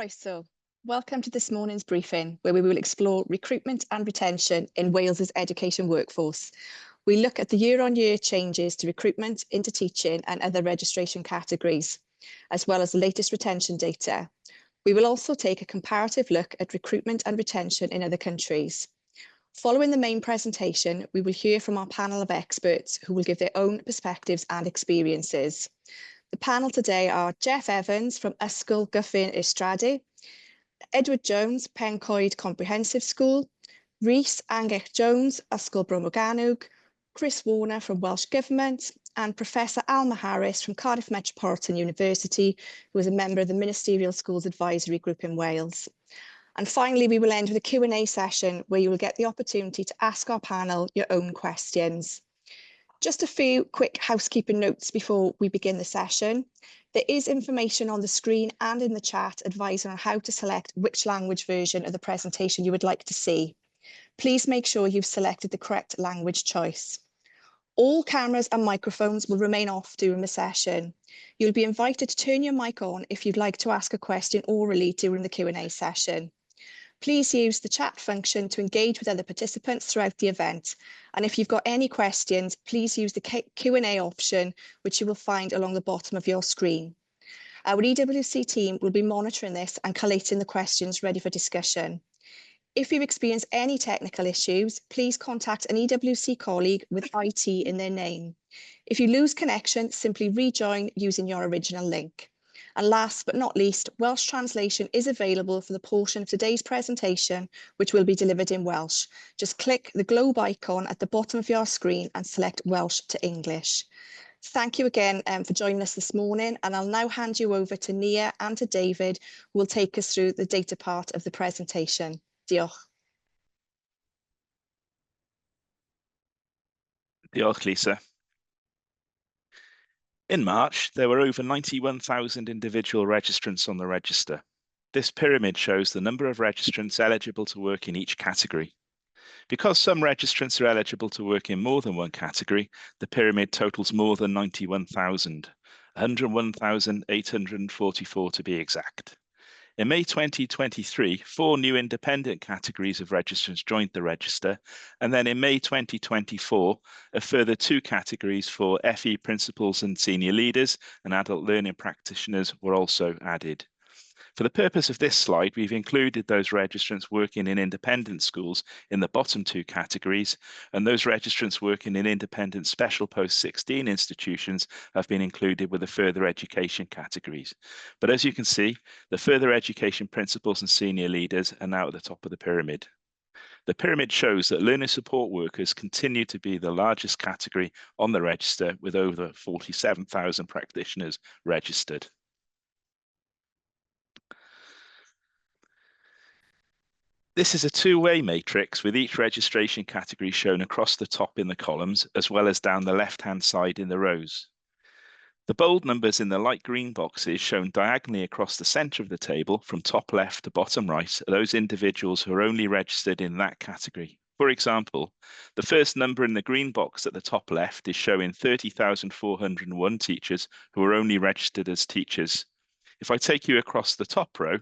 Right, so welcome to this morning's briefing, where we will explore recruitment and retention in Wales's education workforce. We look at the year-on-year changes to recruitment into teaching and other registration categories, as well as the latest retention data. We will also take a comparative look at recruitment and retention in other countries. Following the main presentation, we will hear from our panel of experts who will give their own perspectives and experiences. The panel today are Jeff Evans from Ysgol Gyffin Ystradu, Edward Jones, Pencoed Comprehensive School, Rhys Angell Jones, Ysgol Bro Morgannwg, Chris Warner from Welsh Government, and Professor Alma Harris from Cardiff Metropolitan University, who is a member of the Ministerial Schools Advisory Group in Wales. And finally, we will end with a Q&A session where you will get the opportunity to ask our panel your own questions. Just a few quick housekeeping notes before we begin the session. There is information on the screen and in the chat advising on how to select which language version of the presentation you would like to see. Please make sure you've selected the correct language choice. All cameras and microphones will remain off during the session. You'll be invited to turn your mic on if you'd like to ask a question orally during the Q&A session. Please use the chat function to engage with other participants throughout the event. And if you've got any questions, please use the Q&A option, which you will find along the bottom of your screen. Our EWC team will be monitoring this and collating the questions ready for discussion. If you experience any technical issues, please contact an EWC colleague with IT in their name. If you lose connection, simply rejoin using your original link. And last but not least, Welsh translation is available for the portion of today's presentation, which will be delivered in Welsh. Just click the globe icon at the bottom of your screen and select Welsh to English. Thank you again for joining us this morning, and I'll now hand you over to Nia and to David, who will take us through the data part of the presentation. Diolch. Diolch, Lisa. In March, there were over 91,000 individual registrants on the register. This pyramid shows the number of registrants eligible to work in each category. Because some registrants are eligible to work in more than one category, the pyramid totals more than 91,000, 101,844 to be exact. In May 2023, 4 new independent categories of registrants joined the register, and then in May 2024, a further 2 categories for FE principals and senior leaders and adult learning practitioners were also added. For the purpose of this slide, we've included those registrants working in independent schools in the bottom 2 categories, and those registrants working in independent special post-16 institutions have been included with the further education categories. But as you can see, the further education principals and senior leaders are now at the top of the pyramid. The pyramid shows that learning support workers continue to be the largest category on the register, with over 47,000 practitioners registered. This is a two-way matrix with each registration category shown across the top in the columns, as well as down the left-hand side in the rows. The bold numbers in the light green boxes shown diagonally across the centre of the table from top left to bottom right are those individuals who are only registered in that category. For example, the first number in the green box at the top left is showing 30,401 teachers who are only registered as teachers. If I take you across the top row,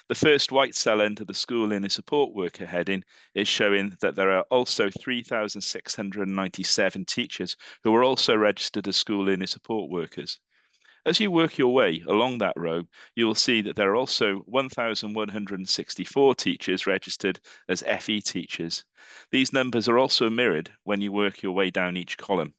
the first white cell under the school in a support worker heading is showing that there are also 3,697 teachers who are also registered as school in support workers. As you work your way along that row, you will see that there are also 1,164 teachers registered as FE teachers. These numbers are also mirrored when you work your way down each column.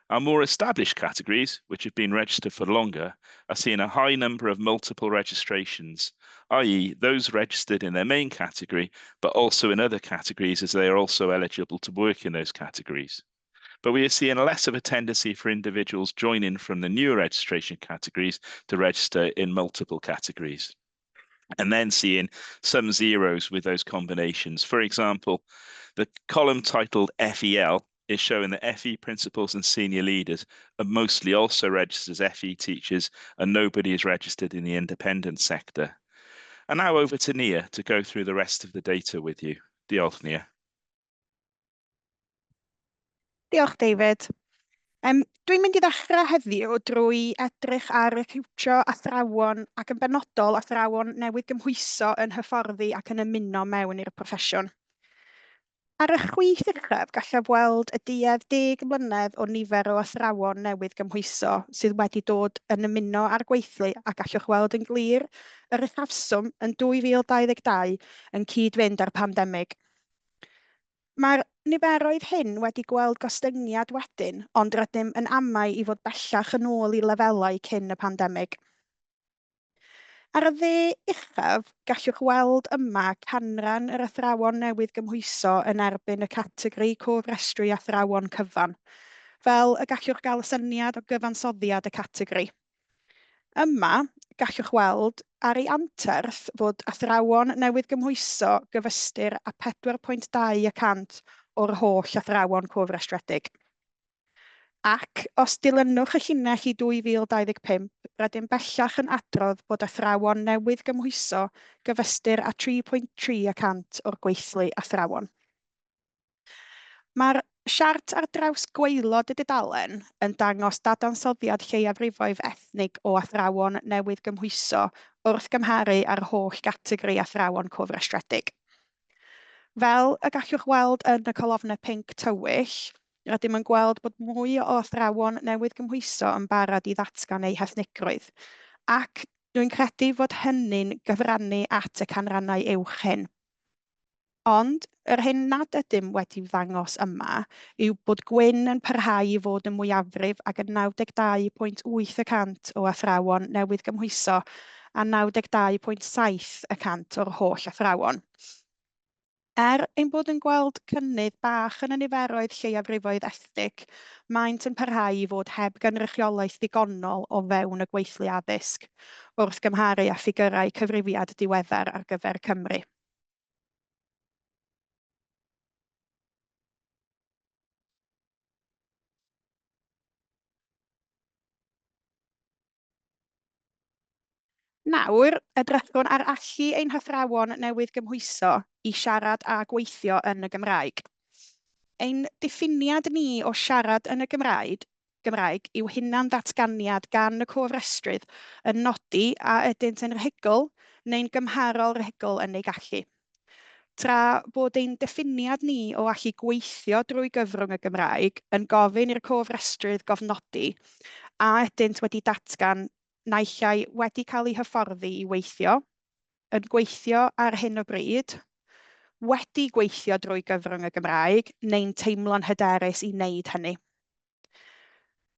Our more established categories, which have been registered for longer, are seeing a high number of multiple registrations, i.e. those registered in their main category, but also in other categories as they are also eligible to work in those categories. But we are seeing less of a tendency for individuals joining from the new registration categories to register in multiple categories, and then seeing some zeros with those combinations. For example, the column titled FEL is showing that FE principals and senior leaders are mostly also registered as FE teachers, and nobody is registered in the independent sector. And now over to Nia to go through the rest of the data with you. Diolch, Nia. Diolch, David. Dwi'n mynd i ddechrau heddiw drwy edrych ar recriwtio athrawon ac yn benodol athrawon newydd gymhwyso yn hyfforddi ac yn ymuno mewn i'r proffesiwn. Ar y chwith uchaf, gallaf weld y duedd 10 mlynedd o nifer o athrawon newydd gymhwyso sydd wedi dod yn ymuno â'r gweithlu a gallwch weld yn glir yr uchafswm yn 2022 yn cyd-fynd â'r pandemig. Mae'r niferoedd hyn wedi gweld gostyngiad wedyn, ond rydym yn amau i fod bellach yn ôl i lefelau cyn y pandemig. Ar y dde uchaf, gallwch weld yma canran yr athrawon newydd gymhwyso yn erbyn y categori cofrestru athrawon cyfan, fel y gallwch gael syniad o gyfansoddiad y categori. Yma, gallwch weld ar ei anterth fod athrawon newydd gymhwyso gyfystyr â 4.2% o'r holl athrawon cofrestredig. Ac os dilynwch y llinell i 2025, rydym bellach yn adrodd bod athrawon newydd gymhwyso gyfystyr â 3.3% o'r gweithlu athrawon. Mae'r siart ar draws gwaelod y dudalen yn dangos dadansoddiad lleiafrifoedd ethnig o athrawon newydd gymhwyso wrth gymharu â'r holl gategori athrawon cofrestredig. Fel y gallwch weld yn y colofnau pinc tywyll, rydym yn gweld bod mwy o athrawon newydd gymhwyso yn barod i ddatgan eu hethnigrwydd, ac dwi'n credu fod hynny'n gyfrannu at y canrannau uwch hyn. Ond, yr hyn nad ydym wedi ddangos yma yw bod gwyn yn parhau i fod yn mwyafrif ac yn 92.8% o athrawon newydd gymhwyso a 92.7% o'r holl athrawon. Ein bod yn gweld cynnydd bach yn y niferoedd lleiafrifoedd ethnig, maent yn parhau i fod heb gynrychiolaeth ddigonol o fewn y gweithlu addysg, wrth gymharu â ffigurau cyfrifiad diweddar ar gyfer Cymru. Nawr, edrychwn ar allu ein hathrawon newydd gymhwyso i siarad a gweithio yn y Gymraeg. Ein diffiniad ni o siarad yn y Gymraeg yw hunan ddatganiad gan y cofrestrydd yn nodi a ydynt yn rhugl neu'n gymharol rhugl yn ei gallu. Tra bod ein diffiniad ni o allu gweithio drwy gyfrwng y Gymraeg yn gofyn i'r cofrestrydd gofnodi a ydynt wedi datgan naillai wedi cael eu hyfforddi i weithio, yn gweithio ar hyn o bryd, wedi gweithio drwy gyfrwng y Gymraeg, neu'n teimlo'n hyderus i wneud hynny.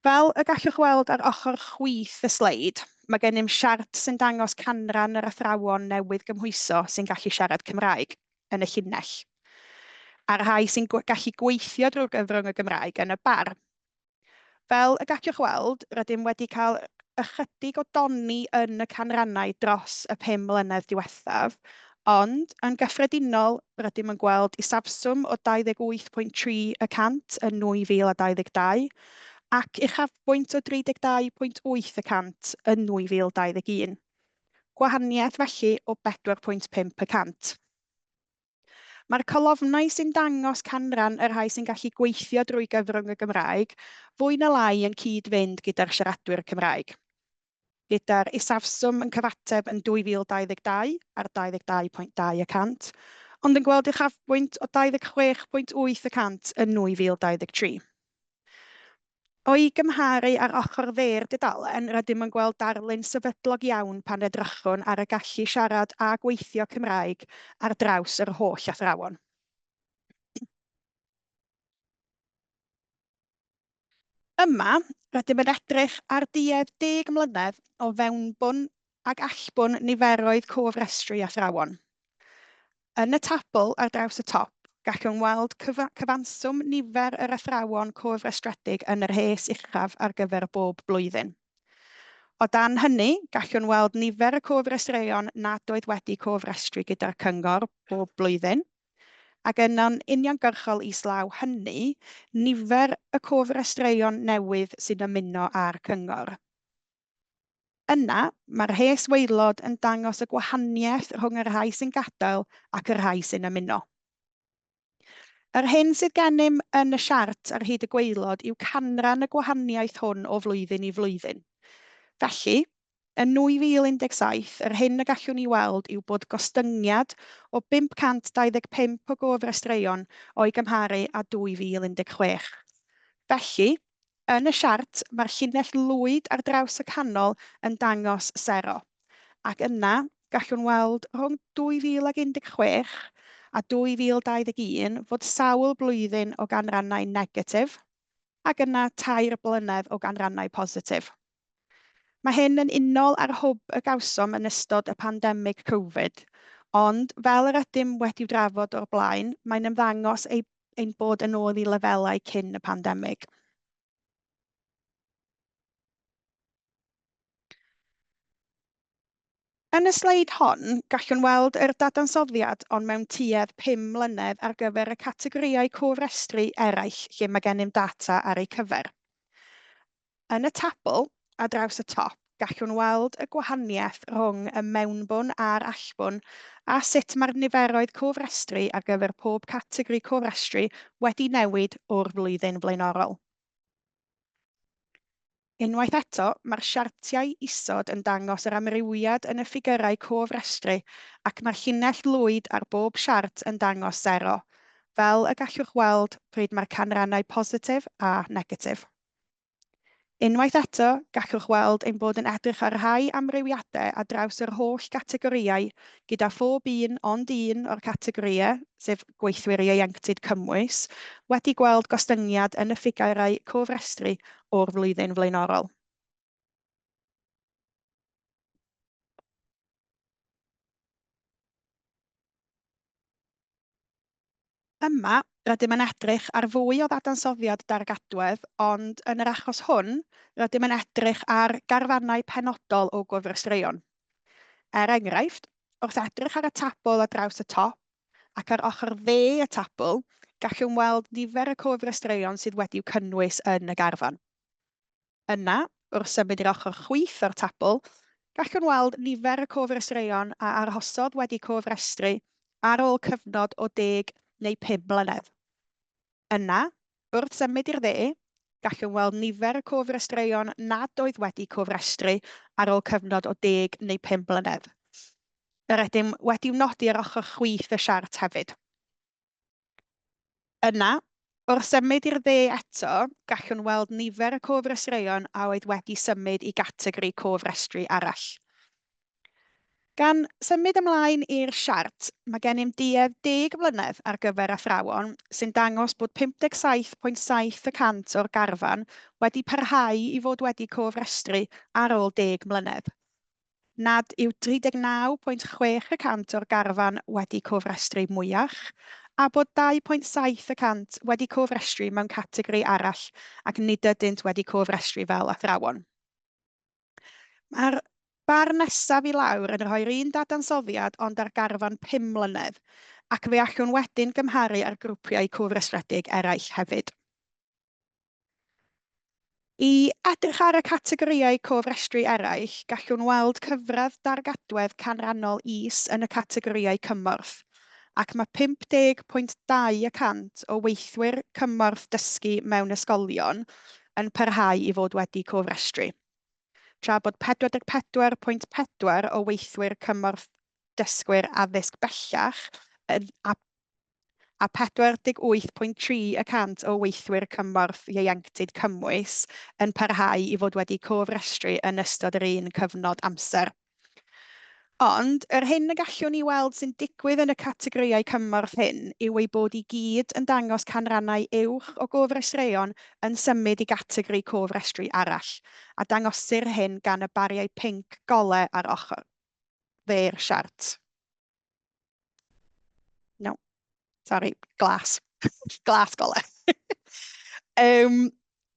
Fel y gallwch weld ar ochr chwith y sleid, mae gennym siart sy'n dangos canran yr athrawon newydd gymhwyso sy'n gallu siarad Cymraeg yn y llinell, a'r rhai sy'n gallu gweithio drwy gyfrwng y Gymraeg yn y bar. Fel y gallwch weld, rydym wedi cael ychydig o doni yn y canrannau dros y 5 mlynedd diwethaf, ond yn gyffredinol rydym yn gweld isafswm o 28.3% yn 2022 ac uchafbwynt o 32.8% yn 2021. Gwahaniaeth felly o 4.5%. Mae'r colofnau sy'n dangos canran yr rhai sy'n gallu gweithio drwy gyfrwng y Gymraeg fwy na lai yn cyd-fynd gyda'r siaradwyr Cymraeg, gyda'r isafswm yn cyfateb yn 2022 ar 22.2%, ond yn gweld uchafbwynt o 26.8% yn 2023. O'i gymharu ar ochr dde'r dudalen, rydym yn gweld darlun sefydlog iawn pan edrychwn ar y gallu siarad a gweithio Cymraeg ar draws yr holl athrawon. Yma, rydym yn edrych ar duedd 10 mlynedd o fewnbwn ac allbwn niferoedd cofrestru athrawon. Yn y tabl ar draws y top, gallwn weld cyfanswm nifer yr athrawon cofrestredig yn yr rhes uchaf ar gyfer bob blwyddyn. O dan hynny, gallwn weld nifer y cofrestreion nad oedd wedi cofrestru gyda'r cyngor bob blwyddyn, ac yna'n uniongyrchol islaw hynny, nifer y cofrestreion newydd sy'n ymuno â'r cyngor. Yna, mae'r rhes waelod yn dangos y gwahaniaeth rhwng yr rhai sy'n gadael ac yr rhai sy'n ymuno. Yr hyn sydd gennym yn y siart ar hyd y gwaelod yw canran y gwahaniaeth hwn o flwyddyn i flwyddyn. Felly, yn 2017, yr hyn y gallwn ni weld yw bod gostyngiad o 525 o gofrestraeon o'i gymharu â 2016. Felly, yn y siart, mae'r llinell lwyd ar draws y canol yn dangos 0, ac yna gallwn weld rhwng 2016 a 2021 fod sawl blwyddyn o ganrannau negatif, ac yna 3 blynedd o ganrannau positif. Mae hyn yn unol ar hwb y gawsom yn ystod y pandemig Covid, ond fel yr ydym wedi'w drafod o'r blaen, mae'n ymddangos ein bod yn ôl i lefelau cyn y pandemig. Yn y sleid hon, gallwn weld yr dadansoddiad ond mewn tuedd 5 mlynedd ar gyfer y categoriau cofrestru eraill lle mae gennym data ar ei cyfer. Yn y tabl, a draws y top, gallwn weld y gwahaniaeth rhwng y mewnbwn a'r allbwn a sut mae'r niferoedd cofrestru ar gyfer pob categori cofrestru wedi newid o'r flwyddyn blaenorol. Unwaith eto, mae'r siartiau isod yn dangos yr amrywiad yn y ffigurau cofrestru ac mae'r llinell lwyd ar bob siart yn dangos 0, fel y gallwch weld pryd mae'r canrannau positif a negatif. Unwaith eto, gallwch weld ein bod yn edrych ar rhai amrywiadau ar draws yr holl gategoriau gyda phob un ond un o'r categoriau, sef gweithwyr ieuenctid cymwys, wedi gweld gostyngiad yn y ffigurau cofrestru o'r flwyddyn flaenorol. Yma, rydym yn edrych ar fwy o ddadansoddiad dargadwedd, ond yn yr achos hwn, rydym yn edrych ar garfannau penodol o gofrestraeon. Er enghraifft, wrth edrych ar y tabl ar draws y top, ac ar ochr dde y tabl, gallwn weld nifer y cofrestraeon sydd wedi'w cynnwys yn y garfan. Yna, wrth symud i'r ochr chwith o'r tabl, gallwn weld nifer y cofrestraeon a arhosodd wedi cofrestru ar ôl cyfnod o 10 neu 5 mlynedd. Yna, wrth symud i'r dde, gallwn weld nifer y cofrestraeon nad oedd wedi cofrestru ar ôl cyfnod o 10 neu 5 mlynedd. Yr ydym wedi'w nodi ar ochr chwith y siart hefyd. Yna, wrth symud i'r dde eto, gallwn weld nifer y cofrestraeon a oedd wedi symud i gategori cofrestru arall. Gan symud ymlaen i'r siart, mae gennym duedd 10 mlynedd ar gyfer athrawon sy'n dangos bod 57.7% o'r garfan wedi parhau i fod wedi cofrestru ar ôl 10 mlynedd. Nad yw 39.6% o'r garfan wedi cofrestru mwyach, a bod 2.7% wedi cofrestru mewn categori arall ac nid ydynt wedi cofrestru fel athrawon. Mae'r bar nesaf i lawr yn rhoi'r un dadansoddiad ond ar garfan 5 mlynedd, ac fe allwn wedyn gymharu ar grwpiau cofrestredig eraill hefyd. I edrych ar y categoriau cofrestru eraill, gallwn weld cyfradd dargadwedd canrannol is yn y categoriau cymorth, ac mae 50.2% o weithwyr cymorth dysgu mewn ysgolion yn parhau i fod wedi cofrestru, tra bod 44.4% o weithwyr cymorth dysgwyr addysg bellach a 48.3% o weithwyr cymorth ieuenctid cymwys yn parhau i fod wedi cofrestru yn ystod yr un cyfnod amser. Ond, yr hyn y gallwn ni weld sy'n digwydd yn y categoriau cymorth hyn yw ei bod i gyd yn dangos canrannau uwch o gofrestraeon yn symud i gategori cofrestru arall, a dangosir hyn gan y bariau pinc golau ar ochr dde'r siart. No, sorry, glas. Glas golau.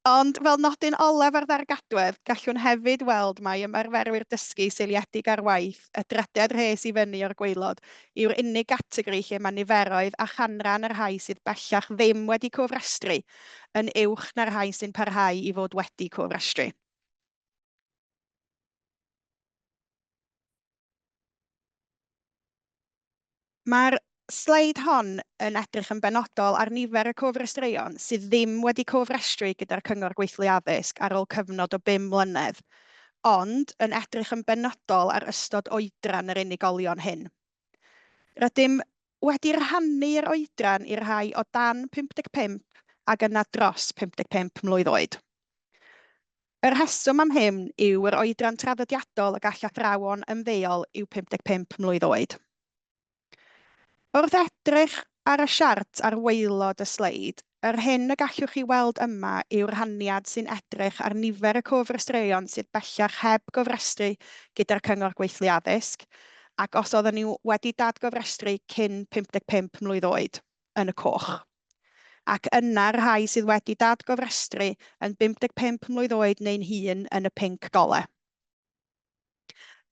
Ond fel nodyn olaf ar ddargadwedd, gallwn hefyd weld mai ymarferwyr dysgu seiliedig ar waith, y drydedd rhes i fyny o'r gwaelod, yw'r unig gategori lle mae niferoedd a chanran yr rhai sydd bellach ddim wedi cofrestru yn uwch na'r rhai sy'n parhau i fod wedi cofrestru. Mae'r sleid hon yn edrych yn benodol ar nifer y cofrestruon sydd ddim wedi cofrestru gyda'r Cyngor Gweithlu Addysg ar ôl cyfnod o 5 mlynedd, ond yn edrych yn benodol ar ystod oedran yr unigolion hyn. Rydym wedi rhannu'r oedran i'r rhai o dan 55 ac yna dros 55 mlwydd oed. Yr rheswm am hyn yw yr oedran traddodiadol y gall athrawon ymddeol yw 55 mlwydd oed. Wrth edrych ar y siart ar waelod y sleid, yr hyn y gallwch chi weld yma yw'r rhaniad sy'n edrych ar nifer y cofrestruon sydd bellach heb gofrestru gyda'r Cyngor Gweithlu Addysg, ac os oedden nhw wedi dadgofrestru cyn 55 mlwydd oed yn y coch. Ac yna'r rhai sydd wedi dadgofrestru yn 55 mlwydd oed neu'n hŷn yn y pinc gole.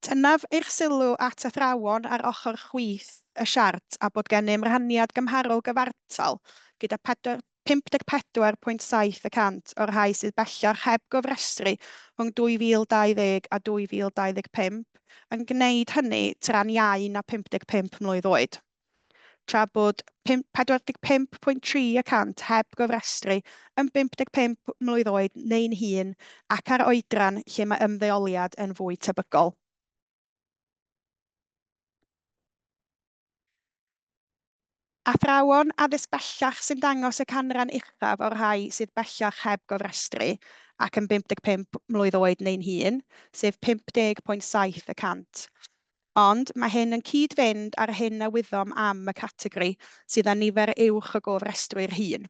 Tynaf eich sylw at athrawon ar ochr chwith y siart a bod gennym rhaniad gymharol gyfartal gyda 54.7% o'r rhai sydd bellach heb gofrestru rhwng 2020 a 2025 yn gwneud hynny tra'n iau na 55 mlwydd oed. Tra bod 45.3% heb gofrestru yn 55 mlwydd oed neu'n hŷn ac ar oedran lle mae ymddeoliad yn fwy tebygol. Athrawon addysg bellach sy'n dangos y canran uchaf o'r rhai sydd bellach heb gofrestru ac yn 55 mlwydd oed neu'n hŷn, sef 50.7%. Ond mae hyn yn cyd-fynd ar hyn a wyddom am y categori sydd â nifer uwch o gofrestrwyr hŷn.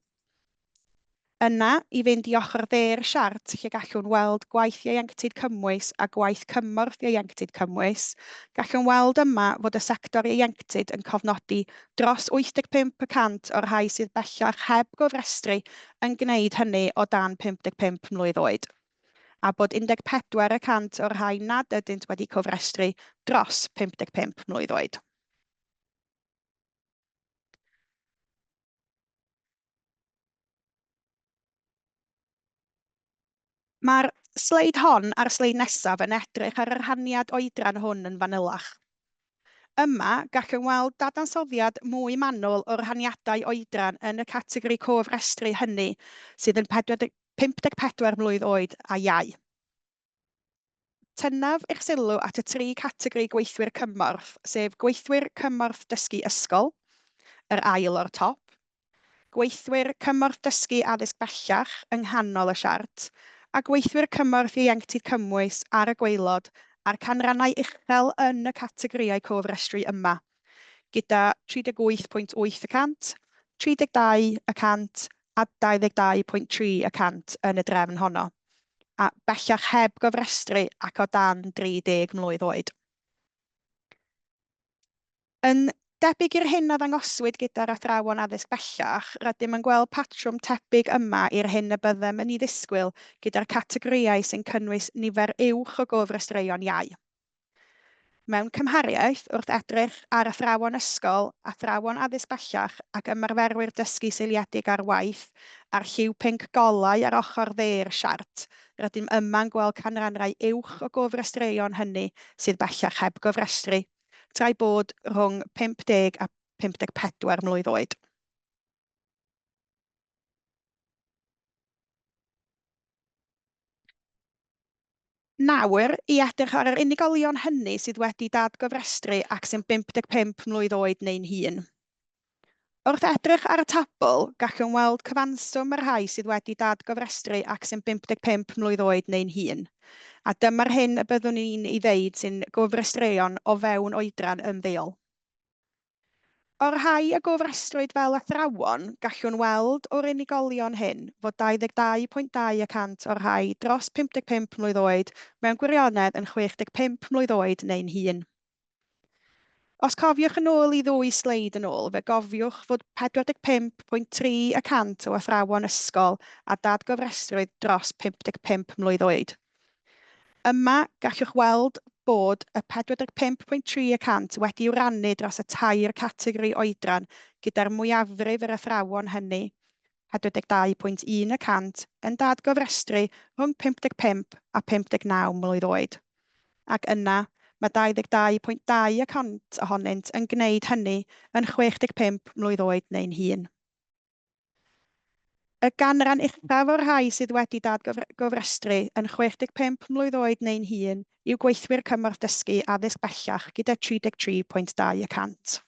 Yna, i fynd i ochr dde'r siart lle gallwn weld gwaith ieuenctid cymwys a gwaith cymorth ieuenctid cymwys, gallwn weld yma fod y sector ieuenctid yn cofnodi dros 85% o'r rhai sydd bellach heb gofrestru yn gwneud hynny o dan 55 mlwydd oed, a bod 14% o'r rhai nad ydynt wedi cofrestru dros 55 mlwydd oed. Mae'r sleid hon a'r sleid nesaf yn edrych ar y rhaniad oedran hwn yn fanylach. Yma, gallwn weld dadansoddiad mwy manwl o'r rhaniadau oedran yn y categori cofrestru hynny sydd yn 54 mlwydd oed a iau. Tynaf eich sylw at y 3 categori gweithwyr cymorth, sef gweithwyr cymorth dysgu ysgol, yr ail o'r top, gweithwyr cymorth dysgu addysg bellach yng nghanol y siart, a gweithwyr cymorth ieuenctid cymwys ar y gwaelod a'r canrannau uchel yn y categoriau cofrestru yma, gyda 38.8%, 32% a 22.3% yn y drefn honno, a bellach heb gofrestru ac o dan 30 mlwydd oed. Yn debyg i'r hyn a ddangoswyd gyda'r athrawon addysg bellach, rydym yn gweld patrwm tebyg yma i'r hyn y byddem yn ei ddisgwyl gyda'r categoriau sy'n cynnwys nifer uwch o gofrestruon iau. Mewn cymhariaeth, wrth edrych ar athrawon ysgol, athrawon addysg bellach ac ymarferwyr dysgu seiliedig ar waith a'r lliw pinc golau ar ochr dde'r siart, rydym yma'n gweld canrannau uwch o gofrestruon hynny sydd bellach heb gofrestru, tra'i bod rhwng 50 a 54 mlwydd oed. Nawr, i edrych ar yr unigolion hynny sydd wedi dadgofrestru ac sy'n 55 mlwydd oed neu'n hŷn. Wrth edrych ar y tabl, gallwn weld cyfanswm yr rhai sydd wedi dadgofrestru ac sy'n 55 mlwydd oed neu'n hŷn. A dyma'r hyn y byddwn ni'n ei ddeud sy'n gofrestruon o fewn oedran ymddeol. O'r rhai y gofrestrwyd fel athrawon, gallwn weld o'r unigolion hyn fod 22.2% o'r rhai dros 55 mlwydd oed mewn gwirionedd yn 65 mlwydd oed neu'n hŷn. Os cofiwch yn ôl i ddwy sleid yn ôl, fe gofiwch fod 45.3% o athrawon ysgol a dadgofrestrwyd dros 55 mlwydd oed. Yma gallwch weld bod y 45.3% wedi i'w rannu dros y tair categori oedran gyda'r mwyafrif yr athrawon hynny, 42.1% yn dadgofrestru rhwng 55 a 59 mlwydd oed. Ac yna Mae 22.2% ohonynt yn gwneud hynny yn 65 mlwydd oed neu'n hŷn. Y ganran uchaf o'r rhai sydd wedi gofrestru yn 65 mlwydd oed neu'n hŷn yw gweithwyr cymorth dysgu addysg bellach gyda 33.2%.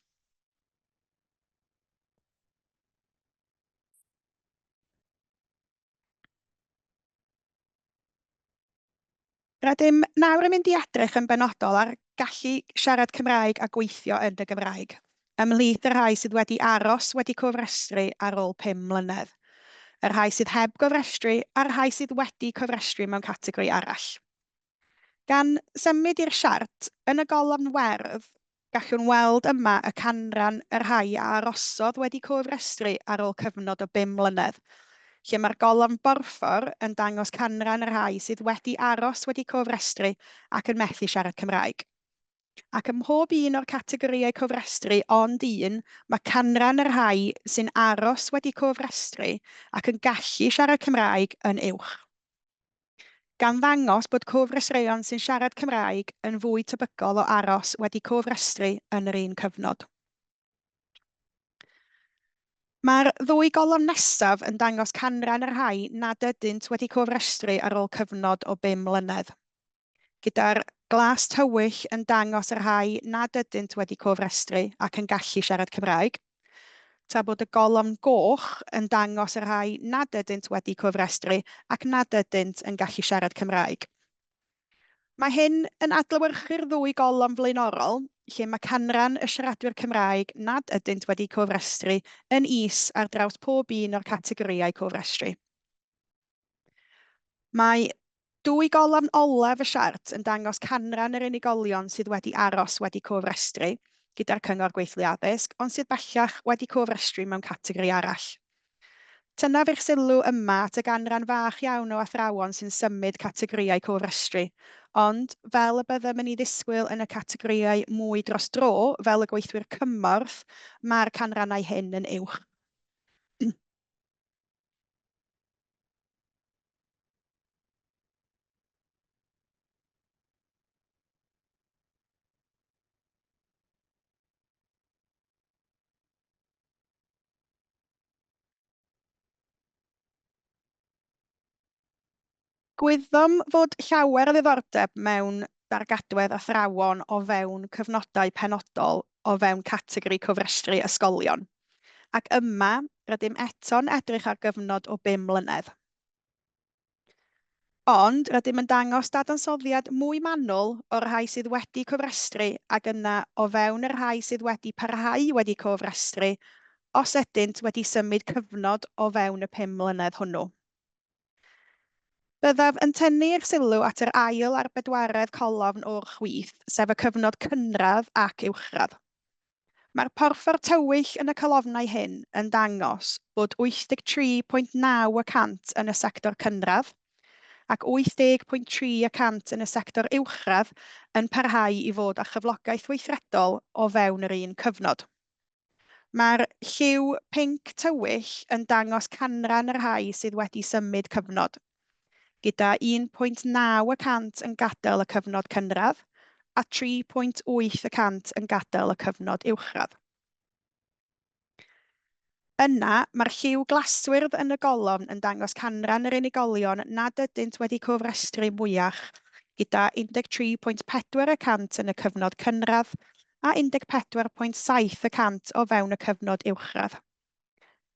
Rydym nawr yn mynd i edrych yn benodol ar gallu siarad Cymraeg a gweithio yn y Gymraeg, ymhlith y rhai sydd wedi aros wedi cofrestru ar ôl 5 mlynedd, y rhai sydd heb gofrestru a'r rhai sydd wedi cofrestru mewn categori arall. Gan symud i'r siart, yn y golofn werdd, gallwn weld yma y canran y rhai a arosodd wedi cofrestru ar ôl cyfnod o 5 mlynedd, lle mae'r golofn borffor yn dangos canran y rhai sydd wedi aros wedi cofrestru ac yn methu siarad Cymraeg. Ac ym mhob un o'r categoriau cofrestru ond un, mae canran y rhai sy'n aros wedi cofrestru ac yn gallu siarad Cymraeg yn uwch. Gan ddangos bod cofrestruon sy'n siarad Cymraeg yn fwy tebygol o aros wedi cofrestru yn yr un cyfnod. Mae'r ddwy golofn nesaf yn dangos canran y rhai nad ydynt wedi cofrestru ar ôl cyfnod o 5 mlynedd. Gyda'r glas tywyll yn dangos y rhai nad ydynt wedi cofrestru ac yn gallu siarad Cymraeg, tra bod y golofn goch yn dangos y rhai nad ydynt wedi cofrestru ac nad ydynt yn gallu siarad Cymraeg. Mae hyn yn adlewyrchu'r ddwy golofn flaenorol, lle mae canran y siaradwyr Cymraeg nad ydynt wedi cofrestru yn is ar draws pob un o'r categoriau cofrestru. Mae dwy golofn olaf y siart yn dangos canran yr unigolion sydd wedi aros wedi cofrestru, gyda'r Cyngor Gweithlu Addysg, ond sydd bellach wedi cofrestru mewn categori arall. Tynaf eich sylw yma at y ganran fach iawn o athrawon sy'n symud categoriau cofrestru, ond fel y byddem yn ei ddisgwyl yn y categoriau mwy dros dro, fel y gweithwyr cymorth, mae'r canrannau hyn yn uwch. Gwyddom fod llawer o ddiddordeb mewn dargadwedd athrawon o fewn cyfnodau penodol o fewn categori cofrestru ysgolion, ac yma rydym eto'n edrych ar gyfnod o 5 mlynedd. Ond rydym yn dangos dadansoddiad mwy manwl o'r rhai sydd wedi cofrestru ac yna o fewn y rhai sydd wedi parhau wedi cofrestru os ydynt wedi symud cyfnod o fewn y 5 mlynedd hwnnw. Byddaf yn tynnu eich sylw at yr ail a'r bedwaredd colofn o'r chwith, sef y cyfnod cynradd ac uwchradd. Mae'r porffor tywyll yn y colofnau hyn yn dangos bod 83.9% yn y sector cynradd ac 80.3% yn y sector uwchradd yn parhau i fod â chyflogaeth weithredol o fewn yr un cyfnod. Mae'r lliw pinc tywyll yn dangos canran yr rhai sydd wedi symud cyfnod, gyda 1.9% yn gadael y cyfnod cynradd a 3.8% yn gadael y cyfnod uwchradd. Yna, mae'r lliw glaswyrdd yn y golofn yn dangos canran yr unigolion nad ydynt wedi cofrestru mwyach, gyda 13.4% yn y cyfnod cynradd a 14.7% o fewn y cyfnod uwchradd.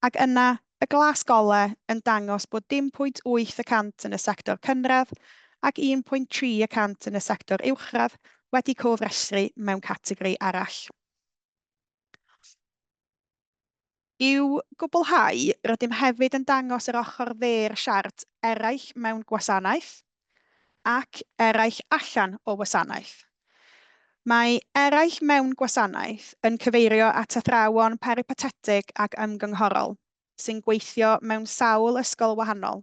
Ac yna, y glas golau yn dangos bod 0.8% yn y sector cynradd ac 1.3% yn y sector uwchradd wedi cofrestru mewn categori arall. I'w gwblhau, rydym hefyd yn dangos yr ochr dde'r siart eraill mewn gwasanaeth ac eraill allan o wasanaeth. Mae eraill mewn gwasanaeth yn cyfeirio at athrawon peripatetig ac ymgynghorol, sy'n gweithio mewn sawl ysgol wahanol.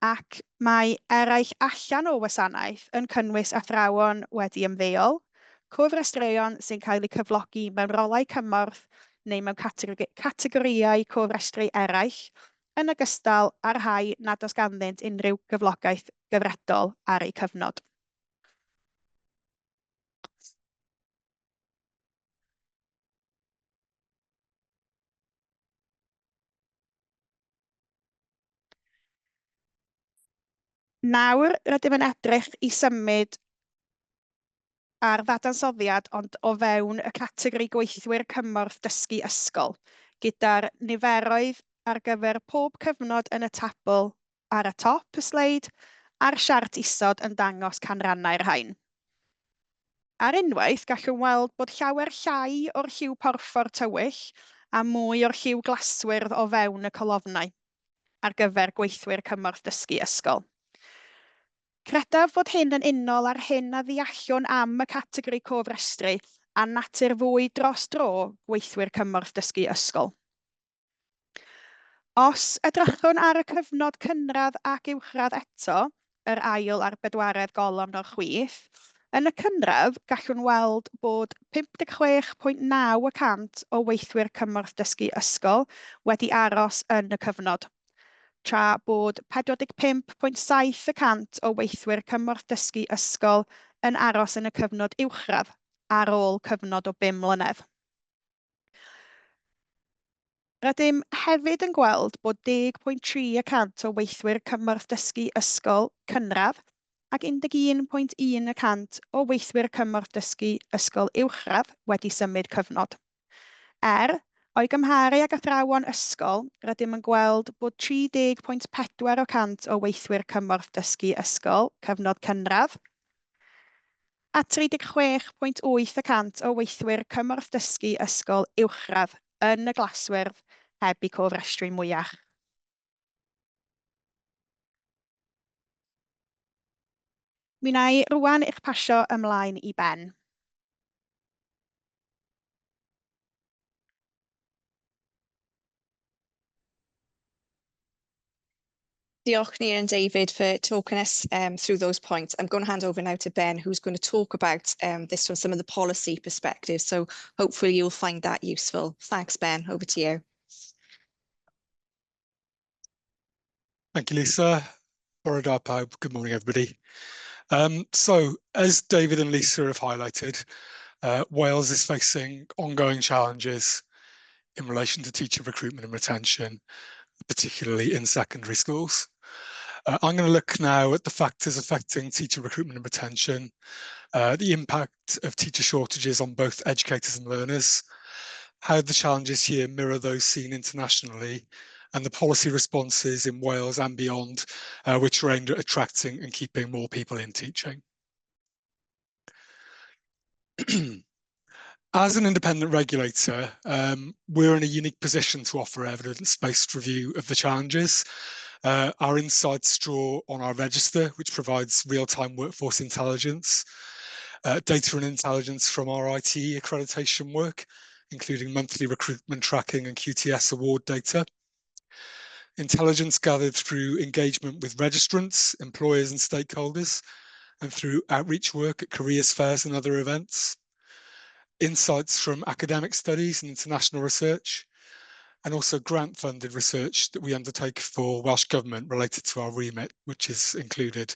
Ac mae eraill allan o wasanaeth yn cynnwys athrawon wedi ymddeol, cofrestruon sy'n cael eu cyflogi mewn rolau cymorth neu mewn categoriau cofrestru eraill, yn ogystal â'r rhai nad oes ganddynt unrhyw gyflogaeth gyfredol ar eu cyfnod. Nawr rydym yn edrych I symud ar ddadansoddiad ond o fewn y categori gweithwyr cymorth dysgu ysgol, gyda'r niferoedd ar gyfer pob cyfnod yn y tabl ar y top y sleid, a'r siart isod yn dangos canrannau'r rhain. Ar unwaith, gallwn weld bod llawer llai o'r lliw porffor tywyll a mwy o'r lliw glaswyrdd o fewn y colofnau ar gyfer gweithwyr cymorth dysgu ysgol. Credaf fod hyn yn unol ar hyn a ddeallwn am y categori cofrestru a natur fwy dros dro gweithwyr cymorth dysgu ysgol. Os edrychwn ar y cyfnod cynradd ac uwchradd eto, yr ail a'r bedwaredd golofn o'r chwith, yn y cynradd gallwn weld bod 56.9% o weithwyr cymorth dysgu ysgol wedi aros yn y cyfnod, tra bod 45.7% o weithwyr cymorth dysgu ysgol yn aros yn y cyfnod uwchradd ar ôl cyfnod o 5 mlynedd. Rydym hefyd yn gweld bod 10.3% o weithwyr cymorth dysgu ysgol cynradd ac 11.1% o weithwyr cymorth dysgu ysgol uwchradd wedi symud cyfnod. O'i gymharu ag athrawon ysgol, rydym yn gweld bod 30.4% o weithwyr cymorth dysgu ysgol cyfnod cynradd a 36.8% o weithwyr cymorth dysgu ysgol uwchradd yn y glaswyrdd heb eu cofrestru mwyach. Mi wna I rwan eich pasio ymlaen I Ben. Diolch Nia and David for talking us through those points. I'm going to hand over now to Ben, who's going to talk about this from some of the policy perspectives. So hopefully you'll find that useful. Thanks, Ben. Over to you. Thank you, Lisa. Good morning, everybody. So, as David and Lisa have highlighted, Wales is facing ongoing challenges in relation to teacher recruitment and retention, particularly in secondary schools. I'm going to look now at the factors affecting teacher recruitment and retention, the impact of teacher shortages on both educators and learners, how the challenges here mirror those seen internationally, and the policy responses in Wales and beyond, which are aimed at attracting and keeping more people in teaching. As an independent regulator, we're in a unique position to offer evidence-based review of the challenges. Our insights draw on our register, which provides real-time workforce intelligence, data and intelligence from our IT accreditation work, including monthly recruitment tracking and QTS award data, intelligence gathered through engagement with registrants, employers and stakeholders, and through outreach work at careers fairs and other events, insights from academic studies and international research, and also grant-funded research that we undertake for Welsh Government related to our remit, which has included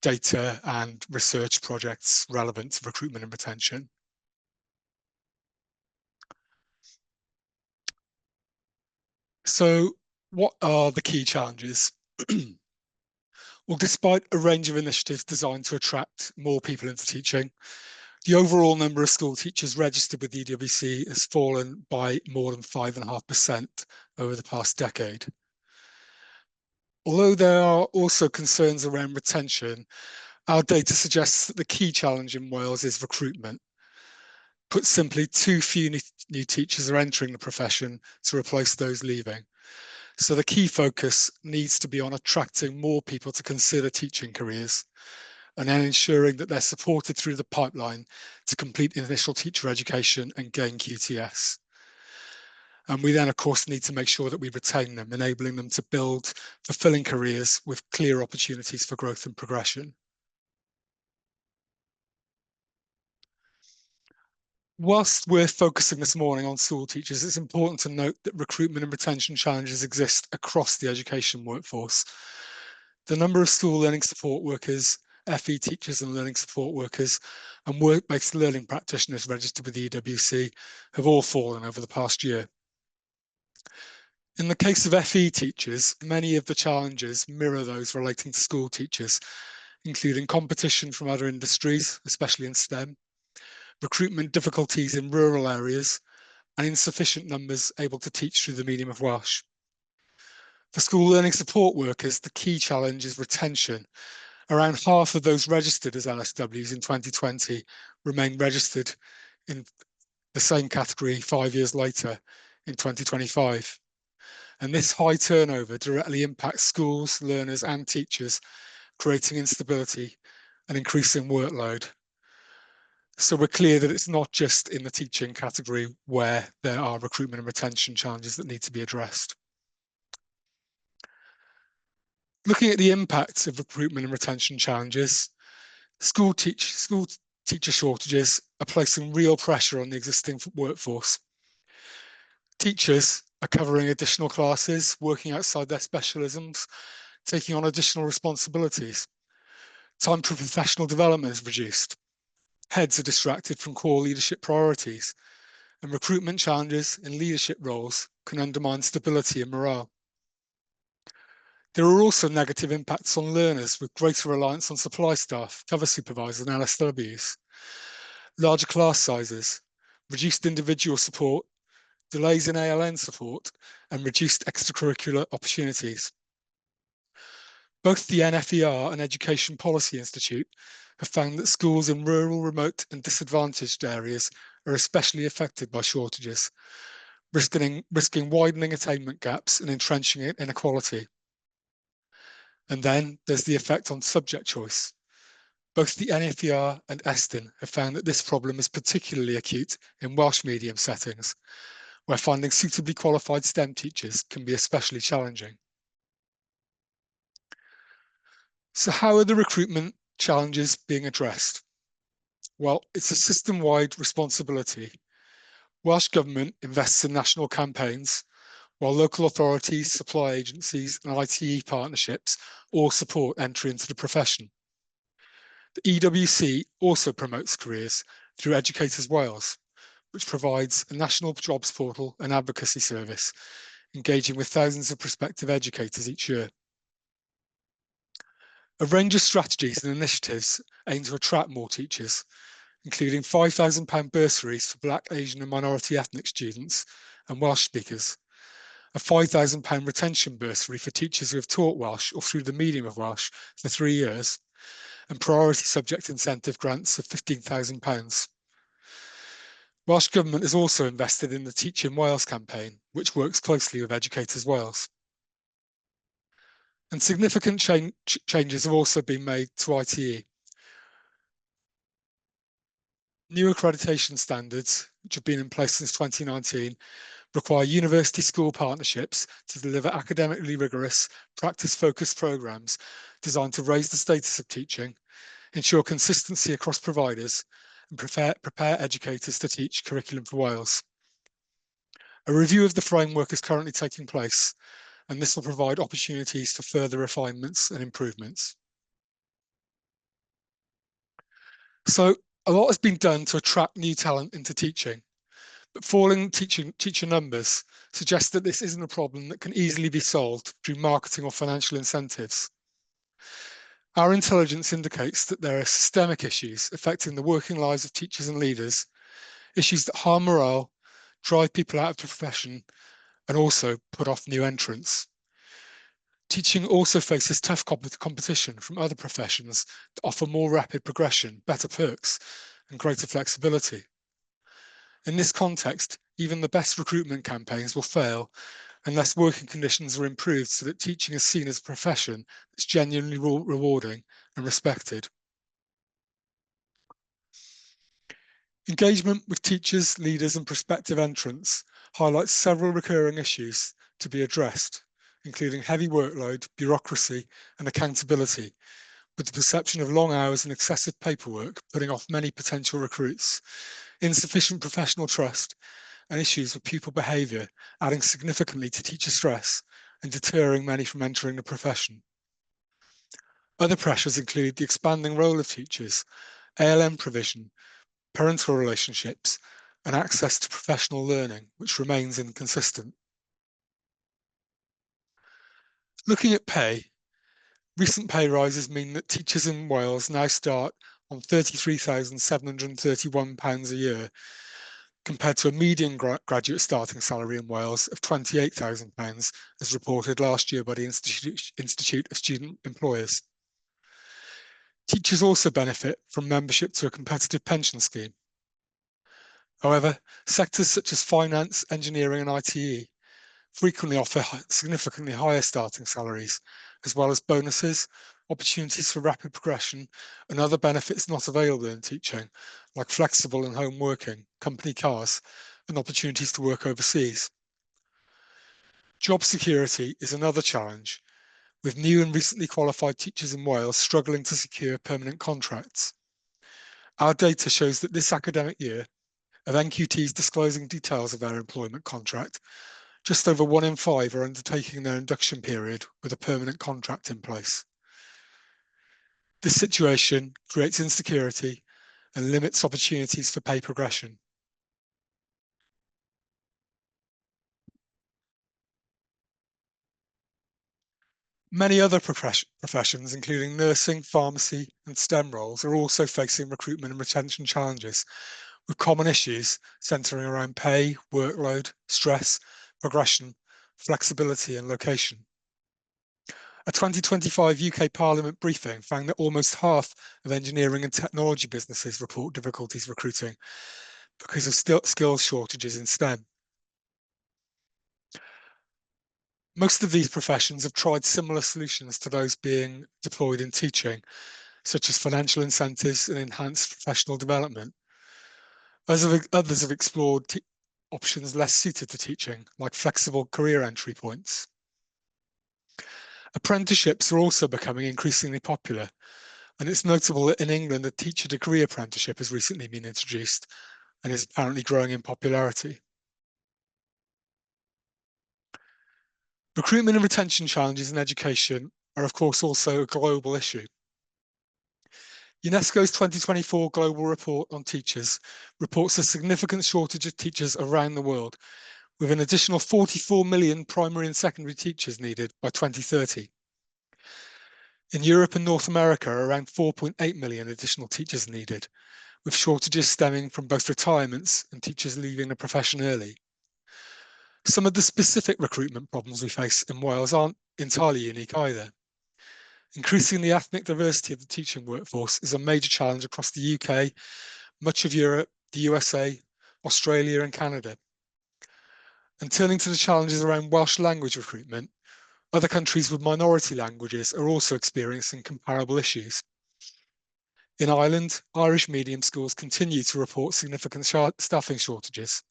data and research projects relevant to recruitment and retention. So, what are the key challenges? Well, despite a range of initiatives designed to attract more people into teaching, the overall number of school teachers registered with the EWC has fallen by more than 5.5% over the past decade. Although there are also concerns around retention, our data suggests that the key challenge in Wales is recruitment. Put simply, too few new teachers are entering the profession to replace those leaving. So the key focus needs to be on attracting more people to consider teaching careers and then ensuring that they're supported through the pipeline to complete initial teacher education and gain QTS. And we then, of course, need to make sure that we retain them, enabling them to build fulfilling careers with clear opportunities for growth and progression. Whilst we're focusing this morning on school teachers, it's important to note that recruitment and retention challenges exist across the education workforce. The number of school learning support workers, FE teachers and learning support workers, and work-based learning practitioners registered with the EWC have all fallen over the past year. In the case of FE teachers, many of the challenges mirror those relating to school teachers, including competition from other industries, especially in STEM, recruitment difficulties in rural areas, and insufficient numbers able to teach through the medium of Welsh. For school learning support workers, the key challenge is retention. Around half of those registered as LSWs in 2020 remain registered in the same category 5 years later in 2025. And this high turnover directly impacts schools, learners, and teachers, creating instability and increasing workload. So we're clear that it's not just in the teaching category where there are recruitment and retention challenges that need to be addressed. Looking at the impacts of recruitment and retention challenges, school teacher shortages are placing real pressure on the existing workforce. Teachers are covering additional classes, working outside their specialisms, taking on additional responsibilities. Time for professional development is reduced. Heads are distracted from core leadership priorities, and recruitment challenges in leadership roles can undermine stability and morale. There are also negative impacts on learners with greater reliance on supply staff, cover supervisors, and LSWs. Larger class sizes, reduced individual support, delays in ALN support, and reduced extracurricular opportunities. Both the NFER and Education Policy Institute have found that schools in rural, remote, and disadvantaged areas are especially affected by shortages, risking widening attainment gaps and entrenching inequality. And then there's the effect on subject choice. Both the NFER and Estin have found that this problem is particularly acute in Welsh medium settings, where finding suitably qualified STEM teachers can be especially challenging. So how are the recruitment challenges being addressed? Well, it's a system-wide responsibility. Welsh Government invests in national campaigns, while local authorities, supply agencies, and ITE partnerships all support entry into the profession. The EWC also promotes careers through Educators Wales, which provides a national jobs portal and advocacy service, engaging with thousands of prospective educators each year. A range of strategies and initiatives aim to attract more teachers, including £5,000 bursaries for Black, Asian and minority ethnic students and Welsh speakers, a £5,000 retention bursary for teachers who have taught Welsh or through the medium of Welsh for 3 years, and priority subject incentive grants of £15,000. Welsh Government has also invested in the Teach in Wales campaign, which works closely with Educators Wales. And significant changes have also been made to ITE. New accreditation standards, which have been in place since 2019, require university school partnerships to deliver academically rigorous, practice-focused programmes designed to raise the status of teaching, ensure consistency across providers, and prepare educators to teach curriculum for Wales. A review of the framework is currently taking place, and this will provide opportunities for further refinements and improvements. So a lot has been done to attract new talent into teaching, but falling teacher numbers suggest that this isn't a problem that can easily be solved through marketing or financial incentives. Our intelligence indicates that there are systemic issues affecting the working lives of teachers and leaders, issues that harm morale, drive people out of the profession, and also put off new entrants. Teaching also faces tough competition from other professions that offer more rapid progression, better perks, and greater flexibility. In this context, even the best recruitment campaigns will fail unless working conditions are improved so that teaching is seen as a profession that's genuinely rewarding and respected. Engagement with teachers, leaders, and prospective entrants highlights several recurring issues to be addressed, including heavy workload, bureaucracy, and accountability, with the perception of long hours and excessive paperwork putting off many potential recruits, insufficient professional trust, and issues with pupil behaviour adding significantly to teacher stress and deterring many from entering the profession. Other pressures include the expanding role of teachers, ALM provision, parental relationships, and access to professional learning, which remains inconsistent. Looking at pay, recent pay rises mean that teachers in Wales now start on £33,731 a year, compared to a median graduate starting salary in Wales of £28,000, as reported last year by the Institute of Student Employers. Teachers also benefit from membership to a competitive pension scheme. However, sectors such as finance, engineering and ITE frequently offer significantly higher starting salaries, as well as bonuses, opportunities for rapid progression, and other benefits not available in teaching, like flexible and home working, company cars, and opportunities to work overseas. Job security is another challenge, with new and recently qualified teachers in Wales struggling to secure permanent contracts. Our data shows that this academic year, of NQTs disclosing details of their employment contract, just over 1 in 5 are undertaking their induction period with a permanent contract in place. This situation creates insecurity and limits opportunities for pay progression. Many other professions, including nursing, pharmacy, and STEM roles, are also facing recruitment and retention challenges, with common issues centering around pay, workload, stress, progression, flexibility, and location. A 2025 UK Parliament briefing found that almost half of engineering and technology businesses report difficulties recruiting because of skills shortages in STEM. Most of these professions have tried similar solutions to those being deployed in teaching, such as financial incentives and enhanced professional development. Others have explored options less suited to teaching, like flexible career entry points. Apprenticeships are also becoming increasingly popular, and it's notable that in England, a teacher degree apprenticeship has recently been introduced and is apparently growing in popularity. Recruitment and retention challenges in education are, of course, also a global issue. UNESCO's 2024 Global Report on Teachers reports a significant shortage of teachers around the world, with an additional 44 million primary and secondary teachers needed by 2030. In Europe and North America, around 4.8 million additional teachers needed, with shortages stemming from both retirements and teachers leaving the profession early. Some of the specific recruitment problems we face in Wales aren't entirely unique either. Increasing the ethnic diversity of the teaching workforce is a major challenge across the UK, much of Europe, the USA, Australia and Canada. And turning to the challenges around Welsh language recruitment, other countries with minority languages are also experiencing comparable issues. In Ireland, Irish medium schools continue to report significant staffing shortages.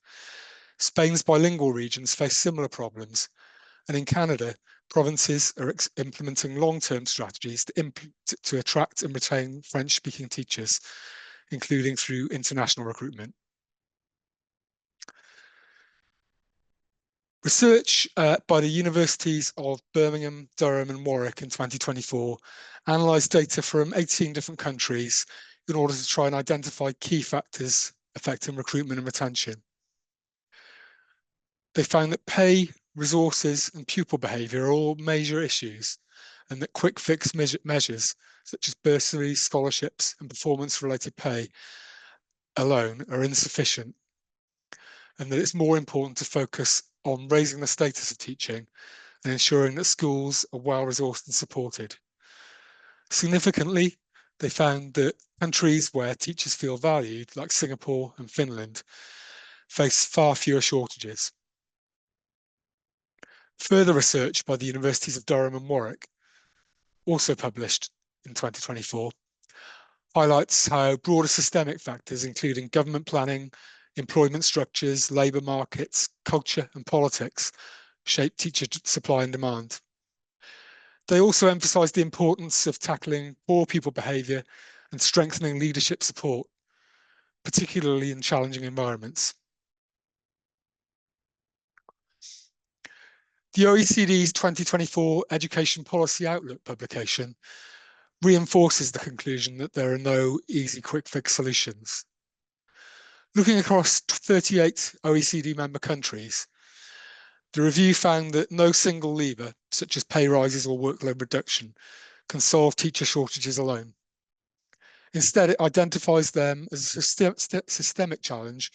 Spain's bilingual regions face similar problems, and in Canada, provinces are implementing long-term strategies to attract and retain French-speaking teachers, including through international recruitment. Research by the universities of Birmingham, Durham and Warwick in 2024 analysed data from 18 different countries in order to try and identify key factors affecting recruitment and retention. They found that pay, resources and pupil behaviour are all major issues, and that quick fix measures such as bursaries, scholarships and performance-related pay alone are insufficient, and that it's more important to focus on raising the status of teaching and ensuring that schools are well-resourced and supported. Significantly, they found that countries where teachers feel valued, like Singapore and Finland, face far fewer shortages. Further research by the universities of Durham and Warwick, also published in 2024, highlights how broader systemic factors, including government planning, employment structures, labour markets, culture and politics, shape teacher supply and demand. They also emphasise the importance of tackling poor pupil behaviour and strengthening leadership support, particularly in challenging environments. The OECD's 2024 Education Policy Outlook publication reinforces the conclusion that there are no easy quick fix solutions. Looking across 38 OECD member countries, The review found that no single lever, such as pay rises or workload reduction, can solve teacher shortages alone. Instead, it identifies them as a systemic challenge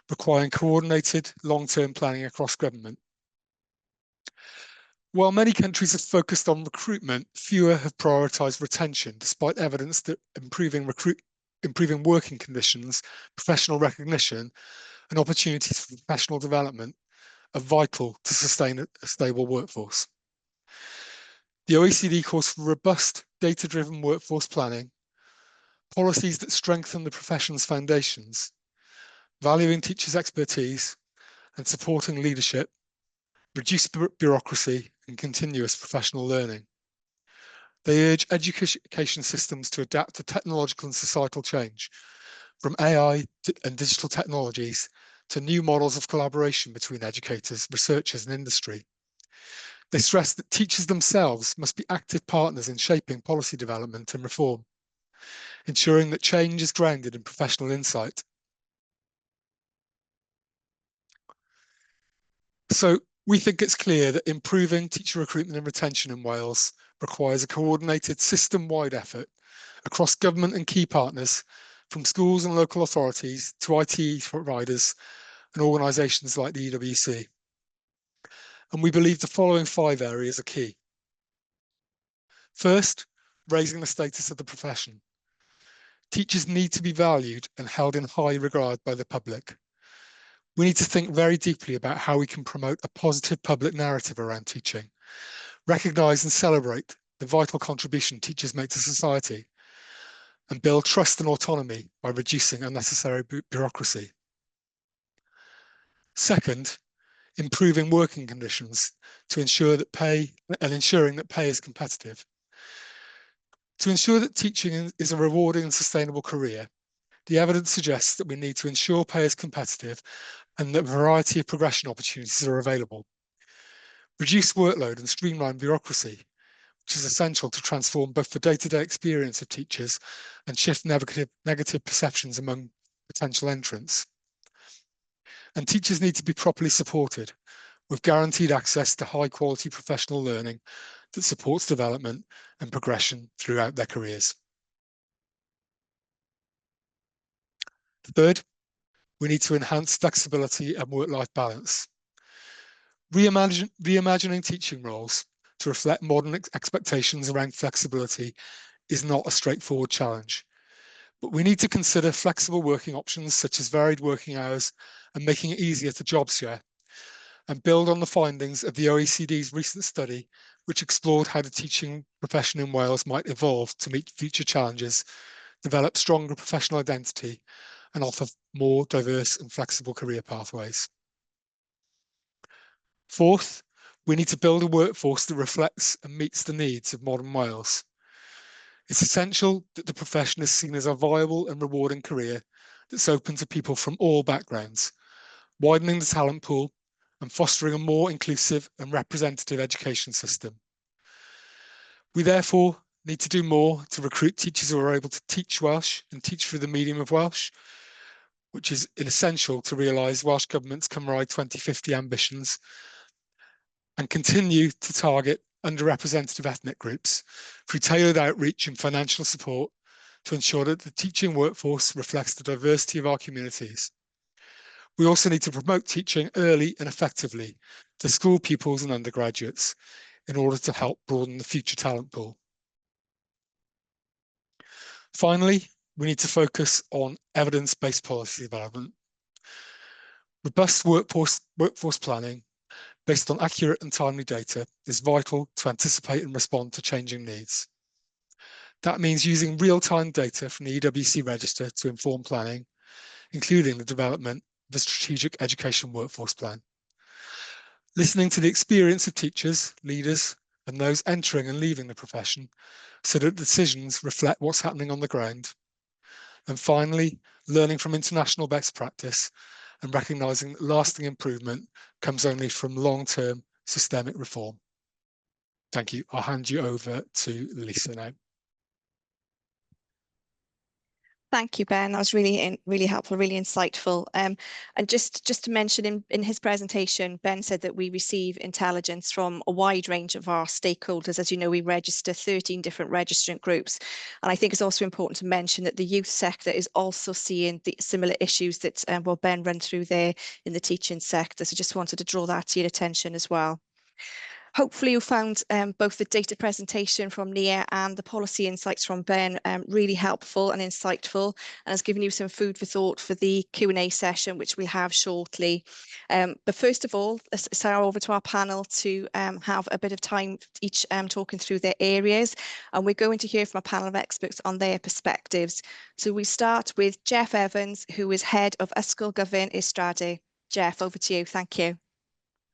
requiring coordinated long-term planning across government. While many countries have focused on recruitment, fewer have prioritised retention, despite evidence that improving working conditions, professional recognition, and opportunities for professional development are vital to sustain a stable workforce. The OECD calls for robust, data-driven workforce planning, policies that strengthen the profession's foundations, valuing teachers' expertise and supporting leadership, reduce bureaucracy and continuous professional learning. They urge education systems to adapt to technological and societal change, from AI and digital technologies to new models of collaboration between educators, researchers and industry. They stress that teachers themselves must be active partners in shaping policy development and reform, ensuring that change is grounded in professional insight. So we think it's clear that improving teacher recruitment and retention in Wales requires a coordinated system-wide effort across government and key partners, from schools and local authorities to IT providers and organisations like the EWC. And we believe the following 5 areas are key. First, raising the status of the profession. Teachers need to be valued and held in high regard by the public. We need to think very deeply about how we can promote a positive public narrative around teaching, recognise and celebrate the vital contribution teachers make to society, and build trust and autonomy by reducing unnecessary bureaucracy. Second, improving working conditions to ensure that ensuring that pay is competitive. To ensure that teaching is a rewarding and sustainable career, the evidence suggests that we need to ensure pay is competitive and that a variety of progression opportunities are available. Reduce workload and streamline bureaucracy, which is essential to transform both the day-to-day experience of teachers and shift negative perceptions among potential entrants. And teachers need to be properly supported, with guaranteed access to high-quality professional learning that supports development and progression throughout their careers. Third, we need to enhance flexibility and work-life balance. Reimagining teaching roles to reflect modern expectations around flexibility is not a straightforward challenge, but we need to consider flexible working options such as varied working hours and making it easier to job share, and build on the findings of the OECD's recent study, which explored how the teaching profession in Wales might evolve to meet future challenges, develop stronger professional identity, and offer more diverse and flexible career pathways. Fourth, we need to build a workforce that reflects and meets the needs of modern Wales. It's essential that the profession is seen as a viable and rewarding career that's open to people from all backgrounds, widening the talent pool and fostering a more inclusive and representative education system. We therefore need to do more to recruit teachers who are able to teach Welsh and teach through the medium of Welsh, which is essential to realise Welsh Government's Cymraeg 2050 ambitions, and continue to target underrepresented ethnic groups through tailored outreach and financial support to ensure that the teaching workforce reflects the diversity of our communities. We also need to promote teaching early and effectively to school pupils and undergraduates in order to help broaden the future talent pool. Finally, we need to focus on evidence-based policy development. Robust workforce planning based on accurate and timely data is vital to anticipate and respond to changing needs. That means using real-time data from the EWC register to inform planning, including the development of a strategic education workforce plan. Listening to the experience of teachers, leaders, and those entering and leaving the profession so that decisions reflect what's happening on the ground. And finally, learning from international best practice and recognising that lasting improvement comes only from long-term systemic reform. Thank you. I'll hand you over to Lisa now. Thank you, Ben. That was really helpful, really insightful. And just to mention in his presentation, Ben said that we receive intelligence from a wide range of our stakeholders. As you know, we register 13 different registrant groups. And I think it's also important to mention that the youth sector is also seeing the similar issues that Ben ran through there in the teaching sector. So just wanted to draw that to your attention as well. Hopefully you found both the data presentation from Nia and the policy insights from Ben really helpful and insightful, and has given you some food for thought for the Q&A session, which we'll have shortly. But first of all, let's start over to our panel to have a bit of time each talking through their areas, and we're going to hear from a panel of experts on their perspectives. So we start with Jeff Evans, who is Head of Ysgol Gyfun Ystrade. Jeff, over to you. Thank you.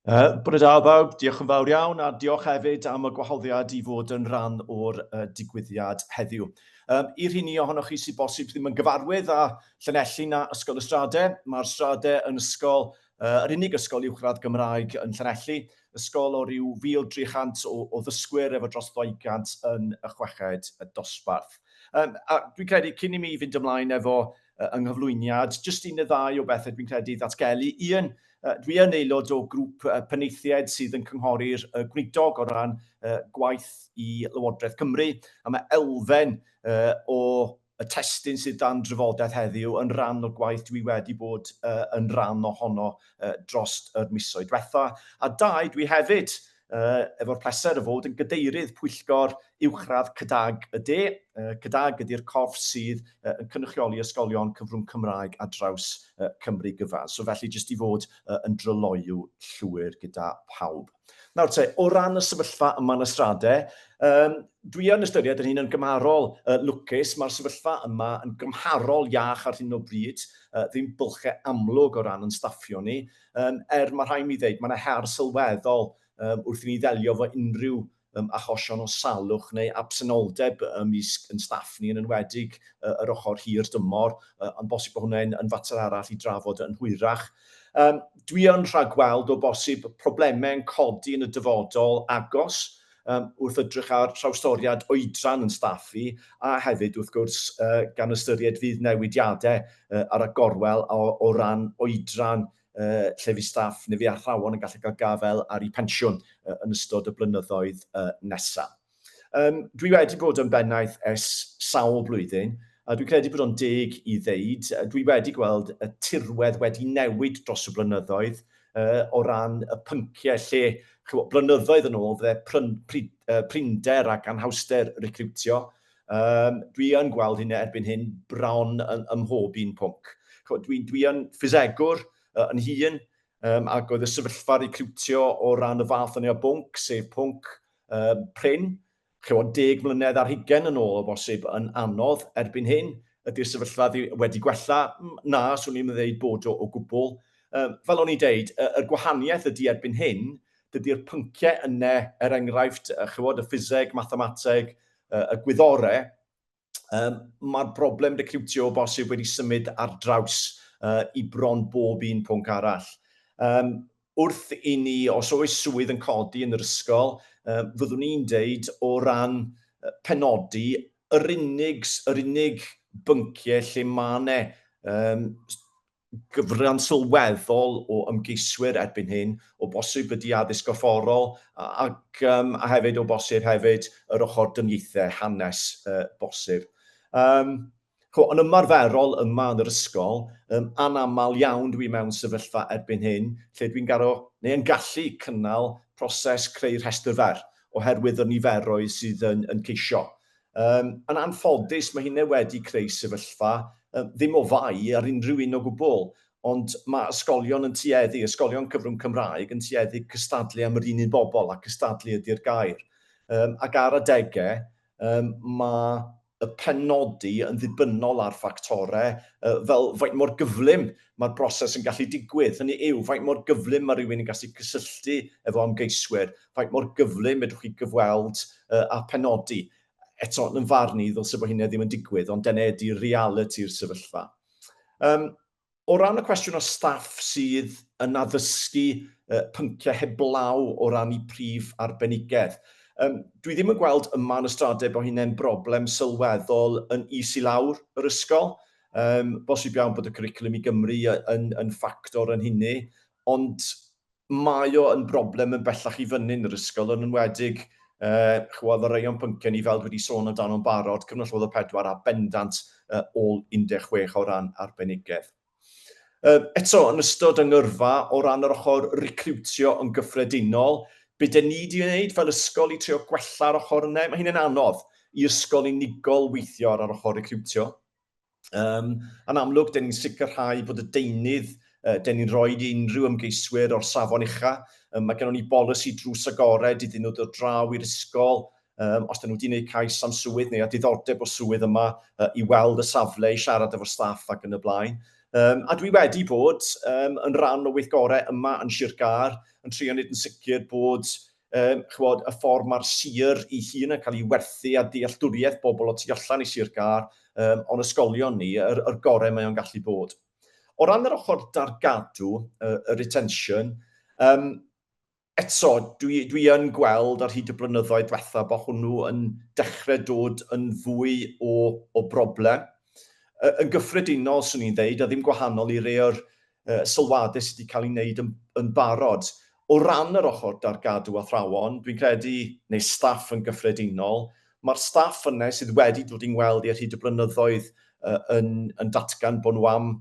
Bore da bawb, diolch yn fawr iawn, a diolch hefyd am y gwahoddiad I fod yn rhan o'r digwyddiad heddiw. I'r rhini ohonoch chi sy'n bosib ddim yn gyfarwydd â Llanelli na Ysgol Ystrade, mae'r Ystrade yn ysgol, yr unig ysgol uwchradd Gymraeg yn Llanelli, ysgol o ryw 1,300 o ddysgwyr efo dros 200 yn y chweched dosbarth. A dwi'n credu cyn I mi fynd ymlaen efo ynghyflwyniad, jyst un neu ddau o bethau dwi'n credu ddatgelu. Un, dwi yn aelod o grŵp penaethiaid sydd yn cynghori'r gweinidog o ran gwaith I Lywodraeth Cymru, a mae elfen o y testyn sydd dan drafodaeth heddiw yn rhan o'r gwaith dwi wedi bod yn rhan ohono dros yr misoedd diwetha. A dau, dwi hefyd efo'r pleser o fod yn gadeirydd pwyllgor uwchradd Cydag y De. Cydag ydy'r corff sydd yn cynrychioli ysgolion cyfrwng Cymraeg ar draws Cymru gyfan. So felly jyst I fod yn dryloyw llwyr gyda pawb. Nawr te, o ran y sefyllfa yma yn Ystrade, dwi yn ystyried yn un yn gymharol lwcus, mae'r sefyllfa yma yn gymharol iach ar hyn o bryd, ddim bylchau amlwg o ran yn staffio ni, mae rhaid mi ddeud, mae yna her sylweddol wrth I ni ddelio fo unrhyw achosion o salwch neu absenoldeb ymysg yn staff ni yn enwedig yr ochr hir dymor, ond bosib bod hwnna'n yn fater arall I drafod yn hwyrach. Dwi yn rhagweld o bosib problemau'n codi yn y dyfodol agos wrth edrych ar trawstoriad oedran yn staffi, a hefyd wrth gwrs gan ystyried fydd newidiadau ar y gorwel o ran oedran lle fi staff neu fi athrawon yn gallu cael gafel ar eu pensiwn yn ystod y blynyddoedd nesaf. Dwi wedi bod yn bennaeth ers sawl blwyddyn, a dwi'n credu bod o'n deg I ddeud. Dwi wedi gweld y tirwedd wedi newid dros y blynyddoedd o ran y pynciau lle blynyddoedd yn ôl fydde prinder ac anhawster recriwtio. Dwi yn gweld hynny erbyn hyn bron ym mhob un pwnc. Dwi yn ffisegwr yn hun, ac oedd y sefyllfa recriwtio o ran y fath yna o bwnc, sef pwnc prin. 10 mlynedd ar 20 yn ôl o bosib yn anodd erbyn hyn. Ydy'r sefyllfa wedi gwella? Na, swn i'n dweud bod o gwbl. Fel o'n i'n deud, y gwahaniaeth ydy erbyn hyn, dydy'r pynciau yna, enghraifft, y ffiseg, mathemateg, y gwyddorau, mae'r broblem recriwtio o bosib wedi symud ar draws I bron bob un pwnc arall. Wrth I ni, os oes swydd yn codi yn yr ysgol, fyddwn ni'n deud o ran penodi, yr unig bynciau lle mae yna gyfran sylweddol o ymgeiswyr erbyn hyn, o bosib ydy addysg gorfforol, ac hefyd o bosib hefyd yr ochr dynieithau hanes bosib. Yn ymarferol yma yn yr ysgol, anamal iawn dwi mewn sefyllfa erbyn hyn, lle dwi'n yn gallu cynnal proses creu rhestr fer, oherwydd y niferoedd sydd yn ceisio. Yn anffodus, mae hynny wedi creu sefyllfa ddim o fai ar unrhyw un o gwbl, ond mae ysgolion yn tueddu, ysgolion cyfrwng Cymraeg yn tueddu cystadlu am yr un bobl, a cystadlu ydy'r gair. Ac ar adegau, mae y penodi yn ddibynnol ar ffactorau fel faint mor gyflym mae'r broses yn gallu digwydd. Hynny yw, faint mor gyflym mae rhywun yn gallu cysylltu efo ymgeiswyr, faint mor gyflym ydwch chi gyfweld a penodi. Eto, yn farn I, ddylse bod hynny ddim yn digwydd, ond dyna ydy reality'r sefyllfa. O ran y cwestiwn o staff sydd yn addysgu pynciau heblaw o ran I prif arbenigedd, dwi ddim yn gweld yma yn Ystrade bod hynny'n broblem sylweddol yn is I lawr yr ysgol. Bosib iawn bod y cwricwlwm i Gymru yn ffactor yn hynny, ond mae o yn broblem yn bellach i fyny yn yr ysgol, yn enwedig chwodd y reion pynciau ni fel wedi sôn amdano'n barod, cyfnod Llywodraeth Pedwar a bendant ôl 16 o ran arbenigedd. Eto, yn ystod yng ngyrfa, o ran yr ochr recriwtio yn gyffredinol, be dyn ni wedi wneud fel ysgol i trio gwella'r ochr yna, mae hyn yn anodd i ysgol unigol weithio ar yr ochr recriwtio. Yn amlwg, dyn ni'n sicrhau bod y deunydd dyn ni'n rhoi i unrhyw ymgeiswyr o'r safon ucha. Mae gennym ni bolisi drws agored iddyn nhw dod draw i'r ysgol, os dyn nhw wedi gwneud cais am swydd neu a diddordeb o swydd yma i weld y safle, i siarad efo'r staff ac yn y blaen. A dwi wedi bod yn rhan o weithgorau yma yn Sir Gar, yn trio wneud yn sicr bod y ffordd mae'r sir i hun yn cael ei werthu a dealltwriaeth bobl o tu allan i Sir Gar, o'n ysgolion ni, yr gorau mae o'n gallu bod. O ran yr ochr dargadw, y retention, eto, dwi yn gweld ar hyd y blynyddoedd diwetha bod hwnnw yn dechrau dod yn fwy o broblem. Yn gyffredinol, swn i'n dweud, a ddim gwahanol i rei o'r sylwadau sydd wedi cael ei wneud yn barod. O ran yr ochr dargadw athrawon, dwi'n credu, neu staff yn gyffredinol, mae'r staff yna sydd wedi dod i'n gweld i ar hyd y blynyddoedd yn datgan bod nhw am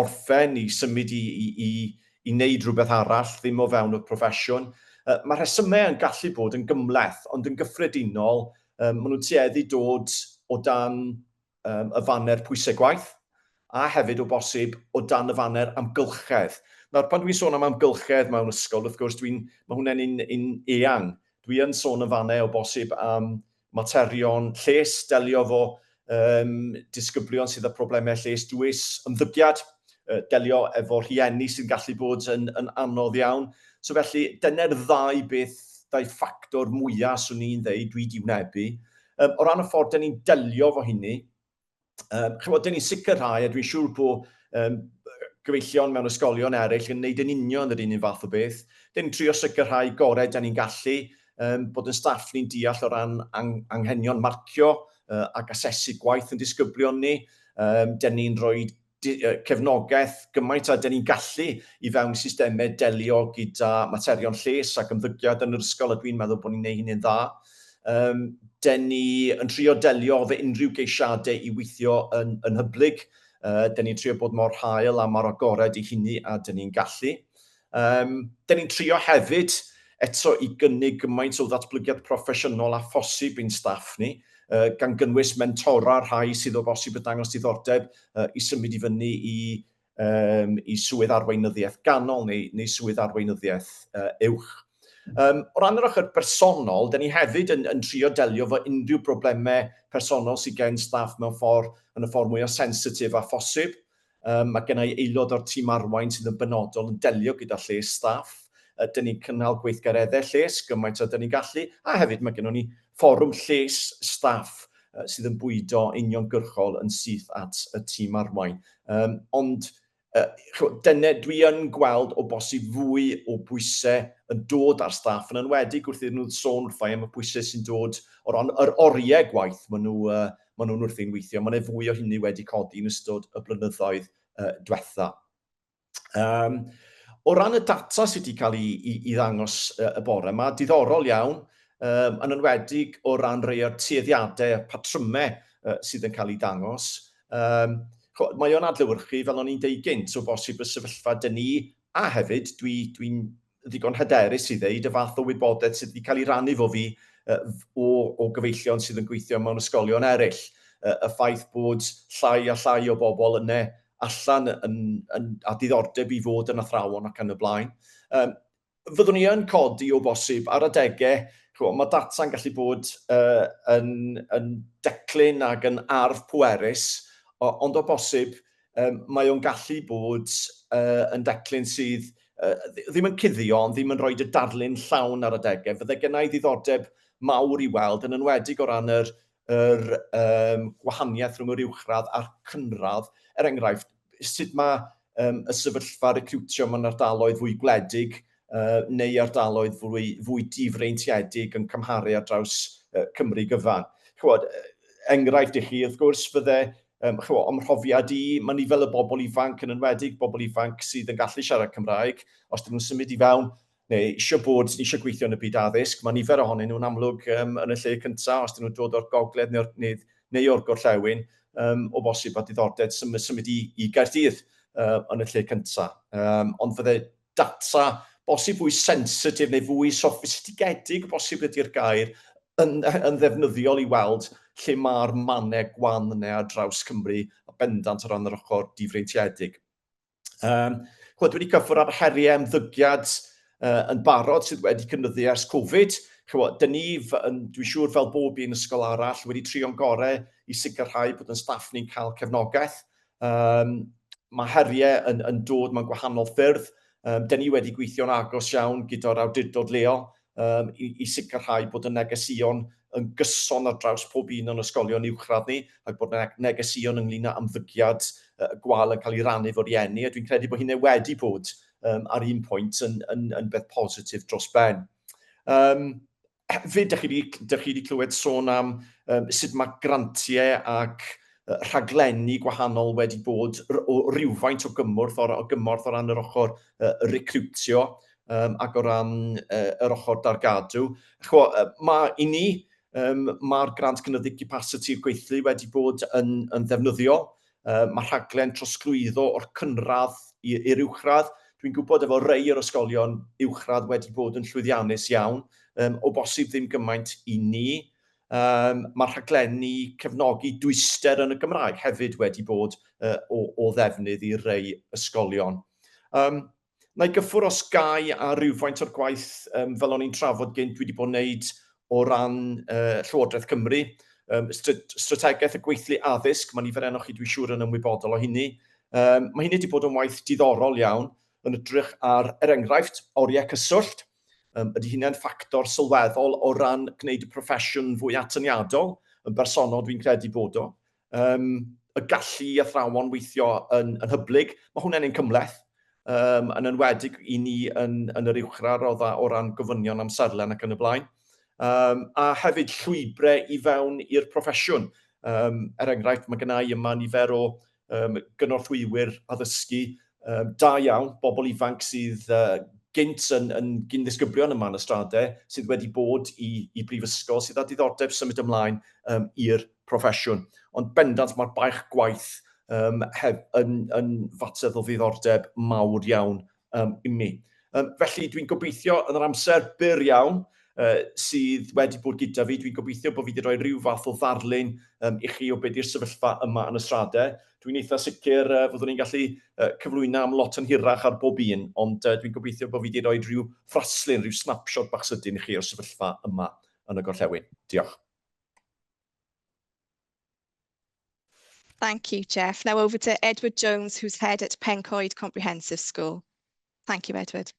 orffen i symud i wneud rhywbeth arall, ddim o fewn y proffesiwn. Mae rhesymau yn gallu bod yn gymleth, ond yn gyffredinol, maen nhw'n tueddu dod o dan y faner pwysau gwaith, a hefyd o bosib o dan y faner amgylchedd. Nawr, pan dwi'n sôn am amgylchedd mewn ysgol, wrth gwrs, mae hwnna'n un eang. Dwi yn sôn yn fannau o bosib am materion lles, delio fo disgyblion sydd â problemau lles dwys, ymddygiad, delio efo rhieni sy'n gallu bod yn anodd iawn. So felly, dyna'r ddau ffactor mwyaf swn i'n dweud dwi wedi wynebu. O ran y ffordd dyn ni'n delio fo hynny, dyn ni'n sicrhau, a dwi'n siŵr bod gyfeillion mewn ysgolion eraill yn gwneud yn union yr un fath o beth. Dyn ni'n trio sicrhau gorau dyn ni'n gallu, bod yn staff ni'n deall o ran anghenion marcio ac asesu gwaith yn disgyblion ni. Dyn ni'n rhoi cefnogaeth gymaint a dyn ni'n gallu i fewn systemau delio gyda materion lles ac ymddygiad yn yr ysgol, a dwi'n meddwl bod ni'n gwneud hynny'n dda. Dyn ni yn trio delio fe unrhyw geisiadau i weithio yn hyblyg. Dyn ni'n trio bod mor hael a mor agored i hynny a dyn ni'n gallu. Dyn ni'n trio hefyd eto i gynnig gymaint o ddatblygiad proffesiynol a phosib i'n staff ni, gan gynnwys mentora rhai sydd o bosib y dangos diddordeb i symud i fyny i swydd arweinyddiaeth ganol neu swydd arweinyddiaeth uwch. O ran yr ochr personol, dyn ni hefyd yn trio delio fo unrhyw broblemau personol sydd gen staff yn y ffordd mwy o sensitif a phosib. Mae gen i aelod o'r tîm arwain sydd yn benodol yn delio gyda lles staff. Dyn ni'n cynnal gweithgareddau lles gymaint a dyn ni'n gallu, a hefyd mae gennym ni fforwm lles staff sydd yn bwydo uniongyrchol yn syth at y tîm arwain. Ond dwi yn gweld o bosib fwy o bwysau yn dod ar staff, yn enwedig wrth iddyn nhw sôn wrthai am y bwysau sy'n dod o ran yr oriau gwaith maen nhw'n wrthi'n weithio. Mae'n fwy o hynny wedi codi yn ystod y blynyddoedd diwetha. O ran y data sydd wedi cael ei ddangos y bore, mae diddorol iawn, yn enwedig o ran rhai o'r tueddiadau, patrymau sydd yn cael ei ddangos. Mae o'n adlewyrchu, fel o'n i'n deud gynt, o bosib y sefyllfa dyn ni, a hefyd dwi'n ddigon hyderus i ddeud y fath o wybodaeth sydd wedi cael ei rannu fo fi o gyfeillion sydd yn gweithio mewn ysgolion eraill. Y ffaith bod llai a llai o bobl yna allan a diddordeb i fod yn athrawon ac yn y blaen. Fyddwn ni yn codi o bosib ar adegau, mae data'n gallu bod yn declyn ac yn arf pwerus, ond o bosib mae o'n gallu bod yn declyn sydd ddim yn cuddio, ond ddim yn rhoi y darlun llawn ar adegau. Fydde gennau ddiddordeb mawr i weld, yn enwedig o ran yr gwahaniaeth rhwng yr uwchradd a'r cynradd. Enghraifft, sut mae y sefyllfa recriwtio mewn ardaloedd fwy gwledig neu ardaloedd fwy difreintiedig yn cymharu ar draws Cymru gyfan. Enghraifft i chi, wrth gwrs, fydde O'm mhrofiad i, mae nifer y bobl ifanc yn enwedig, bobl ifanc sydd yn gallu siarad Cymraeg, os dyn nhw'n symud i fewn, neu eisiau gweithio yn y byd addysg, mae nifer ohonyn nhw'n amlwg yn y lle cyntaf, os dyn nhw'n dod o'r gogledd neu o'r gorllewin, o bosib a diddordeb symud i Gaerdydd yn y lle cyntaf. Ond fydde data bosib fwy sensitif neu fwy soffistigedig bosib ydy'r gair yn ddefnyddiol i weld lle mae'r mannau gwan neu ar draws Cymru a bendant o ran yr ochr difreintiedig. Chwyd wedi cyffwr ar heriau ymddygiad yn barod sydd wedi cynyddu ers Covid. Dyn ni, dwi'n siŵr fel bob un ysgol arall, wedi trio'n gorau i sicrhau bod yn staff ni'n cael cefnogaeth. Mae heriau yn dod mewn gwahanol ffyrdd. Dyn ni wedi gweithio'n agos iawn gyda'r awdurdod leol i sicrhau bod y negesion yn gyson ar draws pob un o'n ysgolion uwchradd ni, ac bod y negesion ynglyn â ymddygiad gwael yn cael ei rannu fo rieni, a dwi'n credu bod hynny wedi bod ar un pwynt yn beth positif dros ben. Hefyd, dych chi wedi clywed sôn am sut mae grantiau ac rhaglenni gwahanol wedi bod o rywfaint o gymorth o ran yr ochr recrwtio ac o ran yr ochr dargadw. Mae'r grant cynyddu capacity gweithlu wedi bod yn ddefnyddiol. Mae rhaglen trosglwyddo o'r cynradd i'r uwchradd. Dwi'n gwybod efo rei o'r ysgolion uwchradd wedi bod yn llwyddiannus iawn, o bosib ddim gymaint i ni. Mae rhaglenni cefnogi dwyster yn y Gymraeg hefyd wedi bod o ddefnydd i rei ysgolion. Na i gyffwr os gai a rywfaint o'r gwaith fel o'n i'n trafod gynt wedi bod yn wneud o ran Llywodraeth Cymru. Strategaeth y gweithlu addysg, mae nifer enwch chi dwi'n siŵr yn ymwybodol o hynny. Mae hynny wedi bod yn waith diddorol iawn, yn edrych ar enghraifft oriau cyswllt. Ydy hynny'n ffactor sylweddol o ran gwneud y proffesiwn fwy atyniadol, yn bersonol dwi'n credu bod o. Y gallu athrawon weithio yn hyblyg, mae hwnna'n ein cymleth, yn enwedig i ni yn yr uwchradd o ran gofynion amserlen ac yn y blaen. A hefyd llwybrau i fewn i'r proffesiwn. Enghraifft, mae gennai yma nifer o gynorthwywyr addysgu da iawn, bobl ifanc sydd gynt yn gyn-ddisgyblion yma yn y stradau, sydd wedi bod i brifysgol, sydd â diddordeb symud ymlaen i'r proffesiwn. Ond bendant mae'r baich gwaith yn fater o ddiddordeb mawr iawn i mi. Felly dwi'n gobeithio yn yr amser byr iawn sydd wedi bod gyda fi, dwi'n gobeithio bod fi wedi rhoi rhyw fath o ddarlun i chi o beth yw'r sefyllfa yma yn y stradau. Dwi'n eitha sicr fyddwn ni'n gallu cyflwyno am lot yn hirach ar bob un, ond dwi'n gobeithio bod fi wedi rhoi rhyw ffraslun, rhyw snapshot bach sydyn i chi o'r sefyllfa yma yn y gorllewin. Diolch. Thank you, Jeff. Now over to Edward Jones, who's head at Pencoed Comprehensive School. Thank you, Edward.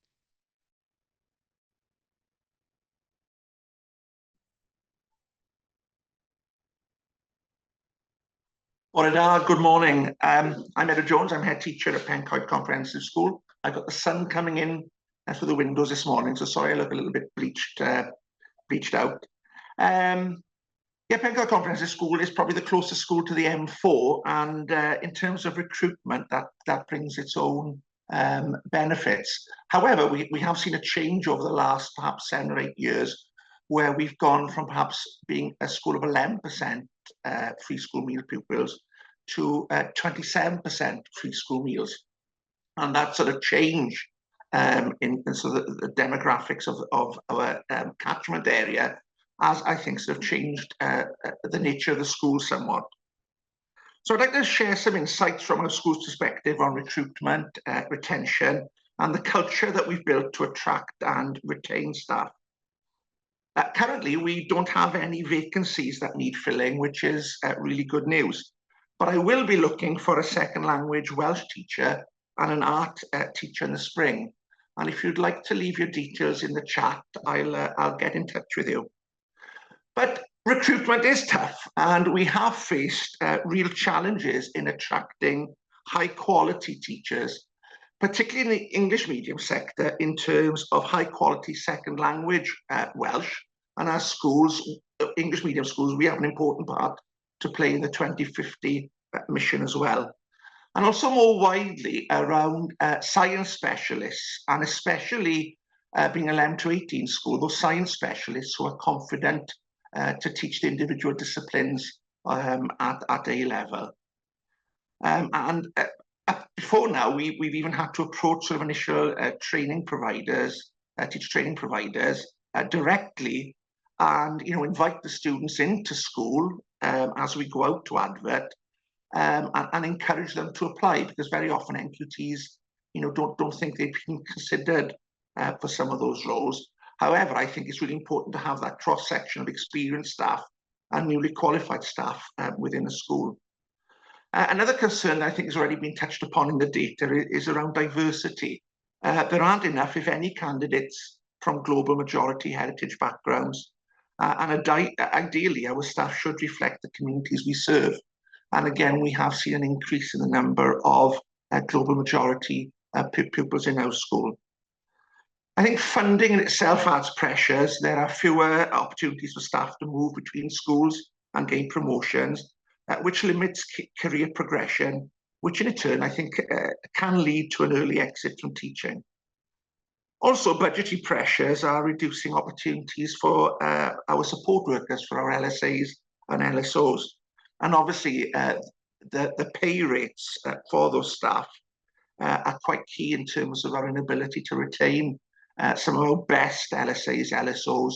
Good morning. I'm Edward Jones. I'm head teacher at Pencoed Comprehensive School. I got the sun coming in through the windows this morning, so sorry I look a little bit bleached out. Pencoed Comprehensive School is probably the closest school to the M4, and in terms of recruitment, that brings its own benefits. However, we have seen a change over the last perhaps 7 or 8 years, where we've gone from perhaps being a school of 11% free school meal pupils to 27% free school meals. And that sort of change in sort of the demographics of our catchment area has, I think, sort of changed the nature of the school somewhat. So I'd like to share some insights from our school's perspective on recruitment, retention, and the culture that we've built to attract and retain staff. Currently, we don't have any vacancies that need filling, which is really good news. But I will be looking for a second language Welsh teacher and an art teacher in the spring. And if you'd like to leave your details in the chat, I'll get in touch with you. But recruitment is tough, and we have faced real challenges in attracting high quality teachers, particularly in the English medium sector, in terms of high quality second language Welsh. And as schools, English medium schools, we have an important part to play in the 2050 mission as well. And also more widely around science specialists, and especially being a 11 to 18 school, those science specialists who are confident to teach the individual disciplines at A level. Before now, we've even had to approach sort of initial training providers, teacher training providers directly, and invite the students into school as we go out to advert, and encourage them to apply, because very often NQTs don't think they've been considered for some of those roles. However, I think it's really important to have that cross-section of experienced staff and newly qualified staff within a school. Another concern I think has already been touched upon in the data is around diversity. There aren't enough, if any, candidates from global majority heritage backgrounds. And ideally, our staff should reflect the communities we serve. And again, we have seen an increase in the number of global majority pupils in our school. I think funding in itself adds pressures. There are fewer opportunities for staff to move between schools and gain promotions, which limits career progression, which in turn I think can lead to an early exit from teaching. Also, budgetary pressures are reducing opportunities for our support workers, for our LSAs and LSOs. And obviously, the pay rates for those staff are quite key in terms of our inability to retain some of our best LSAs, LSOs,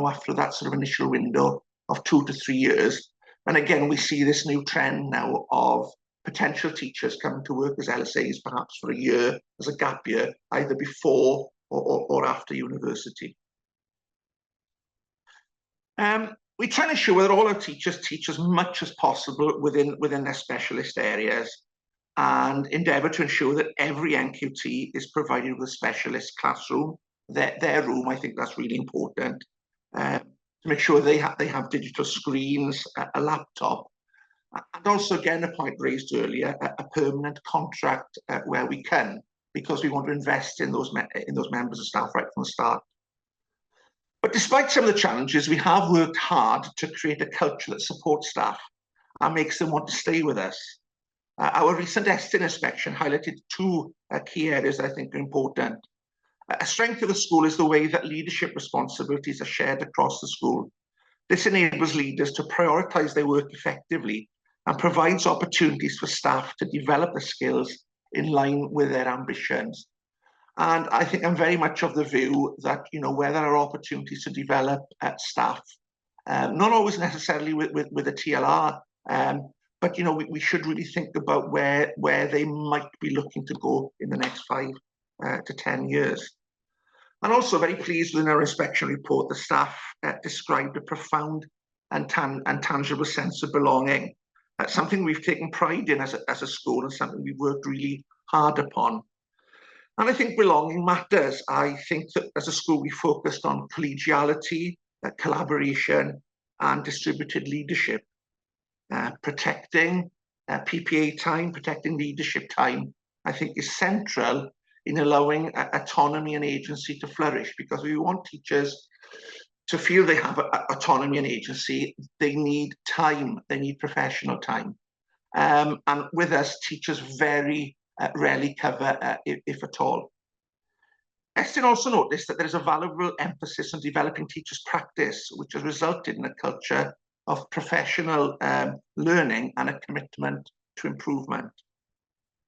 after that sort of initial window of 2 to 3 years. And again, we see this new trend now of potential teachers coming to work as LSAs, perhaps for a year, as a gap year, either before or after university. We try to ensure that all our teachers teach as much as possible within their specialist areas, and endeavour to ensure that every NQT is provided with a specialist classroom, their room. I think that's really important, to make sure they have digital screens, a laptop, and also, again, a point raised earlier, a permanent contract where we can, because we want to invest in those members of staff right from the start. But despite some of the challenges, we have worked hard to create a culture that supports staff and makes them want to stay with us. Our recent ESTIN inspection highlighted 2 key areas that I think are important. A strength of the school is the way that leadership responsibilities are shared across the school. This enables leaders to prioritise their work effectively and provides opportunities for staff to develop the skills in line with their ambitions. And I think I'm very much of the view that, where there are opportunities to develop staff, not always necessarily with a TLR, but we should really think about where they might be looking to go in the next 5 to 10 years. And also very pleased with our inspection report, the staff described a profound and tangible sense of belonging. Something we've taken pride in as a school, and something we've worked really hard upon. And I think belonging matters. I think that as a school, we focused on collegiality, collaboration, and distributed leadership. Protecting PPA time, protecting leadership time, I think is central in allowing autonomy and agency to flourish, because we want teachers to feel they have autonomy and agency. They need time, they need professional time. And with us, teachers very rarely cover, if at all. ESTIN also noticed that there is a valuable emphasis on developing teachers' practice, which has resulted in a culture of professional learning and a commitment to improvement.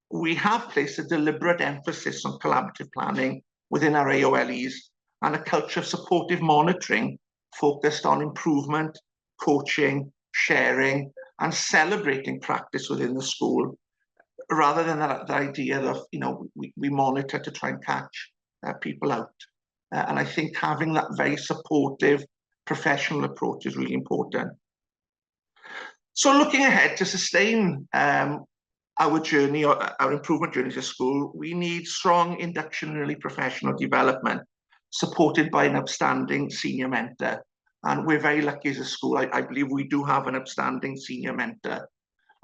We have placed a deliberate emphasis on collaborative planning within our AOLEs and a culture of supportive monitoring focused on improvement, coaching, sharing, and celebrating practice within the school, rather than the idea of, we monitor to try and catch people out. And I think having that very supportive professional approach is really important. So looking ahead, to sustain our journey, or our improvement journey to school, we need strong induction and early professional development, supported by an upstanding senior mentor. And we're very lucky as a school. I believe we do have an upstanding senior mentor,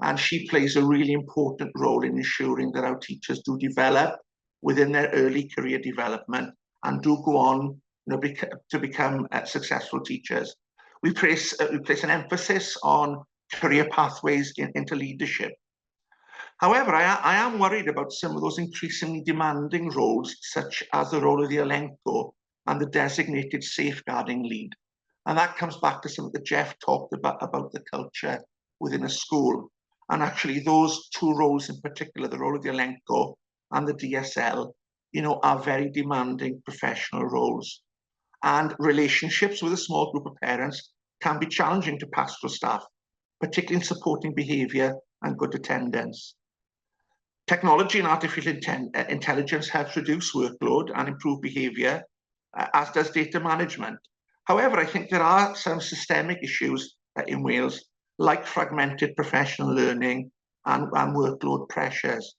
and she plays a really important role in ensuring that our teachers do develop within their early career development and do go on to become successful teachers. We place an emphasis on career pathways into leadership. However, I am worried about some of those increasingly demanding roles, such as the role of the Elenco and the designated safeguarding lead. And that comes back to something that Jeff talked about the culture within a school. And actually those two roles in particular, the role of the Elenco and the DSL, are very demanding professional roles. And relationships with a small group of parents can be challenging to pastoral staff, particularly in supporting behaviour and good attendance. Technology and artificial intelligence helps reduce workload and improve behaviour, as does data management. However, I think there are some systemic issues in Wales, like fragmented professional learning and workload pressures.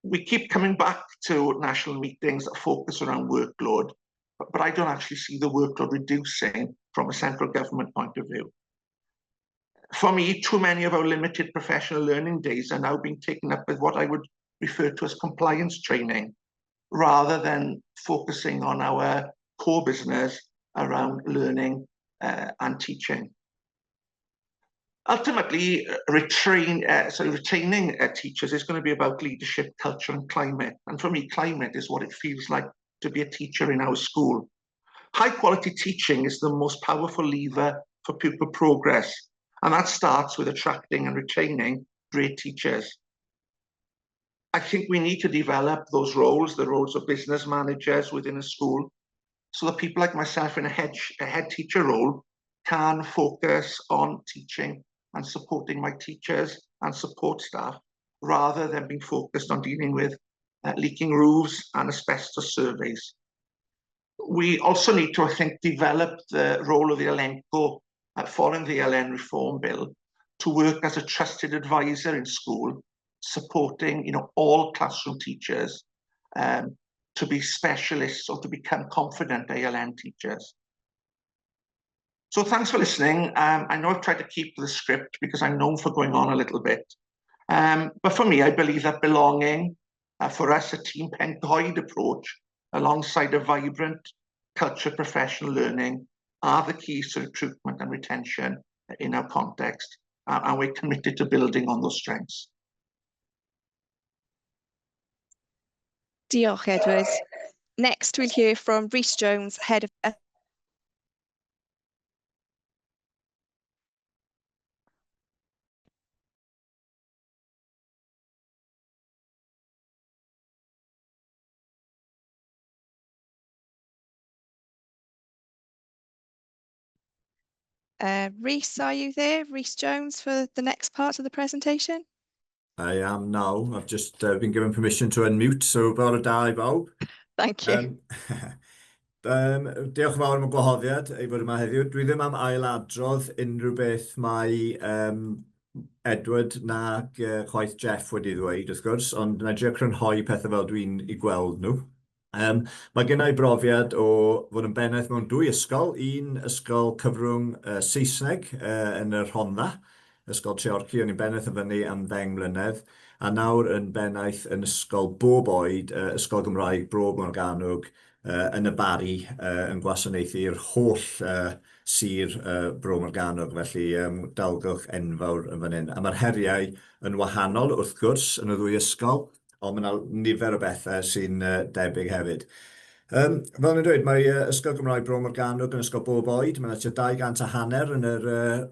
We keep coming back to national meetings that focus around workload, but I don't actually see the workload reducing from a central government point of view. For me, too many of our limited professional learning days are now being taken up with what I would refer to as compliance training, rather than focusing on our core business around learning and teaching. Ultimately, retaining teachers is going to be about leadership, culture, and climate. And for me, climate is what it feels like to be a teacher in our school. High quality teaching is the most powerful lever for pupil progress. And that starts with attracting and retaining great teachers. I think we need to develop those roles, the roles of business managers within a school, so that people like myself in a head teacher role can focus on teaching and supporting my teachers and support staff, rather than being focused on dealing with leaking roofs and asbestos surveys. We also need to, I think, develop the role of the Elenco following the LN reform bill to work as a trusted advisor in school, supporting all classroom teachers to be specialists or to become confident ALN teachers. So thanks for listening. I know I've tried to keep the script because I'm known for going on a little bit. But for me, I believe that belonging, for us, a team Pencoed approach, alongside a vibrant culture of professional learning, are the keys to recruitment and retention in our context. And we're committed to building on those strengths. Diolch, Edward. Next, we'll hear from Rhys Jones, Head of... Rhys, are you there? Rhys Jones for the next part of the presentation? I am now. I've just been given permission to unmute, so bore da I bawb. Thank you. Diolch yn fawr am y gwahoddiad i fod yma heddiw. Dwi ddim am ailadrodd unrhyw beth mae Edward nag chwaith Jeff wedi ddweud, wrth gwrs, ond yn edrych crynhoi pethau fel dwi'n eu gweld nhw. Mae gennau brofiad o fod yn bennaeth mewn dwy ysgol, un ysgol cyfrwng Saesneg yn y Rhondda, ysgol Treorci, o'n i'n bennaeth yn fyny am 10 mlynedd, a nawr yn bennaeth yn ysgol bob oed, ysgol Gymraeg Bro Morgannwg, yn y Bari, yn gwasanaethu'r holl sir Bro Morgannwg, felly dalgylch enfawr yn fan hyn. A mae'r heriau yn wahanol wrth gwrs yn y ddwy ysgol, ond mae yna nifer o bethau sy'n debyg hefyd. Fel ni'n dweud, mae Ysgol Gymraeg Bro Morgannwg yn ysgol bob oed. Mae yna 250 yn yr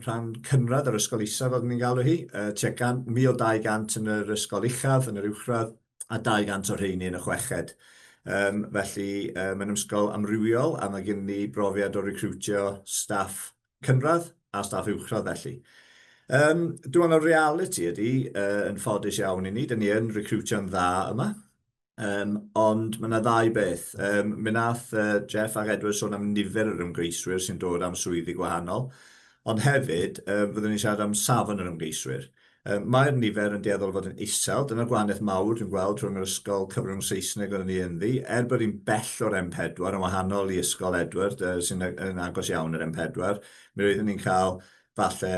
rhan cynradd yr ysgol isaf, fel ni'n galw hi, 1,200 yn yr ysgol uchaf, yn yr uwchradd, a 200 o'r rheini yn y chweched. Felly, mae'n ysgol amrywiol, a mae gen ni brofiad o recrwtio staff cynradd a staff uwchradd felly. Dwi'n meddwl reality ydy, yn ffodus iawn i ni, dyn ni yn recrwtio'n dda yma. Ond mae yna ddau beth. Mi nath Jeff ac Edward sôn am nifer yr ymgeiswyr sy'n dod am swyddi gwahanol, ond hefyd fyddwn ni'n siarad am safon yr ymgeiswyr. Mae'r nifer yn dueddol fod yn isel. Dyna'r gwahaniaeth mawr dwi'n gweld rhwng yr ysgol cyfrwng Saesneg o'n ni ynddi. Bod ni'n bell o'r M4 yn wahanol i ysgol Edward, sy'n yn agos iawn yr M4, mi roeddwn ni'n cael falle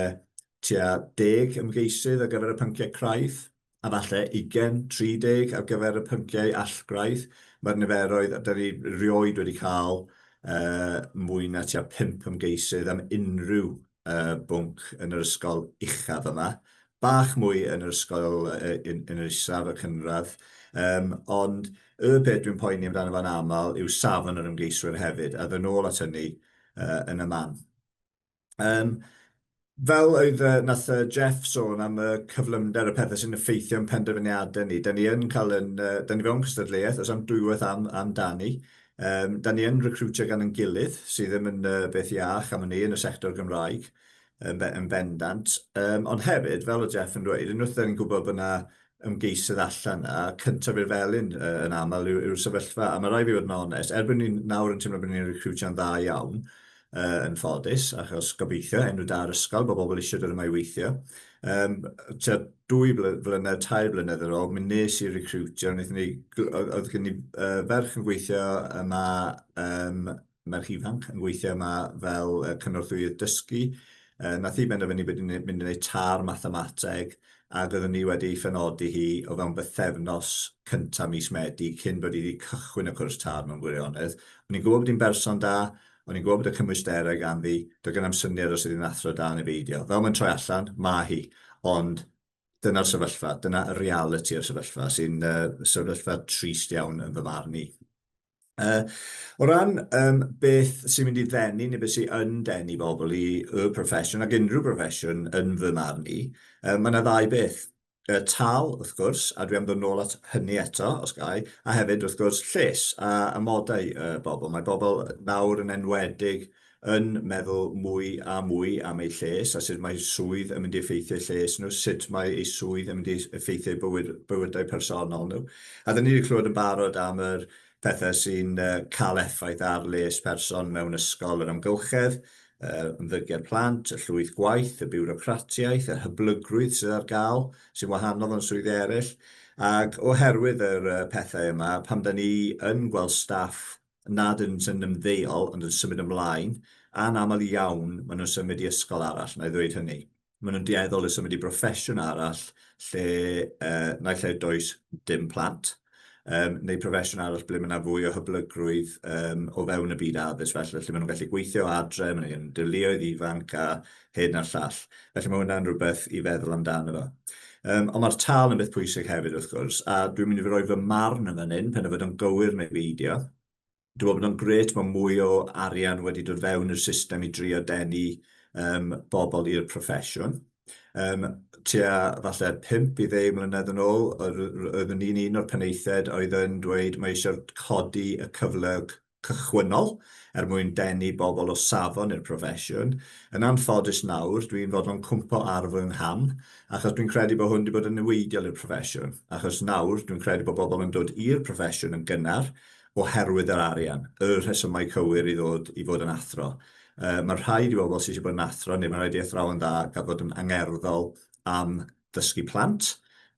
tua 10 ymgeisydd ar gyfer y pynciau craidd, a falle 20-30 ar gyfer y pynciau allgraidd. Mae'r niferoedd, da ni rioed wedi cael mwy na tua 5 ymgeisydd am unrhyw bwnc yn yr ysgol uchaf yma, bach mwy yn yr ysgol yn yr isaf y cynradd, ond y beth dwi'n poeni amdano fo'n aml yw safon yr ymgeiswyr hefyd, a ddyn nôl at hynny yn y man. Fel oedd nath Jeff sôn am y cyflymder y pethau sy'n effeithio yn penderfyniadau ni, da ni yn cael da ni fewn cystadleuaeth, os am dwywaith amdani. Da ni yn recrwtio gan yn gilydd, sydd ddim yn beth iach am ni yn y sector Gymraeg, yn bendant. Ond hefyd, fel o Jeff yn dweud, unwaith da ni'n gwybod bod yna ymgeisydd allan a cyntaf i'r felyn yn aml yw'r sefyllfa. A mae rai fi fod yn onest, erbyn ni nawr yn teimlo bod ni'n recrwtio'n dda iawn, yn ffodus, achos gobeithio enw da'r ysgol, bod bobl eisiau dod yma i weithio. Tua 2 blynedd, 3 blynedd ar ôl, mi nes i'r recrwtio, oedd gen i ferch yn gweithio yma, merch ifanc yn gweithio yma fel cynorthwydd dysgu. Nath i benderfynu bod ni'n mynd i wneud tar mathemateg, ac oeddwn ni wedi ffenodi hi o fewn bythefnos cyntaf mis Medi, cyn bod i wedi cychwyn y cwrs tar mewn gwirionedd. O'n i'n gwybod bod hi'n berson da, o'n i'n gwybod bod y cymwysterau ganddi, doedd gen am syniad os ydy'n athro da neu beidio. Fel mae'n troi allan, mae hi, ond dyna'r sefyllfa, dyna y reality o'r sefyllfa, sy'n sefyllfa trist iawn yn fy marn i. O ran beth sy'n mynd i ddenu neu beth sy'n yn denu bobl i y proffesiwn ac unrhyw proffesiwn yn fy marn i, mae yna 2 beth. Tal, wrth gwrs, a dwi am ddod nôl at hynny eto, os gai, a hefyd, wrth gwrs, lles a amodau bobl. Mae bobl nawr yn enwedig yn meddwl mwy am eu lles, a sut mae swydd yn mynd i effeithio lles nhw, sut mae eu swydd yn mynd i effeithio bywydau personol nhw. A dyn ni wedi clywed yn barod am yr pethau sy'n cael effaith ar les person mewn ysgol, yr amgylchedd, ymddygiad plant, y llwyth gwaith, y biwrocratiaeth, y hyblygrwydd sydd ar gael, sy'n wahanol yn swyddi eraill. Ac oherwydd yr pethau yma, pam da ni yn gweld staff nad yn ymddeol, ond yn symud ymlaen, a'n aml iawn, maen nhw'n symud i ysgol arall, na i ddweud hynny. Maen nhw'n dueddol i symud i broffesiwn arall, lle does dim plant. Neu proffesiwn arall ble mae yna fwy o hyblygrwydd o fewn y byd addysg, felly maen nhw'n gallu gweithio adre, maen nhw'n deuluoedd ifanc a hyn a'r llall. Felly mae hwnna'n rhywbeth i feddwl amdano fo. Ond mae'r tal yn beth pwysig hefyd, wrth gwrs, a dwi'n mynd i roi fy marn yn fan hyn, pen y fod yn gywir neu beidio. Dwi'n meddwl bod yn gret mae mwy o arian wedi dod fewn i'r system i drio denu bobl i'r proffesiwn. Tua falle 5 i 10 mlynedd yn ôl, oeddwn ni'n un o'r penaethiaid oedd yn dweud mae eisiau codi y cyfle cychwynnol mwyn denu bobl o safon i'r proffesiwn. Yn anffodus nawr, dwi'n fodlon cwmpo ar fy ngham, achos dwi'n credu bod hwn wedi bod yn niweidiol i'r proffesiwn. Achos nawr, dwi'n credu bod bobl yn dod i'r proffesiwn yn gynnar oherwydd yr arian, y rhesymau cywir i fod yn athro. Mae rhaid i bobl sydd eisiau bod yn athro, neu mae rhaid i athrawon dda gael fod yn angerddol am ddysgu plant,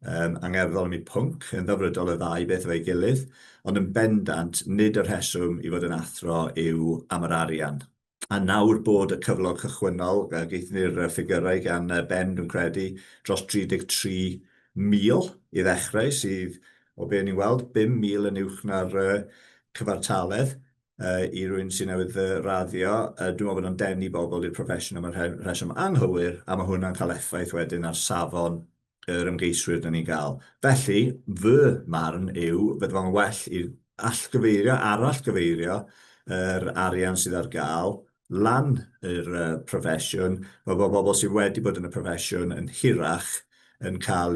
angerddol am eu pwnc, yn ddyfrydol y 2 beth efo'i gilydd, ond yn bendant, nid y rheswm i fod yn athro yw am yr arian. A nawr bod y cyflog cychwynnol, geithon ni'r ffigurau gan Ben, dwi'n credu, dros 33,000 i ddechrau, sydd, o be ni'n weld, 5,000 yn uwch na'r cyfartaledd i rywun sy'n newydd raddio. Dwi'n meddwl bod nhw'n denu bobl i'r proffesiwn am y rheswm anghywir, a mae hwnna'n cael effaith wedyn ar safon yr ymgeiswyr dyn ni'n gael. Felly, fy marn yw, fydde fo'n well i arallgyfeirio yr arian sydd ar gael lan yr proffesiwn, mae bobl sydd wedi bod yn y proffesiwn yn hirach yn cael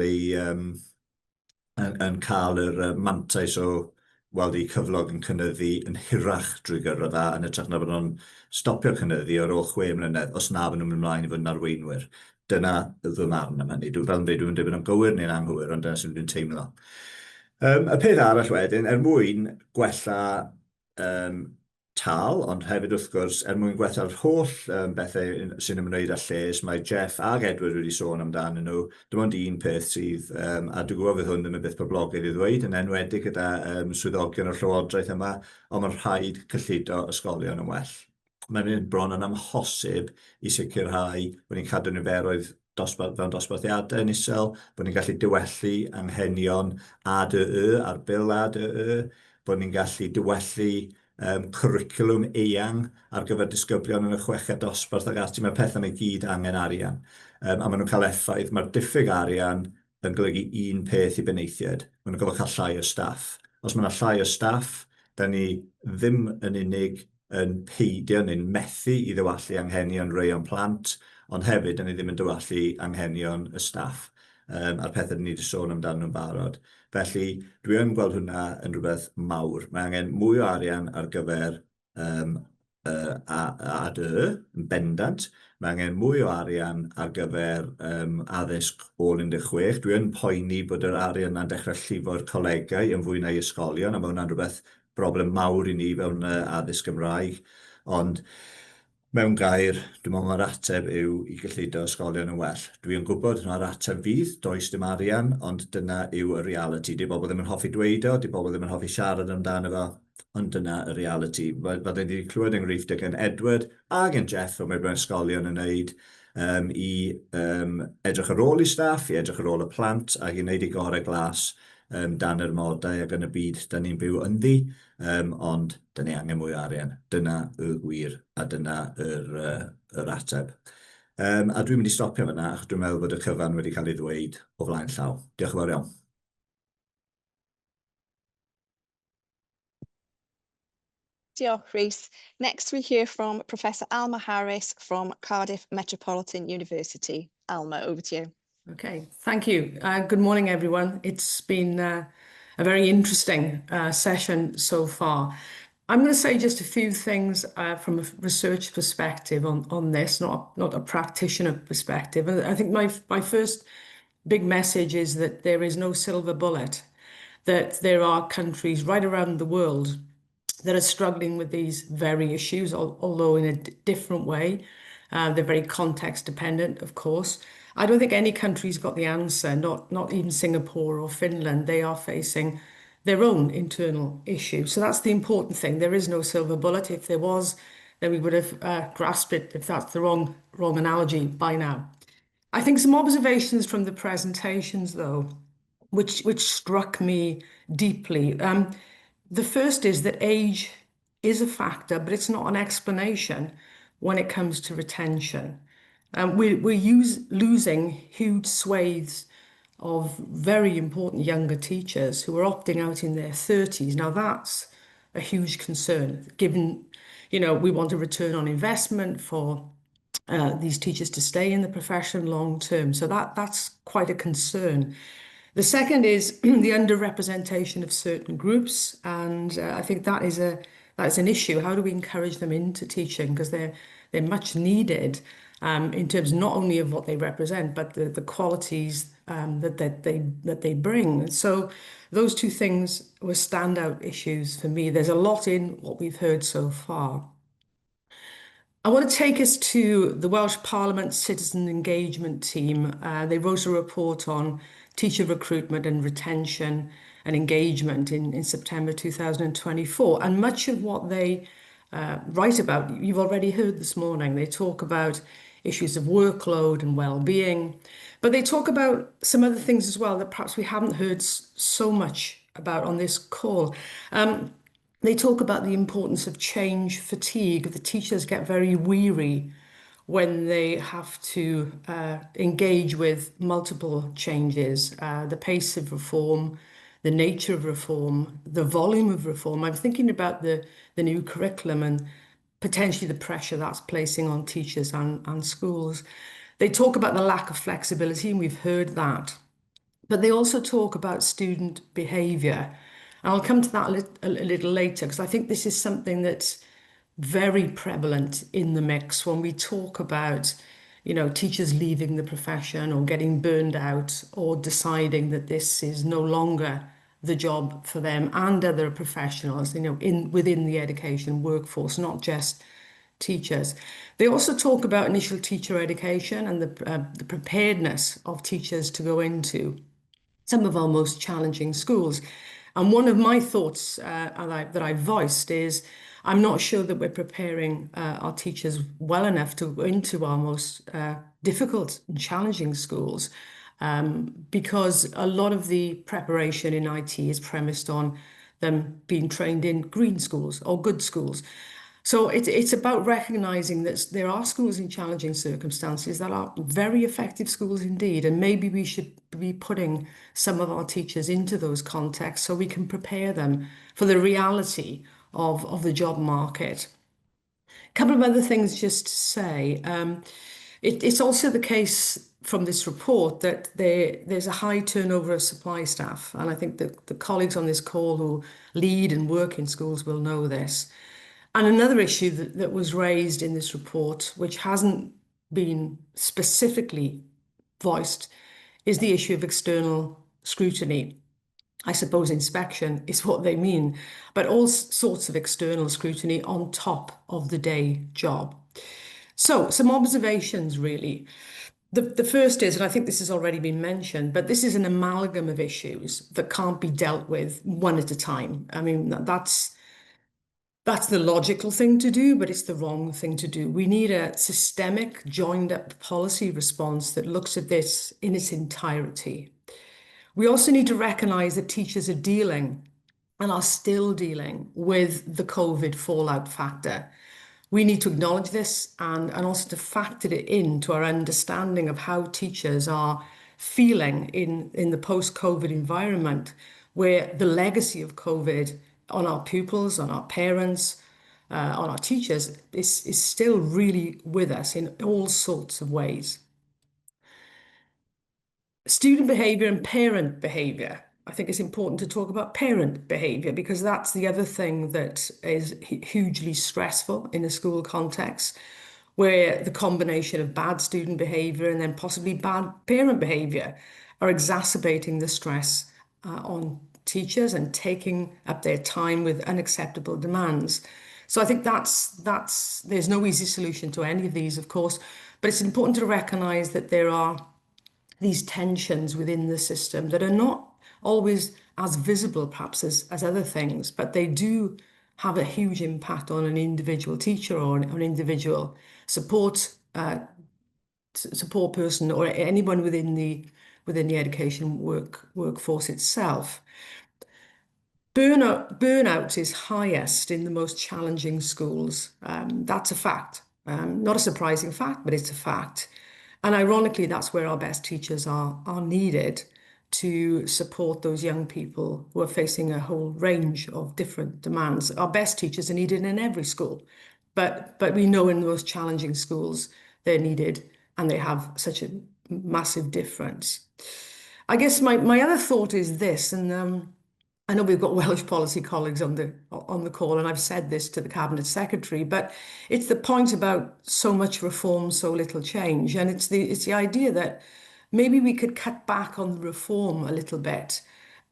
yr mantais o weld eu cyflog yn cynyddu yn hirach drwy gyrraedd dda, yn ytrach na bod nhw'n stopio cynyddu ar ôl 6 mlynedd, os na bod nhw'n mynd ymlaen i fod yn arweinwyr. Dyna fy marn am hynny. Fel yn dweud, dwi'n dweud bod nhw'n gywir neu'n anghywir, ond dyna sy'n dwi'n teimlo. Y peth arall wedyn, mwyn gwella tal, ond hefyd wrth gwrs, mwyn gwella'r holl bethau sy'n ymwneud â lles, mae Jeff ag Edward wedi sôn amdanyn nhw. Dim ond un peth sydd, a dwi'n gwybod fydd hwn ddim yn beth poblogaidd i ddweud, yn enwedig gyda swyddogion o'r llywodraeth yma, ond mae'n rhaid cyllido ysgolion yn well. Mae'n mynd bron yn amhosib i sicrhau bod ni'n cadw niferoedd fewn dosbarthiadau yn isel, bod ni'n gallu diwellu anghenion ADE ar bil ADE, bod ni'n gallu diwellu cwricwlwm eang ar gyfer disgyblion yn y chweched dosbarth ac ati. Mae pethau i gyd angen arian. A maen nhw'n cael effaith. Mae'r diffyg arian yn golygu un peth i benaethiaid. Maen nhw'n golygu cael llai o staff. Os mae yna llai o staff, da ni ddim yn unig yn peidio neu'n methu i ddywallu anghenion rei o'n plant, ond hefyd da ni ddim yn dywallu anghenion y staff. A'r pethau ni wedi sôn amdano nhw'n barod. Felly, dwi yn gweld hwnna yn rhywbeth mawr. Mae angen mwy o arian ar gyfer yn bendant. Mae angen mwy o arian ar gyfer addysg ôl 16. Dwi yn poeni bod yr arian na'n dechrau llifo'r colegau yn fwy na'i ysgolion, a mae hwnna'n rhywbeth broblem mawr i ni fewn addysg Gymraeg. Ond mewn gair, dwi'n meddwl mae'r ateb yw i gyllido ysgolion yn well. Dwi'n gwybod na'r ateb fydd, does dim arian, ond dyna yw y reality. Di bobl ddim yn hoffi dweud o, di bobl ddim yn hoffi siarad amdano fo, ond dyna y reality. Byddai wedi clywed enghreifftiau gan Edward a gan Jeff o mewn ysgolion yn wneud i edrych ar ôl i staff, i edrych ar ôl y plant, ac i wneud i gorau glas dan yr modau ac yn y byd da ni'n byw ynddi, ond da ni angen mwy o arian. Dyna y gwir a dyna yr ateb. A dwi'n mynd i stopio fyna, achos dwi'n meddwl bod y cyfan wedi cael ei ddweud o flaen llaw. Diolch yn fawr iawn. Diolch, Rhys. Next we hear from Professor Alma Harris from Cardiff Metropolitan University. Alma, over to you. Okay, thank you. Good morning, everyone. It's been a very interesting session so far. I'm going to say just a few things from a research perspective on this, not a practitioner perspective. And I think my first big message is that there is no silver bullet, that there are countries right around the world that are struggling with these very issues, although in a different way. They're very context dependent, of course. I don't think any country's got the answer, not even Singapore or Finland. They are facing their own internal issues. So that's the important thing. There is no silver bullet. If there was, then we would have grasped it, if that's the wrong analogy, by now. I think some observations from the presentations, though, which struck me deeply. The first is that age is a factor, but it's not an explanation when it comes to retention. We're losing huge swathes of very important younger teachers who are opting out in their 30s. Now that's a huge concern, given, we want a return on investment for these teachers to stay in the profession long term. So that's quite a concern. The second is the underrepresentation of certain groups, and I think that's an issue. How do we encourage them into teaching? Because they're much needed in terms not only of what they represent, but the qualities that they bring. So those two things were standout issues for me. There's a lot in what we've heard so far. I want to take us to the Welsh Parliament Citizen Engagement Team. They wrote a report on teacher recruitment and retention and engagement in September 2024. And much of what they write about, you've already heard this morning. They talk about issues of workload and well-being, but they talk about some other things as well that perhaps we haven't heard so much about on this call. They talk about the importance of change fatigue. The teachers get very weary when they have to engage with multiple changes, the pace of reform, the nature of reform, the volume of reform. I'm thinking about the new curriculum and potentially the pressure that's placing on teachers and schools. They talk about the lack of flexibility, and we've heard that. But they also talk about student behaviour. And I'll come to that a little later, because I think this is something that's very prevalent in the mix when we talk about, teachers leaving the profession or getting burned out or deciding that this is no longer the job for them and other professionals, within the education workforce, not just teachers. They also talk about initial teacher education and the preparedness of teachers to go into some of our most challenging schools. And one of my thoughts that I voiced is, I'm not sure that we're preparing our teachers well enough to go into our most difficult and challenging schools, because a lot of the preparation in IT is premised on them being trained in green schools or good schools. So it's about recognising that there are schools in challenging circumstances that are very effective schools indeed, and maybe we should be putting some of our teachers into those contexts so we can prepare them for the reality of the job market. A couple of other things just to say. It's also the case from this report that there's a high turnover of supply staff, and I think that the colleagues on this call who lead and work in schools will know this. And another issue that was raised in this report, which hasn't been specifically voiced, is the issue of external scrutiny. I suppose inspection is what they mean, but all sorts of external scrutiny on top of the day job. So some observations really. The first is, and I think this has already been mentioned, but this is an amalgam of issues that can't be dealt with one at a time. I mean, that's the logical thing to do, but it's the wrong thing to do. We need a systemic, joined-up policy response that looks at this in its entirety. We also need to recognise that teachers are dealing and are still dealing with the COVID fallout factor. We need to acknowledge this and also to factor it into our understanding of how teachers are feeling in the post-COVID environment, where the legacy of COVID on our pupils, on our parents, on our teachers is still really with us in all sorts of ways. Student behaviour and parent behaviour. I think it's important to talk about parent behaviour because that's the other thing that is hugely stressful in a school context, where the combination of bad student behaviour and then possibly bad parent behaviour are exacerbating the stress on teachers and taking up their time with unacceptable demands. So I think there's no easy solution to any of these, of course, but it's important to recognise that there are these tensions within the system that are not always as visible perhaps as other things, but they do have a huge impact on an individual teacher or an individual support person or anyone within the education workforce itself. Burnout is highest in the most challenging schools. That's a fact. Not a surprising fact, but it's a fact. And ironically, that's where our best teachers are needed to support those young people who are facing a whole range of different demands. Our best teachers are needed in every school, but we know in the most challenging schools they're needed and they have such a massive difference. I guess my other thought is this, and I know we've got Welsh policy colleagues on the call, and I've said this to the Cabinet Secretary, but it's the point about so much reform, so little change, and it's the idea that maybe we could cut back on the reform a little bit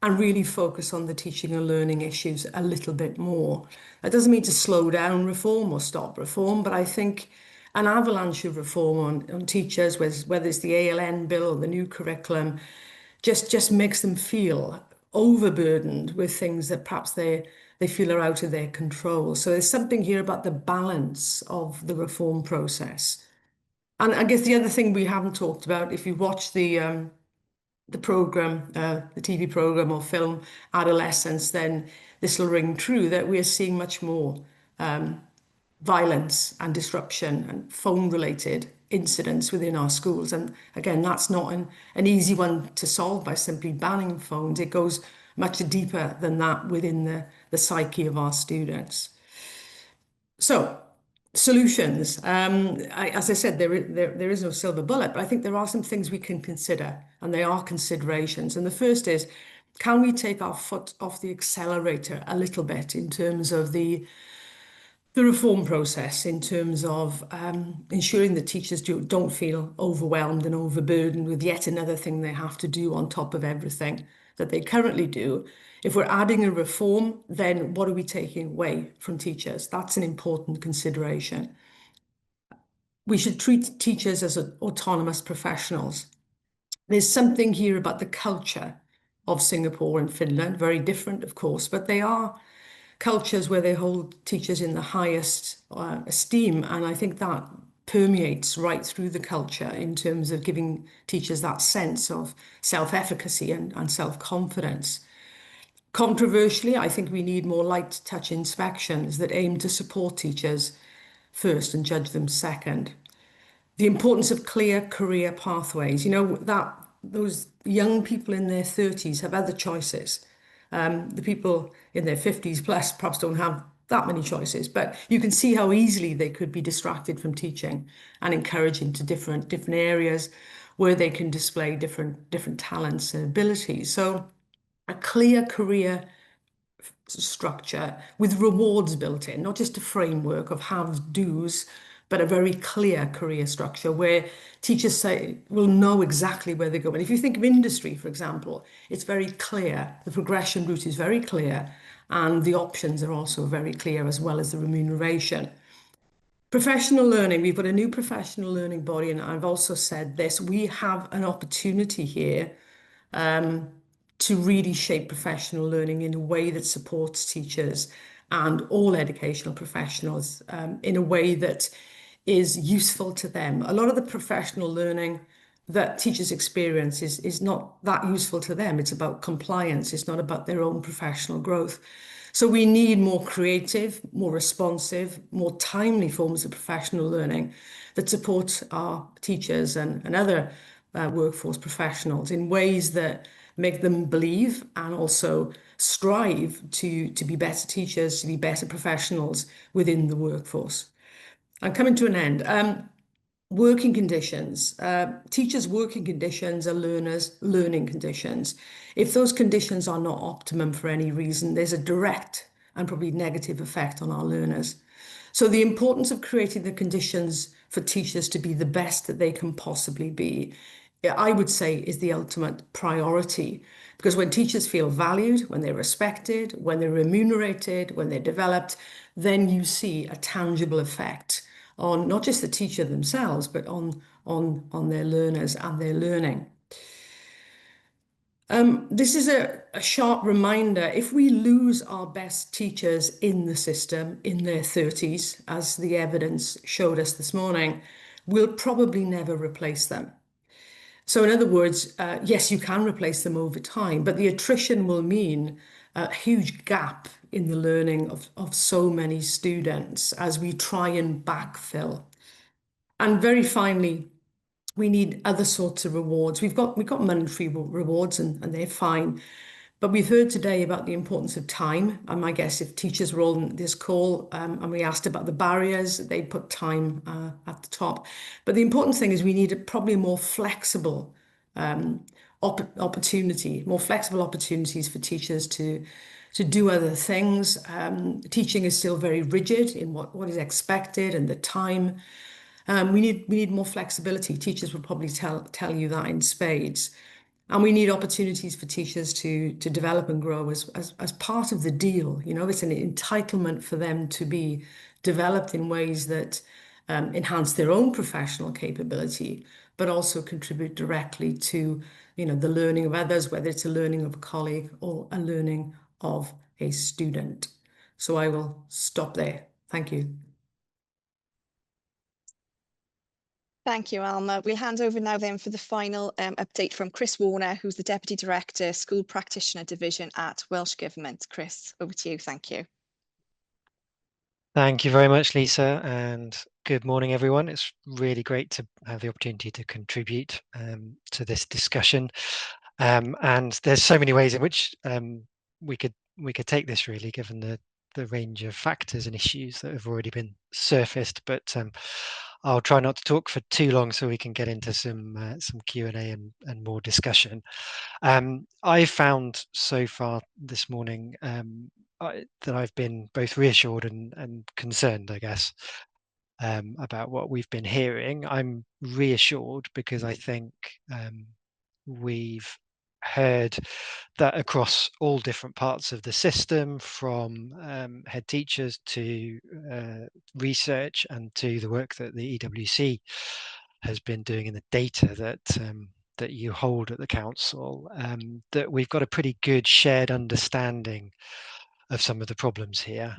and really focus on the teaching and learning issues a little bit more. That doesn't mean to slow down reform or stop reform, but I think an avalanche of reform on teachers, whether it's the ALN bill or the new curriculum, just makes them feel overburdened with things that perhaps they feel are out of their control. So there's something here about the balance of the reform process. And I guess the other thing we haven't talked about, if you watch the program, the TV program or film Adolescence, then this will ring true that we are seeing much more violence and disruption and phone-related incidents within our schools. And again, that's not an easy one to solve by simply banning phones. It goes much deeper than that within the psyche of our students. So, solutions. As I said, there is no silver bullet, but I think there are some things we can consider, and they are considerations. And the first is, can we take our foot off the accelerator a little bit in terms of the reform process, in terms of ensuring that teachers don't feel overwhelmed and overburdened with yet another thing they have to do on top of everything that they currently do. If we're adding a reform, then what are we taking away from teachers? That's an important consideration. We should treat teachers as autonomous professionals. There's something here about the culture of Singapore and Finland, very different, of course, but they are cultures where they hold teachers in the highest esteem, and I think that permeates right through the culture in terms of giving teachers that sense of self-efficacy and self-confidence. Controversially, I think we need more light touch inspections that aim to support teachers first and judge them second. The importance of clear career pathways, that those young people in their 30s have other choices. The people in their 50s plus perhaps don't have that many choices, but you can see how easily they could be distracted from teaching and encouraged into different areas where they can display different talents and abilities. So a clear career structure with rewards built in, not just a framework of haves, do's, but a very clear career structure where teachers will know exactly where they're going. If you think of industry, for example, it's very clear. The progression route is very clear, and the options are also very clear, as well as the remuneration. Professional learning, we've got a new professional learning body, and I've also said this, we have an opportunity here to really shape professional learning in a way that supports teachers and all educational professionals in a way that is useful to them. A lot of the professional learning that teachers experience is not that useful to them. It's about compliance. It's not about their own professional growth. So we need more creative, more responsive, more timely forms of professional learning that support our teachers and other workforce professionals in ways that make them believe and also strive to be better teachers, to be better professionals within the workforce. I'm coming to an end. Working conditions. Teachers' working conditions are learners' learning conditions. If those conditions are not optimum for any reason, there's a direct and probably negative effect on our learners. So the importance of creating the conditions for teachers to be the best that they can possibly be, I would say, is the ultimate priority. Because when teachers feel valued, when they're respected, when they're remunerated, when they're developed, then you see a tangible effect on not just the teacher themselves, but on their learners and their learning. This is a sharp reminder. If we lose our best teachers in the system in their 30s, as the evidence showed us this morning, we'll probably never replace them. So in other words, yes, you can replace them over time, but the attrition will mean a huge gap in the learning of so many students as we try and backfill. And very finally, we need other sorts of rewards. We've got monetary rewards and they're fine. But we've heard today about the importance of time. And my guess, if teachers were on this call and we asked about the barriers, they'd put time at the top. But the important thing is we need probably more flexible opportunity, more flexible opportunities for teachers to do other things. Teaching is still very rigid in what is expected and the time. We need more flexibility. Teachers will probably tell you that in spades. And we need opportunities for teachers to develop and grow as part of the deal. It's an entitlement for them to be developed in ways that enhance their own professional capability, but also contribute directly to the learning of others, whether it's a learning of a colleague or a learning of a student. So I will stop there. Thank you. Thank you, Alma. We'll hand over now then for the final update from Chris Warner, who's the Deputy Director, School Practitioner Division at Welsh Government. Chris, over to you. Thank you. Thank you very much, Lisa, and good morning, everyone. It's really great to have the opportunity to contribute to this discussion. And there's so many ways in which we could take this, really, given the range of factors and issues that have already been surfaced. But I'll try not to talk for too long so we can get into some Q&A and more discussion. I found so far this morning that I've been both reassured and concerned, I guess, about what we've been hearing. I'm reassured because I think we've heard that across all different parts of the system, from head teachers to research and to the work that the EWC has been doing in the data that you hold at the council, that we've got a pretty good shared understanding of some of the problems here.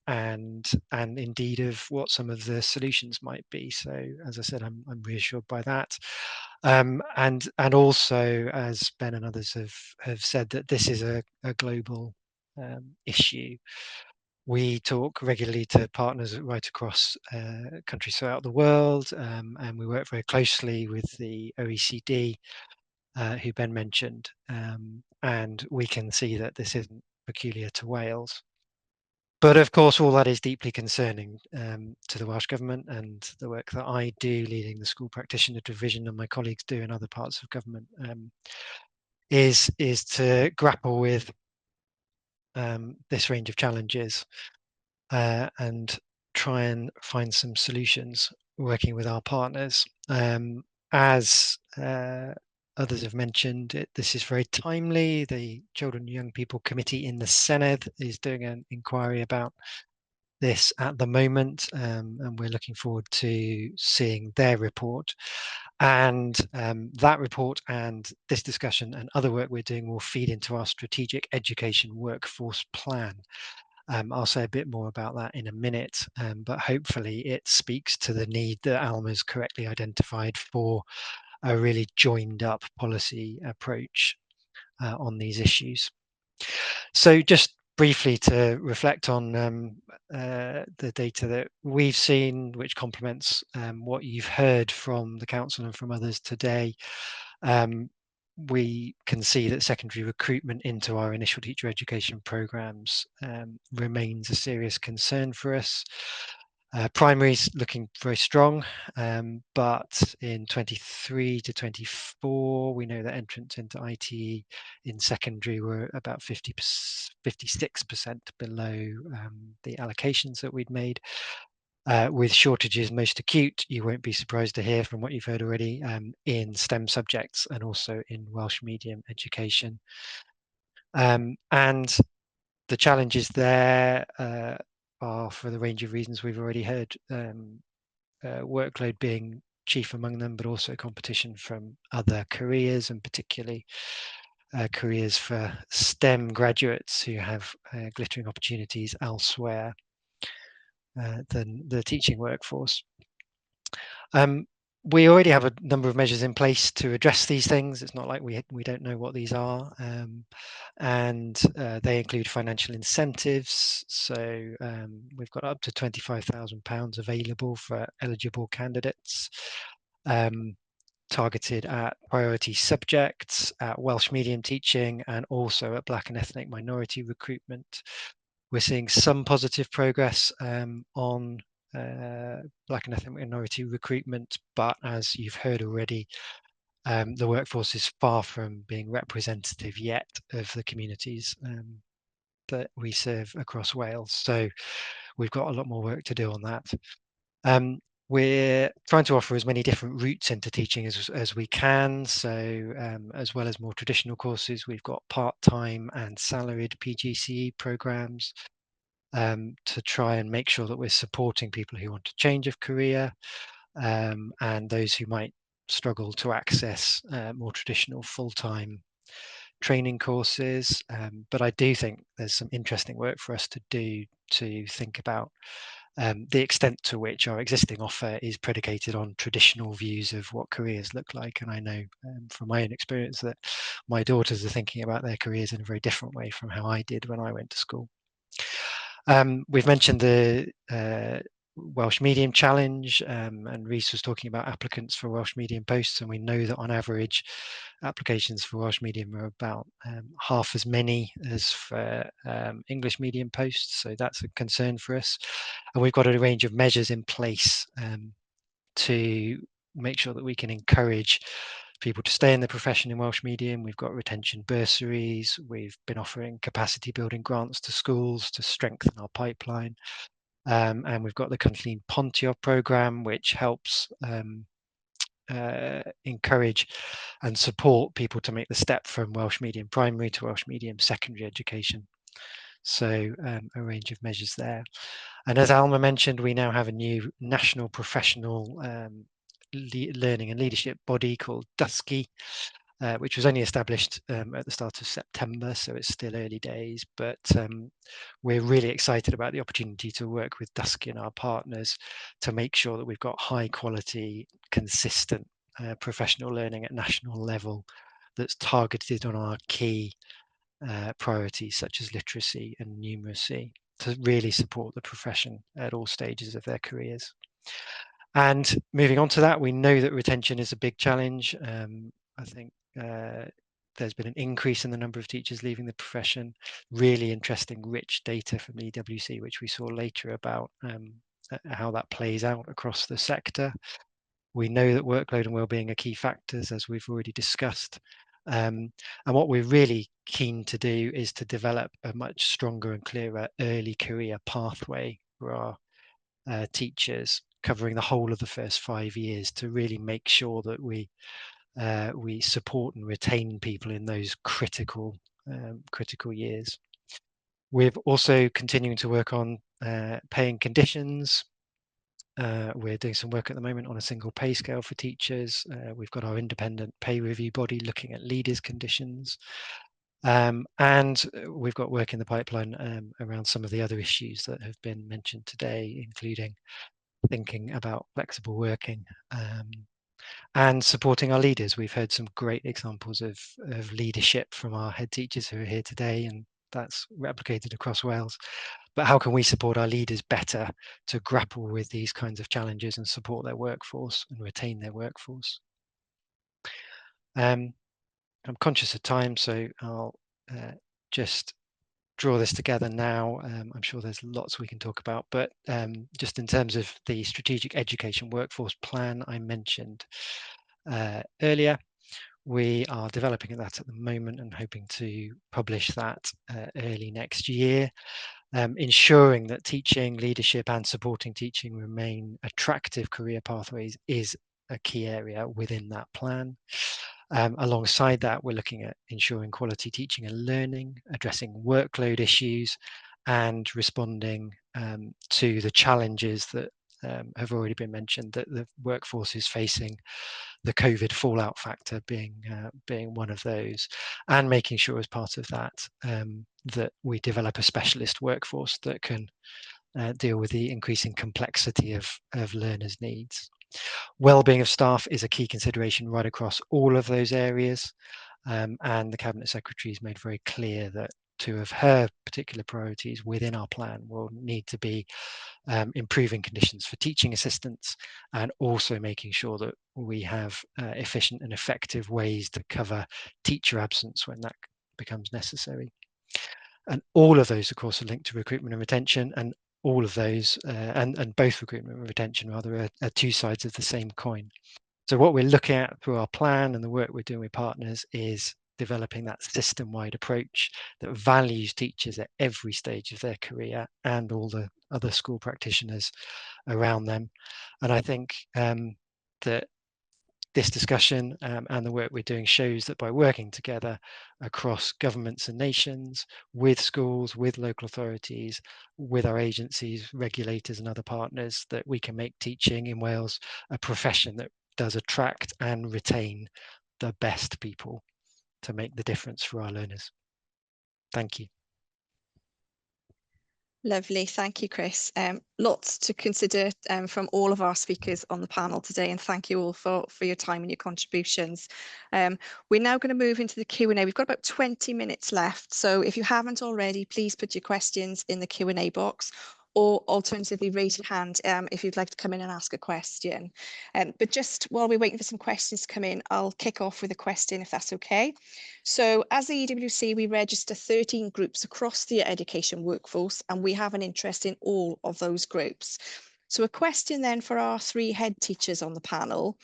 and indeed of what some of the solutions might be. So as I said, I'm reassured by that. And also, as Ben and others have said, that this is a global issue. We talk regularly to partners right across countries throughout the world, and we work very closely with the OECD, who Ben mentioned, and we can see that this isn't peculiar to Wales. But of course, all that is deeply concerning to the Welsh Government, and the work that I do leading the school practitioner division and my colleagues do in other parts of government is to grapple with this range of challenges and try and find some solutions working with our partners. As others have mentioned, this is very timely. The Children and Young People Committee in the Senedd is doing an inquiry about this at the moment, and we're looking forward to seeing their report. And that report and this discussion and other work we're doing will feed into our strategic education workforce plan. I'll say a bit more about that in a minute, but hopefully it speaks to the need that Alma's correctly identified for a really joined up policy approach on these issues. So just briefly to reflect on the data that we've seen, which complements what you've heard from the Council and from others today, we can see that secondary recruitment into our initial teacher education programmes remains a serious concern for us. Primary's looking very strong, but in 23 to 24, we know that entrants into ITE in secondary were about 56% below the allocations that we'd made. With shortages most acute, you won't be surprised to hear from what you've heard already, in STEM subjects and also in Welsh medium education. And the challenges there are for the range of reasons we've already heard, workload being chief among them, but also competition from other careers, and particularly careers for STEM graduates who have glittering opportunities elsewhere than the teaching workforce. We already have a number of measures in place to address these things. It's not like we don't know what these are, and they include financial incentives. So we've got up to £25,000 available for eligible candidates, targeted at priority subjects, at Welsh medium teaching, and also at Black and ethnic minority recruitment. We're seeing some positive progress on Black and ethnic minority recruitment, but as you've heard already, the workforce is far from being representative yet of the communities that we serve across Wales. So we've got a lot more work to do on that. We're trying to offer as many different routes into teaching as we can. So as well as more traditional courses, we've got part-time and salaried PGCE programs to try and make sure that we're supporting people who want to change of career, and those who might struggle to access more traditional full-time training courses. But I do think there's some interesting work for us to do to think about the extent to which our existing offer is predicated on traditional views of what careers look like. And I know from my own experience that my daughters are thinking about their careers in a very different way from how I did when I went to school. We've mentioned the Welsh Medium Challenge, and Rhys was talking about applicants for Welsh Medium posts, and we know that on average applications for Welsh Medium are about half as many as for English Medium posts, so that's a concern for us. And we've got a range of measures in place to make sure that we can encourage people to stay in the profession in Welsh Medium. We've got retention bursaries. We've been offering capacity building grants to schools to strengthen our pipeline. And we've got the Cynllun Pontio programme, which helps encourage and support people to make the step from Welsh Medium primary to Welsh Medium secondary education. So a range of measures there. And as Alma mentioned, we now have a new national professional learning and leadership body called DUSCI, which was only established at the start of September, so it's still early days, but we're really excited about the opportunity to work with Dusky and our partners to make sure that we've got high quality, consistent professional learning at national level that's targeted on our key priorities such as literacy and numeracy to really support the profession at all stages of their careers. And moving on to that, we know that retention is a big challenge. I think there's been an increase in the number of teachers leaving the profession. Really interesting, rich data from the EWC, which we saw later about how that plays out across the sector. We know that workload and wellbeing are key factors, as we've already discussed. And what we're really keen to do is to develop a much stronger and clearer early career pathway for our teachers, covering the whole of the first 5 years, to really make sure that we support and retain people in those critical years. We're also continuing to work on paying conditions. We're doing some work at the moment on a single pay scale for teachers. We've got our independent pay review body looking at leaders' conditions. And we've got work in the pipeline around some of the other issues that have been mentioned today, including thinking about flexible working and supporting our leaders. We've heard some great examples of leadership from our head teachers who are here today, and that's replicated across Wales. But how can we support our leaders better to grapple with these kinds of challenges and support their workforce and retain their workforce? I'm conscious of time, so I'll just draw this together now. I'm sure there's lots we can talk about, but just in terms of the strategic education workforce plan I mentioned earlier, we are developing that at the moment and hoping to publish that early next year. Ensuring that teaching, leadership and supporting teaching remain attractive career pathways is a key area within that plan. Alongside that, we're looking at ensuring quality teaching and learning, addressing workload issues and responding to the challenges that have already been mentioned that the workforce is facing, the COVID fallout factor being one of those, and making sure as part of that that we develop a specialist workforce that can deal with the increasing complexity of learners' needs. Wellbeing of staff is a key consideration right across all of those areas, and the Cabinet Secretary has made very clear that two of her particular priorities within our plan will need to be improving conditions for teaching assistants and also making sure that we have efficient and effective ways to cover teacher absence when that becomes necessary. And all of those, of course, are linked to recruitment and retention, and all of those, and both recruitment and retention rather, are two sides of the same coin. So what we're looking at through our plan and the work we're doing with partners is developing that system-wide approach that values teachers at every stage of their career and all the other school practitioners around them. And I think that this discussion and the work we're doing shows that by working together across governments and nations, with schools, with local authorities, with our agencies, regulators and other partners, that we can make teaching in Wales a profession that does attract and retain the best people to make the difference for our learners. Thank you. Lovely, thank you, Chris. Lots to consider from all of our speakers on the panel today, and thank you all for your time and your contributions. We're now going to move into the Q&A. We've got about 20 minutes left, so if you haven't already, please put your questions in the Q&A box, or alternatively raise your hand if you'd like to come in and ask a question. But just while we're waiting for some questions to come in, I'll kick off with a question if that's okay. So as the EWC, we register 13 groups across the education workforce, and we have an interest in all of those groups. So a question then for our three head teachers on the panel.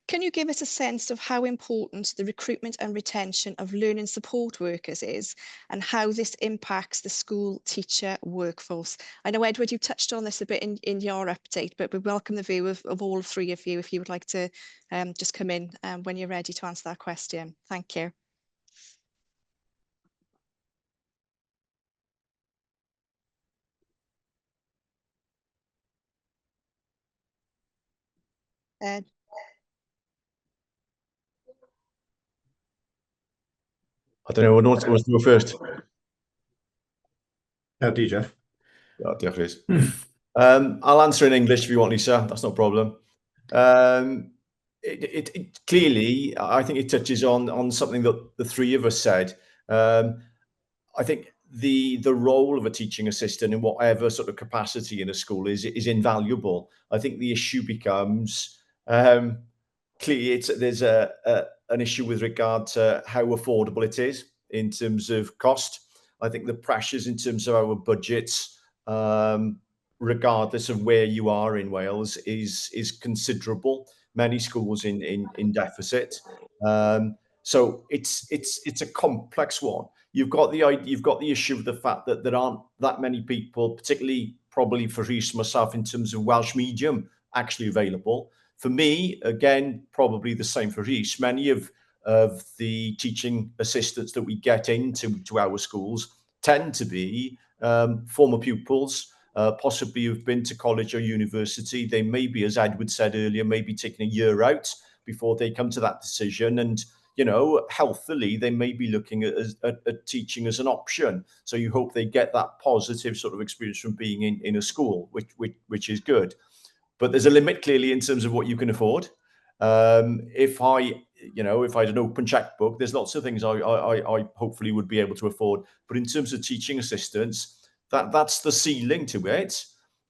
Can you give us a sense of how important the recruitment and retention of learning support workers is, and how this impacts the school teacher workforce? I know, Edward, you touched on this a bit in your update, but we welcome the view of all three of you if you would like to just come in when you're ready to answer that question. Thank you. Ed. I don't know, who wants to go first? Jeff. Oh, diolch, Rhys. I'll answer in English if you want, Lisa. That's no problem. It clearly, I think it touches on something that the three of us said. I think the role of a teaching assistant in whatever sort of capacity in a school is invaluable. I think the issue becomes clearly there's an issue with regard to how affordable it is in terms of cost. I think the pressures in terms of our budgets, regardless of where you are in Wales, is considerable. Many schools in deficit. So it's a complex one. You've got the issue of the fact that there aren't that many people, particularly probably for Rhys and myself, in terms of Welsh medium actually available. For me, again, probably the same for Rhys. Many of the teaching assistants that we get into our schools tend to be former pupils, possibly who've been to college or university. They may be, as Edward said earlier, maybe taking a year out before they come to that decision. And, you know, healthily, they may be looking at teaching as an option. So you hope they get that positive sort of experience from being in a school, which is good. But there's a limit clearly in terms of what you can afford. If I had an open checkbook, there's lots of things I hopefully would be able to afford. But in terms of teaching assistants, that's the ceiling to it.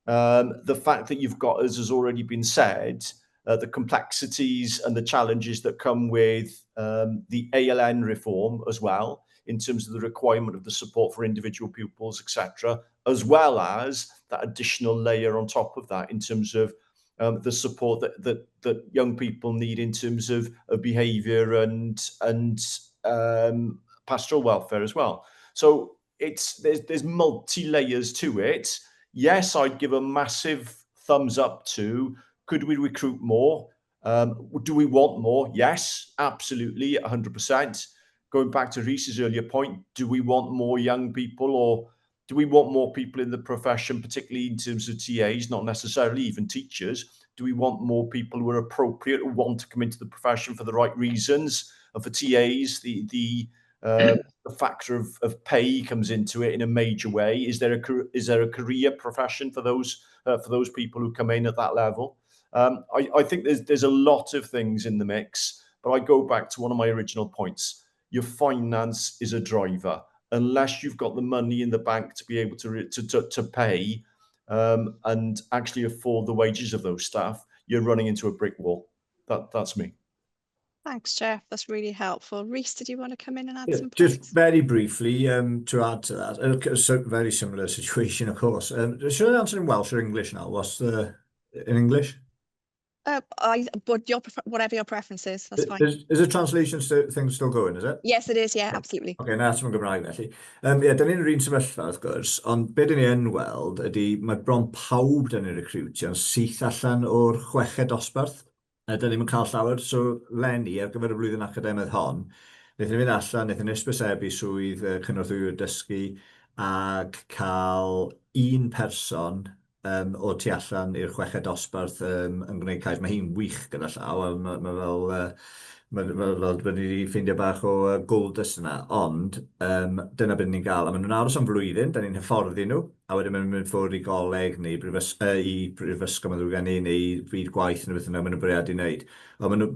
The fact that you've got, as has already been said, the complexities and the challenges that come with the ALN reform as well, in terms of the requirement of the support for individual pupils, etc., as well as that additional layer on top of that in terms of the support that young people need in terms of behaviour and pastoral welfare as well. So there's multi layers to it. Yes, I'd give a massive thumbs up to, could we recruit more? Do we want more? Yes, absolutely, 100%. Going back to Rhys's earlier point, do we want more young people, or do we want more people in the profession, particularly in terms of TAs, not necessarily even teachers? Do we want more people who are appropriate, who want to come into the profession for the right reasons? And for TAs, the factor of pay comes into it in a major way. Is there a career profession for those people who come in at that level? I think there's a lot of things in the mix, but I go back to one of my original points. Your finance is a driver. Unless you've got the money in the bank to be able to pay and actually afford the wages of those staff, you're running into a brick wall. That's me. Thanks, Jeff. That's really helpful. Rhys, did you want to come in and add some points? Just very briefly to add to that, a very similar situation, of course. Should I answer in Welsh or English now? What's in English? But whatever your preference is, that's fine. Is the translation thing still going, is it? Yes, it is, yeah, absolutely. Okay, na, ti'n Gymraeg felly. Ie, da ni'n yr un sefyllfa, wrth gwrs, ond be dyn ni yn weld ydy, mae bron pawb da ni'n recrwtio'n syth allan o'r chweched dosbarth. Da ni'n cael llawer, so Lenny, ar gyfer y flwyddyn academaidd hon, wnaethon ni fynd allan, wnaethon ni ysbysebu swydd cynorthwyr dysgu ac cael un person o tu allan i'r chweched dosbarth yn gwneud cais. Mae hi'n wych gyda llaw, mae fel... fel bod ni wedi ffeindio bach o goldust yna, ond dyna beth ni'n gael. A maen nhw'n aros am flwyddyn, da ni'n hyfforddi nhw, a wedyn maen nhw'n mynd ffwrdd i goleg neu i brifysgol maen nhw'n gynnu, neu fyd gwaith neu beth yna maen nhw'n bwriadu wneud.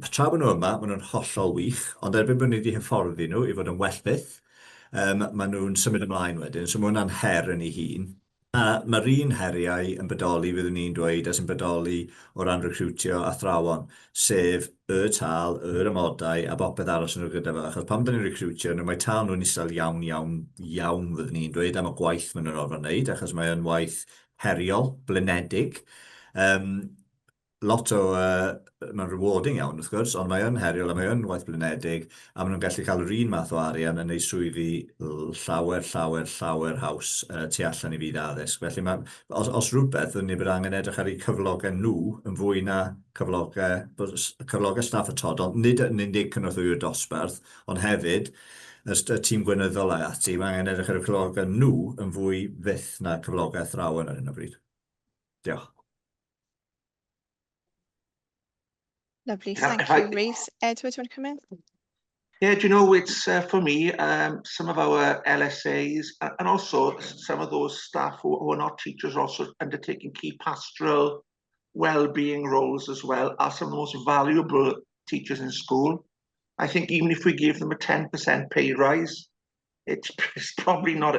Tra bod nhw yma, maen nhw'n hollol wych, ond erbyn bod ni wedi hyfforddi nhw i fod yn well byth, maen nhw'n symud ymlaen wedyn, so mae hwnna'n her yn ei hun. A mae'r un heriau yn bodoli, fyddwn ni'n dweud, a sy'n bodoli o ran recrwtio athrawon, sef y tal, yr amodau, a bopeth aros yn nhw gyda fe. Achos pam da ni'n recrwtio nhw, mae tal nhw'n isel iawn, fyddwn ni'n dweud, am y gwaith maen nhw'n orfod wneud, achos mae'n waith heriol, blinedig. Lot o, mae'n rewarding iawn, wrth gwrs, ond mae'n heriol a mae'n waith blinedig, a maen nhw'n gallu cael yr un math o arian yn ei swyddi llawer haws tu allan i fyd addysg. Felly, os rhywbeth, ni bydd angen edrych ar eu cyflogau nhw yn fwy na cyflogau staff y tod, ond nid yn unig cynorthwyr dosbarth, ond hefyd, y tîm gweinyddol a ati, mae angen edrych ar y cyflogau nhw yn fwy fyth na cyflogau athrawon ar hyn o bryd. Diolch. Lovely, thank you, Rhys. Edward, do you want to come in? Yeah, do you know, it's for me, some of our LSAs and also some of those staff who are not teachers are also undertaking key pastoral well-being roles as well, are some of the most valuable teachers in school. I think even if we give them a 10% pay rise, it's probably not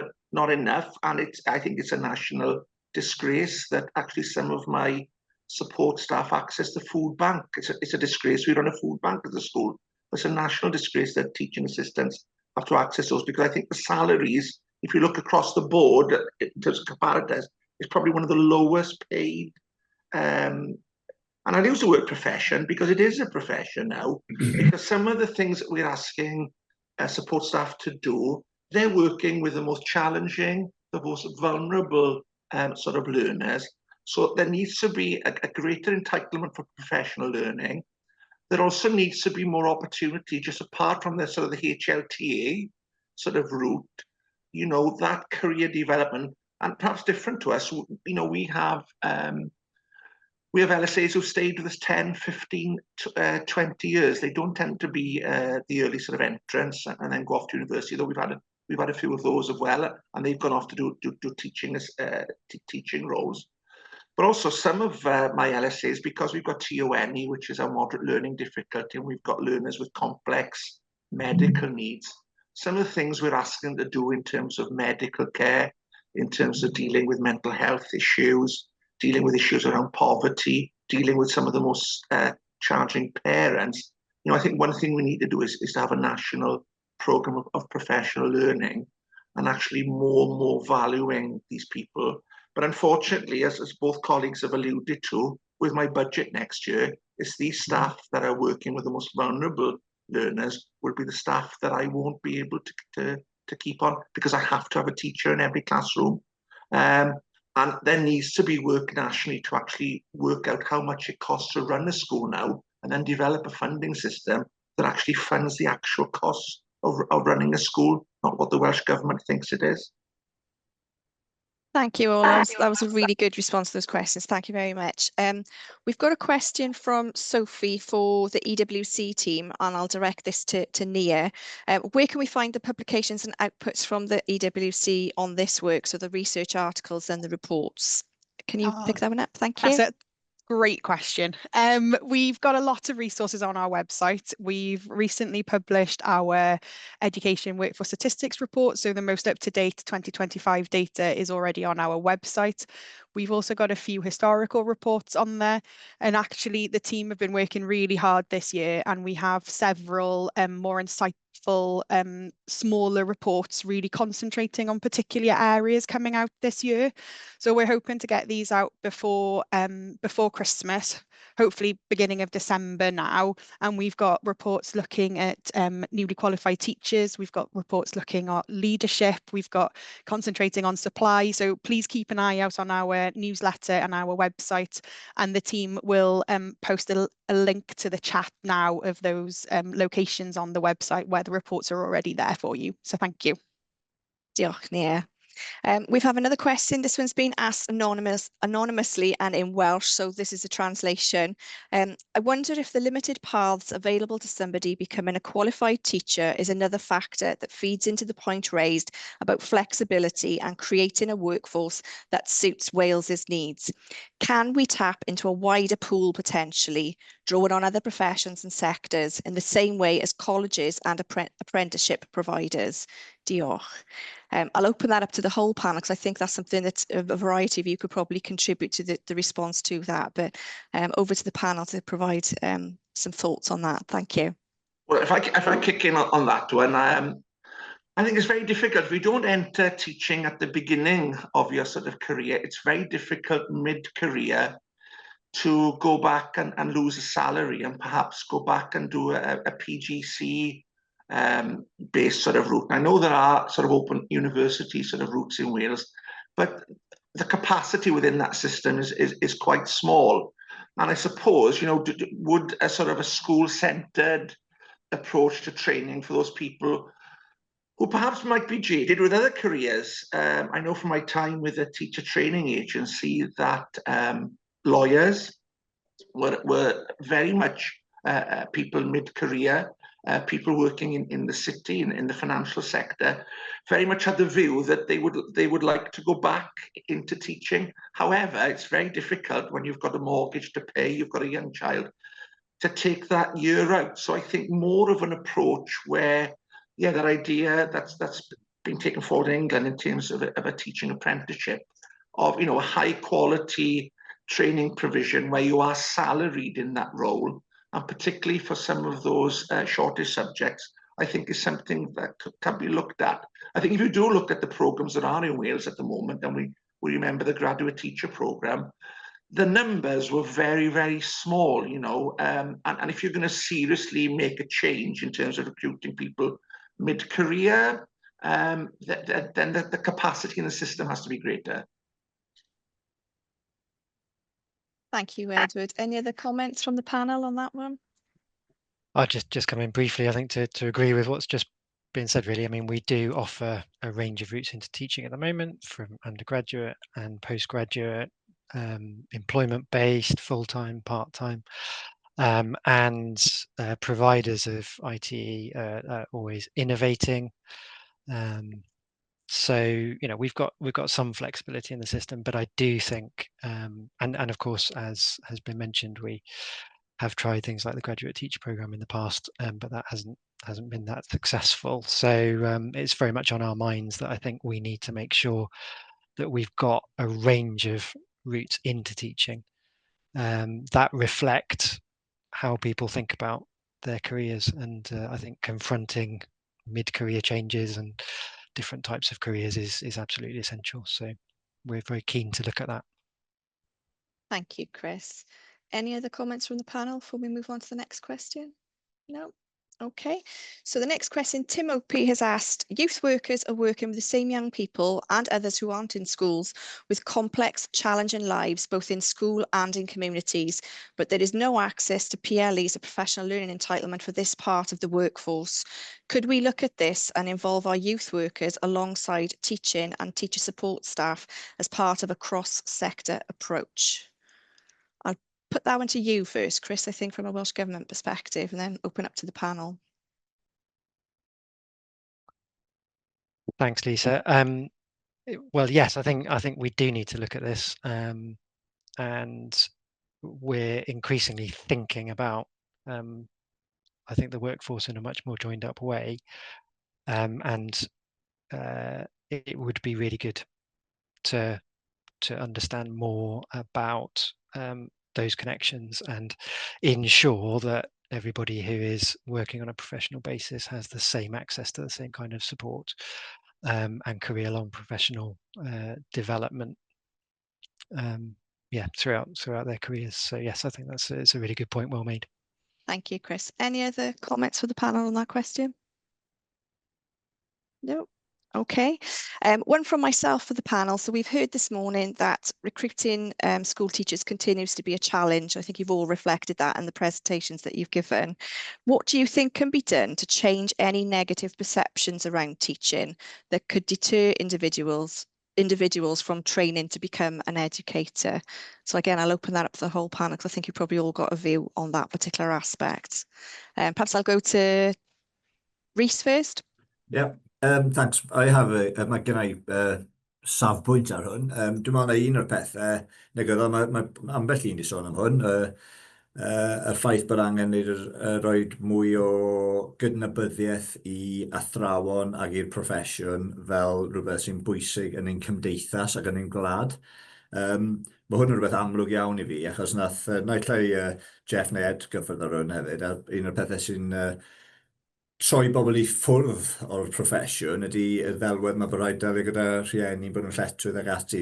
enough, and I think it's a national disgrace that actually some of my support staff access the food bank. It's a disgrace we run a food bank at the school. It's a national disgrace that teaching assistants have to access those, because I think the salaries, if you look across the board in terms of comparatives, is probably one of the lowest paid. And I use the word profession because it is a profession now, because some of the things that we're asking support staff to do, they're working with the most challenging, the most vulnerable sort of learners. So there needs to be a greater entitlement for professional learning. There also needs to be more opportunity, just apart from the sort of the HLTA sort of route, you know, that career development, and perhaps different to us, you know, we have LSAs who've stayed with us 10, 15, 20 years. They don't tend to be the early sort of entrants and then go off to university, though we've had a few of those as well, and they've gone off to do teaching roles. But also some of my LSAs, because we've got TONE, which is our moderate learning difficulty, and we've got learners with complex medical needs, some of the things we're asking them to do in terms of medical care, in terms of dealing with mental health issues, dealing with issues around poverty, dealing with some of the most challenging parents. You know, I think one thing we need to do is to have a national program of professional learning, and actually more valuing these people. But unfortunately, as both colleagues have alluded to, with my budget next year, it's these staff that are working with the most vulnerable learners will be the staff that I won't be able to keep on, because I have to have a teacher in every classroom. And there needs to be work nationally to actually work out how much it costs to run a school now, and then develop a funding system that actually funds the actual costs of running a school, not what the Welsh Government thinks it is. Thank you all. That was a really good response to those questions. Thank you very much. We've got a question from Sophie for the EWC team, and I'll direct this to Nia. Where can we find the publications and outputs from the EWC on this work, so the research articles and the reports? Can you pick that one up? Thank you. That's a great question. We've got a lot of resources on our website. We've recently published our education workforce statistics report, so the most up-to-date 2025 data is already on our website. We've also got a few historical reports on there, and actually the team have been working really hard this year, and we have several more insightful smaller reports really concentrating on particular areas coming out this year. So we're hoping to get these out before Christmas, hopefully beginning of December now. And we've got reports looking at newly qualified teachers. We've got reports looking at leadership. We've got concentrating on supply. So please keep an eye out on our newsletter and our website. And the team will post a link to the chat now of those locations on the website where the reports are already there for you. So thank you. Diolch, Nia. We have another question. This one's been asked anonymously and in Welsh, so this is a translation. I wonder if the limited paths available to somebody becoming a qualified teacher is another factor that feeds into the point raised about flexibility and creating a workforce that suits Wales's needs. Can we tap into a wider pool potentially, drawing on other professions and sectors in the same way as colleges and apprenticeship providers? Diolch. I'll open that up to the whole panel, because I think that's something that a variety of you could probably contribute to the response to that. But over to the panel to provide some thoughts on that. Thank you. Well, if I kick in on that one, I think it's very difficult. If you don't enter teaching at the beginning of your sort of career, it's very difficult mid-career to go back and lose a salary and perhaps go back and do a PGC based sort of route. I know there are sort of open university sort of routes in Wales, but the capacity within that system is quite small. And I suppose, you know, would a sort of a school-centered approach to training for those people who perhaps might be jaded with other careers? I know from my time with a teacher training agency that lawyers were very much people mid-career. people working in the city and in the financial sector very much had the view that they would like to go back into teaching. However, it's very difficult when you've got a mortgage to pay, you've got a young child, to take that year out. So I think more of an approach where, yeah, that idea that's been taken forward in England in terms of a teaching apprenticeship, of, you know, a high quality training provision where you are salaried in that role, and particularly for some of those shortest subjects, I think is something that can be looked at. I think if you do look at the programs that are in Wales at the moment, and we remember the graduate teacher program, the numbers were very, very small, you know, and if you're going to seriously make a change in terms of recruiting people mid-career, then the capacity in the system has to be greater. Thank you, Edward. Any other comments from the panel on that one? I'll just come in briefly, I think, to agree with what's just been said, really. I mean, we do offer a range of routes into teaching at the moment, from undergraduate and postgraduate, employment-based, full-time, part-time, and providers of ITE are always innovating. So, you know, we've got some flexibility in the system, but I do think, and of course, as has been mentioned, we have tried things like the graduate teacher program in the past, but that hasn't been that successful. So it's very much on our minds that I think we need to make sure that we've got a range of routes into teaching that reflect how people think about their careers, and I think confronting mid-career changes and different types of careers is absolutely essential. So we're very keen to look at that. Thank you, Chris. Any other comments from the panel before we move on to the next question? No? Okay. So the next question, Tim Opie has asked, youth workers are working with the same young people and others who aren't in schools with complex, challenging lives, both in school and in communities, but there is no access to PLEs, a professional learning entitlement, for this part of the workforce. Could we look at this and involve our youth workers alongside teaching and teacher support staff as part of a cross-sector approach? I'll put that one to you first, Chris, I think, from a Welsh Government perspective, and then open up to the panel. Thanks, Lisa. Well, yes, I think we do need to look at this, and we're increasingly thinking about, I think, the workforce in a much more joined up way, and it would be really good to understand more about those connections and ensure that everybody who is working on a professional basis has the same access to the same kind of support and career-long professional development, throughout their careers. So yes, I think it's a really good point, well made. Thank you, Chris. Any other comments for the panel on that question? No. Okay, one from myself for the panel. So we've heard this morning that recruiting school teachers continues to be a challenge. I think you've all reflected that in the presentations that you've given. What do you think can be done to change any negative perceptions around teaching that could deter individuals from training to become an educator? So again, I'll open that up to the whole panel because I think you've probably all got a view on that particular aspect. Perhaps I'll go to Rhys first. Yeah. Thanks. I have mae gen I safbwynt ar hwn. Dwi'n meddwl na un o'r pethau negyddol, mae ambell un i sôn am hwn, y ffaith bod angen rhoi mwy o gydnabyddiaeth i athrawon ac i'r proffesiwn fel rhywbeth sy'n bwysig yn ein cymdeithas ac yn ein gwlad. Mae hwn yn rhywbeth amlwg iawn i fi, achos naill ai Jeff neu Ed gyffwrdd ar hwn hefyd, a un o'r pethau sy'n troi bobl i ffwrdd o'r proffesiwn ydy y ddelwedd mae bod rhaid delio gyda rhieni, bod nhw'n lletwydd ac ati.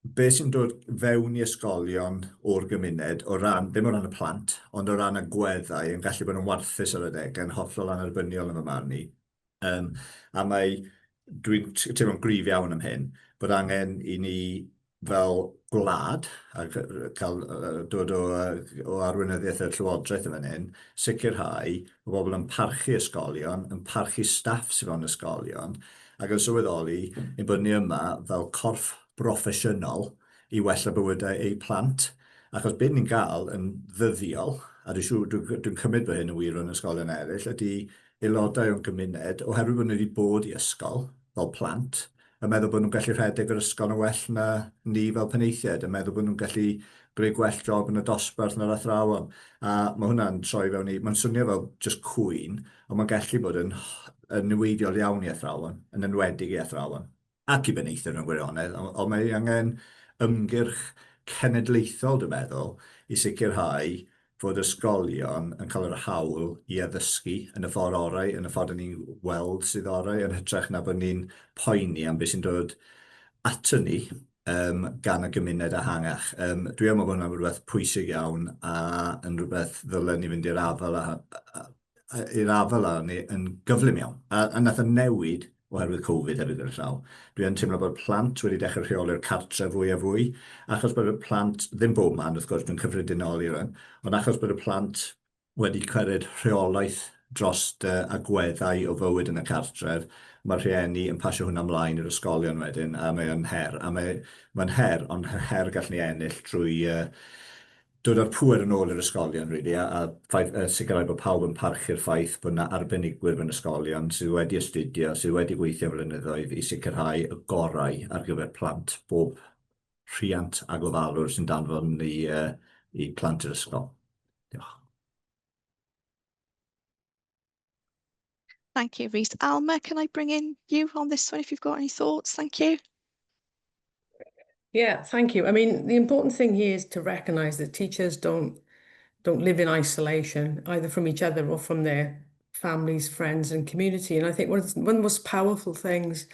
Beth sy'n dod fewn i ysgolion o'r gymuned, ddim o ran y plant, ond o ran agweddau, yn gallu bod yn warthus ar adeg, yn hollol anerbyniol yn fy marn i. A dwi'n teimlo'n gryf iawn am hyn, bod angen i ni fel gwlad, a cael dod o arweinyddiaeth y Llywodraeth yn fan hyn, sicrhau bod bobl yn parchu ysgolion, yn parchu staff sydd fewn ysgolion, ac yn sylweddoli ein bod ni yma fel corff broffesiynol i wella bywydau eu plant. Achos beth ni'n gael yn ddyddiol a dwi'n cymryd bod hyn yn wir yn ysgolion eraill, ydy aelodau o'n gymuned, oherwydd bod nhw wedi bod i ysgol fel plant, yn meddwl bod nhw'n gallu rhedeg yr ysgol yn well na ni fel penaethiaid, yn meddwl bod nhw'n gallu greu gwell job yn y dosbarth na'r athrawon. A mae hwnna'n troi fewn i, mae'n swnio fel just cwyn, ond mae'n gallu bod yn newidiol iawn i athrawon, yn enwedig i athrawon, ac i benaethiaid yn gwirionedd, ond mae angen ymgyrch cenedlaethol, dwi'n meddwl, i sicrhau fod ysgolion yn cael yr hawl i addysgu yn y ffordd orau, yn y ffordd ni'n weld sydd orau, yn hytrach na bod ni'n poeni am beth sy'n dod ato ni gan y gymuned ehangach. Dwi'n meddwl bod hwnna'n rhywbeth pwysig iawn a yn rhywbeth ddylen ni fynd i'r afel a ni yn gyflym iawn. A nath y newid oherwydd Covid hefyd ar y llaw. Dwi'n teimlo bod plant wedi dechrau rheoli'r cartre fwy a fwy, achos bod y plant, ddim bob man wrth gwrs, dwi'n cyffredinol i rhan, ond achos bod y plant wedi cyrraedd rheolaeth dros agweddau o fywyd yn y cartref, mae'r rhieni yn pasio hwnna ymlaen i'r ysgolion wedyn, a mae'n her. A mae'n her, ond her gall ni ennill trwy dod o'r pŵer yn ôl i'r ysgolion, really, a sicrhau bod pawb yn parchu'r ffaith bod yna arbenigwyr yn ysgolion sydd wedi astudio, sydd wedi gweithio flynyddoedd i sicrhau y gorau ar gyfer plant, bob rhiant a gofalwr sy'n danfon i plant yr ysgol. Diolch. Thank you, Rhys. Alma, can I bring in you on this one if you've got any thoughts? Thank you. Yeah, thank you. I mean, the important thing here is to recognise that teachers don't live in isolation, either from each other or from their families, friends and community. And I think one of the most powerful things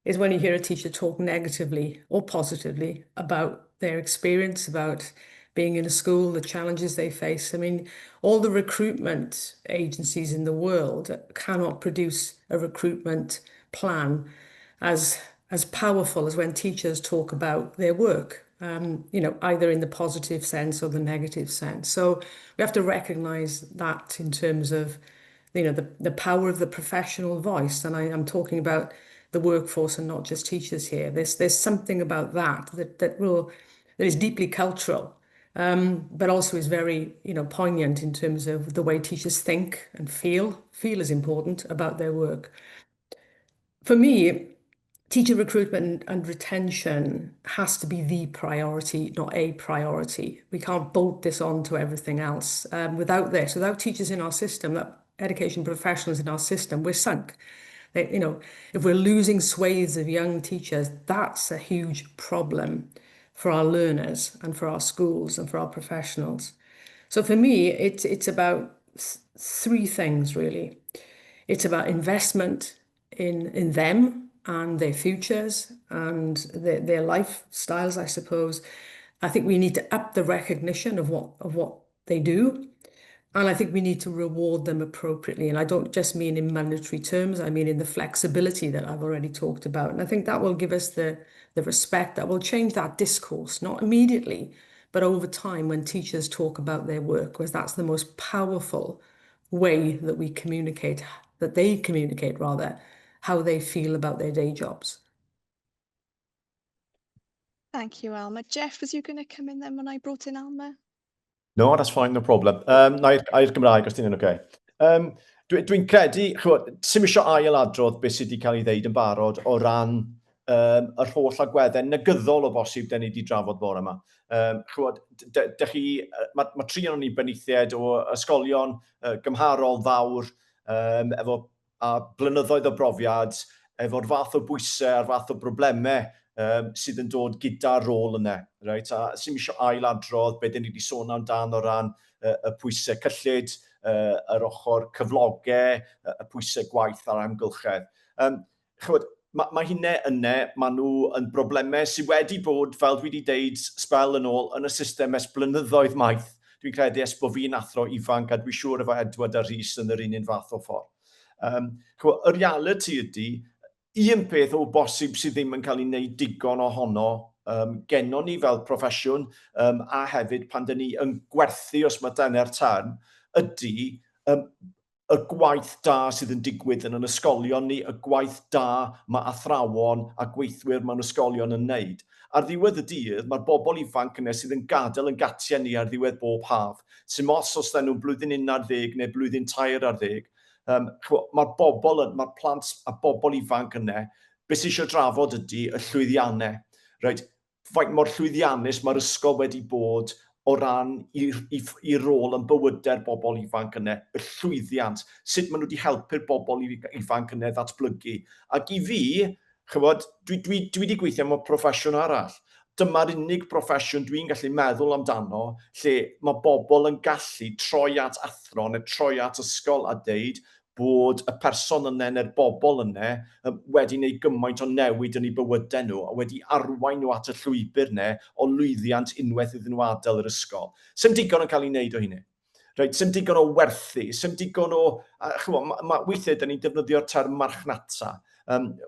is when you hear a teacher talk negatively or positively about their experience, about being in a school, the challenges they face. I mean, all the recruitment agencies in the world cannot produce a recruitment plan as powerful as when teachers talk about their work, either in the positive sense or the negative sense. So we have to recognise that in terms of, the power of the professional voice. And I'm talking about the workforce and not just teachers here. There's something about that is deeply cultural, but also is very, poignant in terms of the way teachers think and feel. Feel is important about their work. For me, teacher recruitment and retention has to be the priority, not a priority. We can't bolt this on to everything else. Without teachers in our system, education professionals in our system, we're sunk. If we're losing swathes of young teachers, that's a huge problem for our learners and for our schools and for our professionals. So for me, it's about three things, really. It's about investment in them and their futures and their lifestyles, I suppose. I think we need to up the recognition of what they do. And I think we need to reward them appropriately. And I don't just mean in monetary terms, I mean in the flexibility that I've already talked about. And I think that will give us the respect, that will change that discourse, not immediately, but over time when teachers talk about their work, because that's the most powerful way that we communicate, that they communicate rather, how they feel about their day jobs. Thank you, Alma. Jeff, was you going to come in then when I brought in Alma? No, that's fine, no problem. Na i'r Gymraeg, os ti'n okay. Dwi'n credu, sy'n eisiau ailadrodd beth sydd wedi cael ei ddeud yn barod o ran yr holl agweddau negyddol o bosib da ni wedi drafod bore yma. Mae tri o'n ni benaethiaid o ysgolion gymharol fawr efo blynyddoedd o brofiad, efo'r fath o bwysau a'r fath o broblemau sydd yn dod gyda'r rôl yna. Right? A sy'n eisiau ailadrodd beth ni wedi sôn amdano o ran y pwysau cyllid, yr ochr cyflogau, y pwysau gwaith a'r amgylchedd. Mae hynny yna, maen nhw yn broblemau sydd wedi bod, fel dwi wedi deud, sbel yn ôl, yn y system ers blynyddoedd maith. Dwi'n credu bo fi'n athro ifanc, a dwi'n siŵr efo Edward a Rhys yn yr un fath o ffordd. Y reality ydy, un peth o bosib sydd ddim yn cael ei wneud digon ohono gennon ni fel proffesiwn a hefyd pan dyn ni yn gwerthu os mae dyna'r term, ydy y gwaith da sydd yn digwydd yn ysgolion ni, y gwaith da mae athrawon a gweithwyr mewn ysgolion yn wneud. Ar ddiwedd y dydd, mae'r bobl ifanc yna sydd yn gadael yn gatiau ni ar ddiwedd bob haf. Sy'n os dyn nhw'n blwyddyn 11 neu blwyddyn 12. Mae'r plant a bobl ifanc yna, beth sy'n eisiau drafod ydy y llwyddiannau. Right? Faint mor llwyddiannus mae'r ysgol wedi bod o ran i rôl yn bywydau'r bobl ifanc yna, y llwyddiant, sut maen nhw wedi helpu'r bobl ifanc yna ddatblygu. Ac i fi, chybod, dwi wedi gweithio mewn proffesiwn arall. Dyma'r unig proffesiwn dwi'n gallu meddwl amdano lle mae bobl yn gallu troi at athro neu troi at ysgol a deud bod y person yna neu'r bobl yna wedi gwneud gymaint o newid yn eu bywydau nhw a wedi arwain nhw at y llwybr yna o lwyddiant unwaith iddyn nhw adael yr ysgol. Sym digon yn cael ei wneud o hynny. Right, sym digon o werthu, sym digon o... weithiau, da ni'n defnyddio'r term marchnata.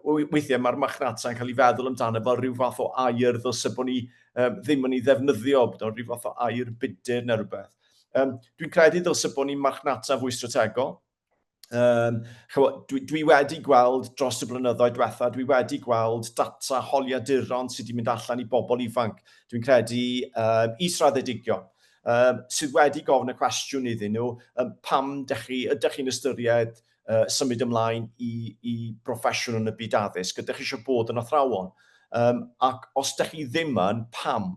Weithiau mae'r marchnata yn cael ei feddwl amdano fel rhyw fath o air ddylse bod ni ddim yn ei ddefnyddio, rhyw fath o air budur neu rhywbeth. Dwi'n credu ddylse bod ni'n marchnata fwy strategol. Dwi wedi gweld dros y blynyddoedd diwetha, dwi wedi gweld data holiaduron sydd wedi mynd allan i bobl ifanc. Dwi'n credu israddedigion sydd wedi gofyn y cwestiwn iddyn nhw, pam ydych chi'n ystyried symud ymlaen i broffesiwn yn y byd addysg, ydych chi eisiau bod yn athrawon? Ac os ydych chi ddim yn, pam?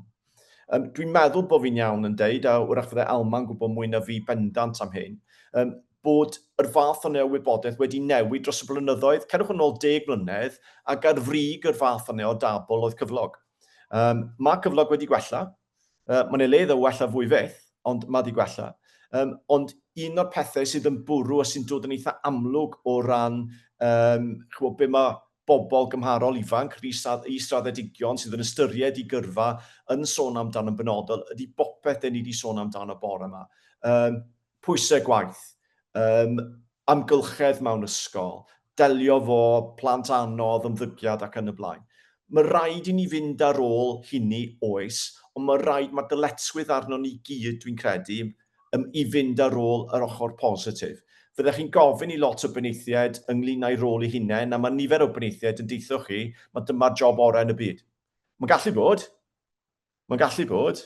Dwi'n meddwl bod fi'n iawn yn deud, a wrach fydde Alma'n gwybod mwy na fi bendant am hyn, bod yr fath o wybodaeth wedi newid dros y blynyddoedd, cerwch yn ôl 10 blynedd, ac ar frig yr fath o dabl oedd cyflog. Mae cyflog wedi gwella, mae'n ei le ddo wella fwy fyth, ond mae wedi gwella. Ond un o'r pethau sydd yn bwrw a sy'n dod yn eitha amlwg o ran be mae bobl gymharol ifanc, israddedigion sydd yn ystyried i gyrfa yn sôn amdano yn benodol, ydy bopeth ni wedi sôn amdano bore yma. Pwysau gwaith. Amgylchedd mewn ysgol, delio fo plant anodd, ymddygiad ac yn y blaen. Mae rhaid i ni fynd ar ôl hynny oes, ond mae dyletswydd arno ni gyd, dwi'n credu, i fynd ar ôl yr ochr positif. Fyddech chi'n gofyn i lot o benaethiaid ynglyn â'i rôl i hunain, a mae nifer o benaethiaid yn deithio chi, mae dyma'r job orau yn y byd. Mae'n gallu bod. Mae'n gallu bod.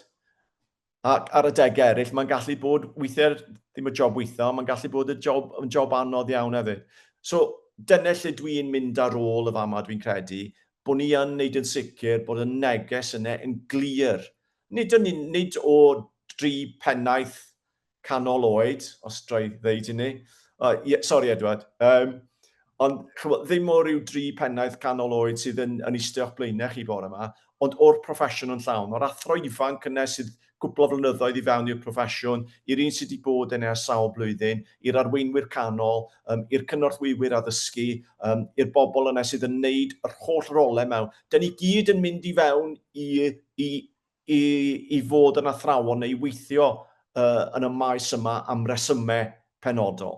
Ac ar y degau eraill, mae'n gallu bod weithiau, ddim y job weithio, mae'n gallu bod y job anodd iawn hefyd. So, dyna lle dwi'n mynd ar ôl y fama, dwi'n credu, bod ni yn wneud yn sicr bod y neges yna yn glir. Nid o 3 pennaeth canol oed, os droi ddeud hynny. Sorry, Edward. Ond ddim o ryw 3 pennaeth canol oed sydd yn eistedd o'ch blaenau chi bore yma, ond o'r proffesiwn yn llawn, o'r athro ifanc yna sydd cwpl o flynyddoedd i fewn i'r proffesiwn, i'r un sydd wedi bod yna sawl blwyddyn, i'r arweinwyr canol, i'r cynorthwywyr addysgu, i'r bobl yna sydd yn wneud yr holl rolau mewn. Da ni gyd yn mynd i fewn i fod yn athrawon neu i weithio yn y maes yma am resymau penodol.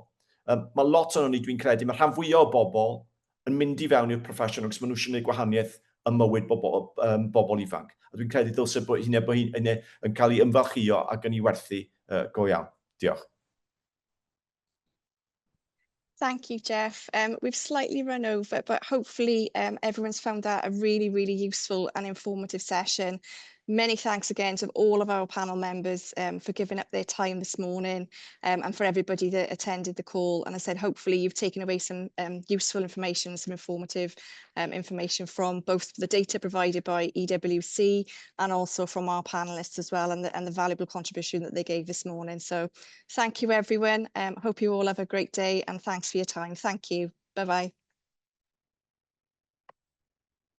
Mae lot o'n ni, dwi'n credu, mae rhan fwyaf o bobl yn mynd i fewn i'r proffesiwn ac maen nhw eisiau gwneud gwahaniaeth ym mywyd bobl ifanc. A dwi'n credu dylse bod hynny yn cael ei ymfalchio ac yn ei werthu go iawn. Diolch. Thank you, Jeff. We've slightly run over, but hopefully everyone's found that a really, really useful and informative session. Many thanks again to all of our panel members for giving up their time this morning and for everybody that attended the call. And I said, hopefully you've taken away some useful information, some informative information from both the data provided by EWC and also from our panelists as well, and the valuable contribution that they gave this morning. So thank you, everyone. Hope you all have a great day and thanks for your time. Thank you. Bye-bye.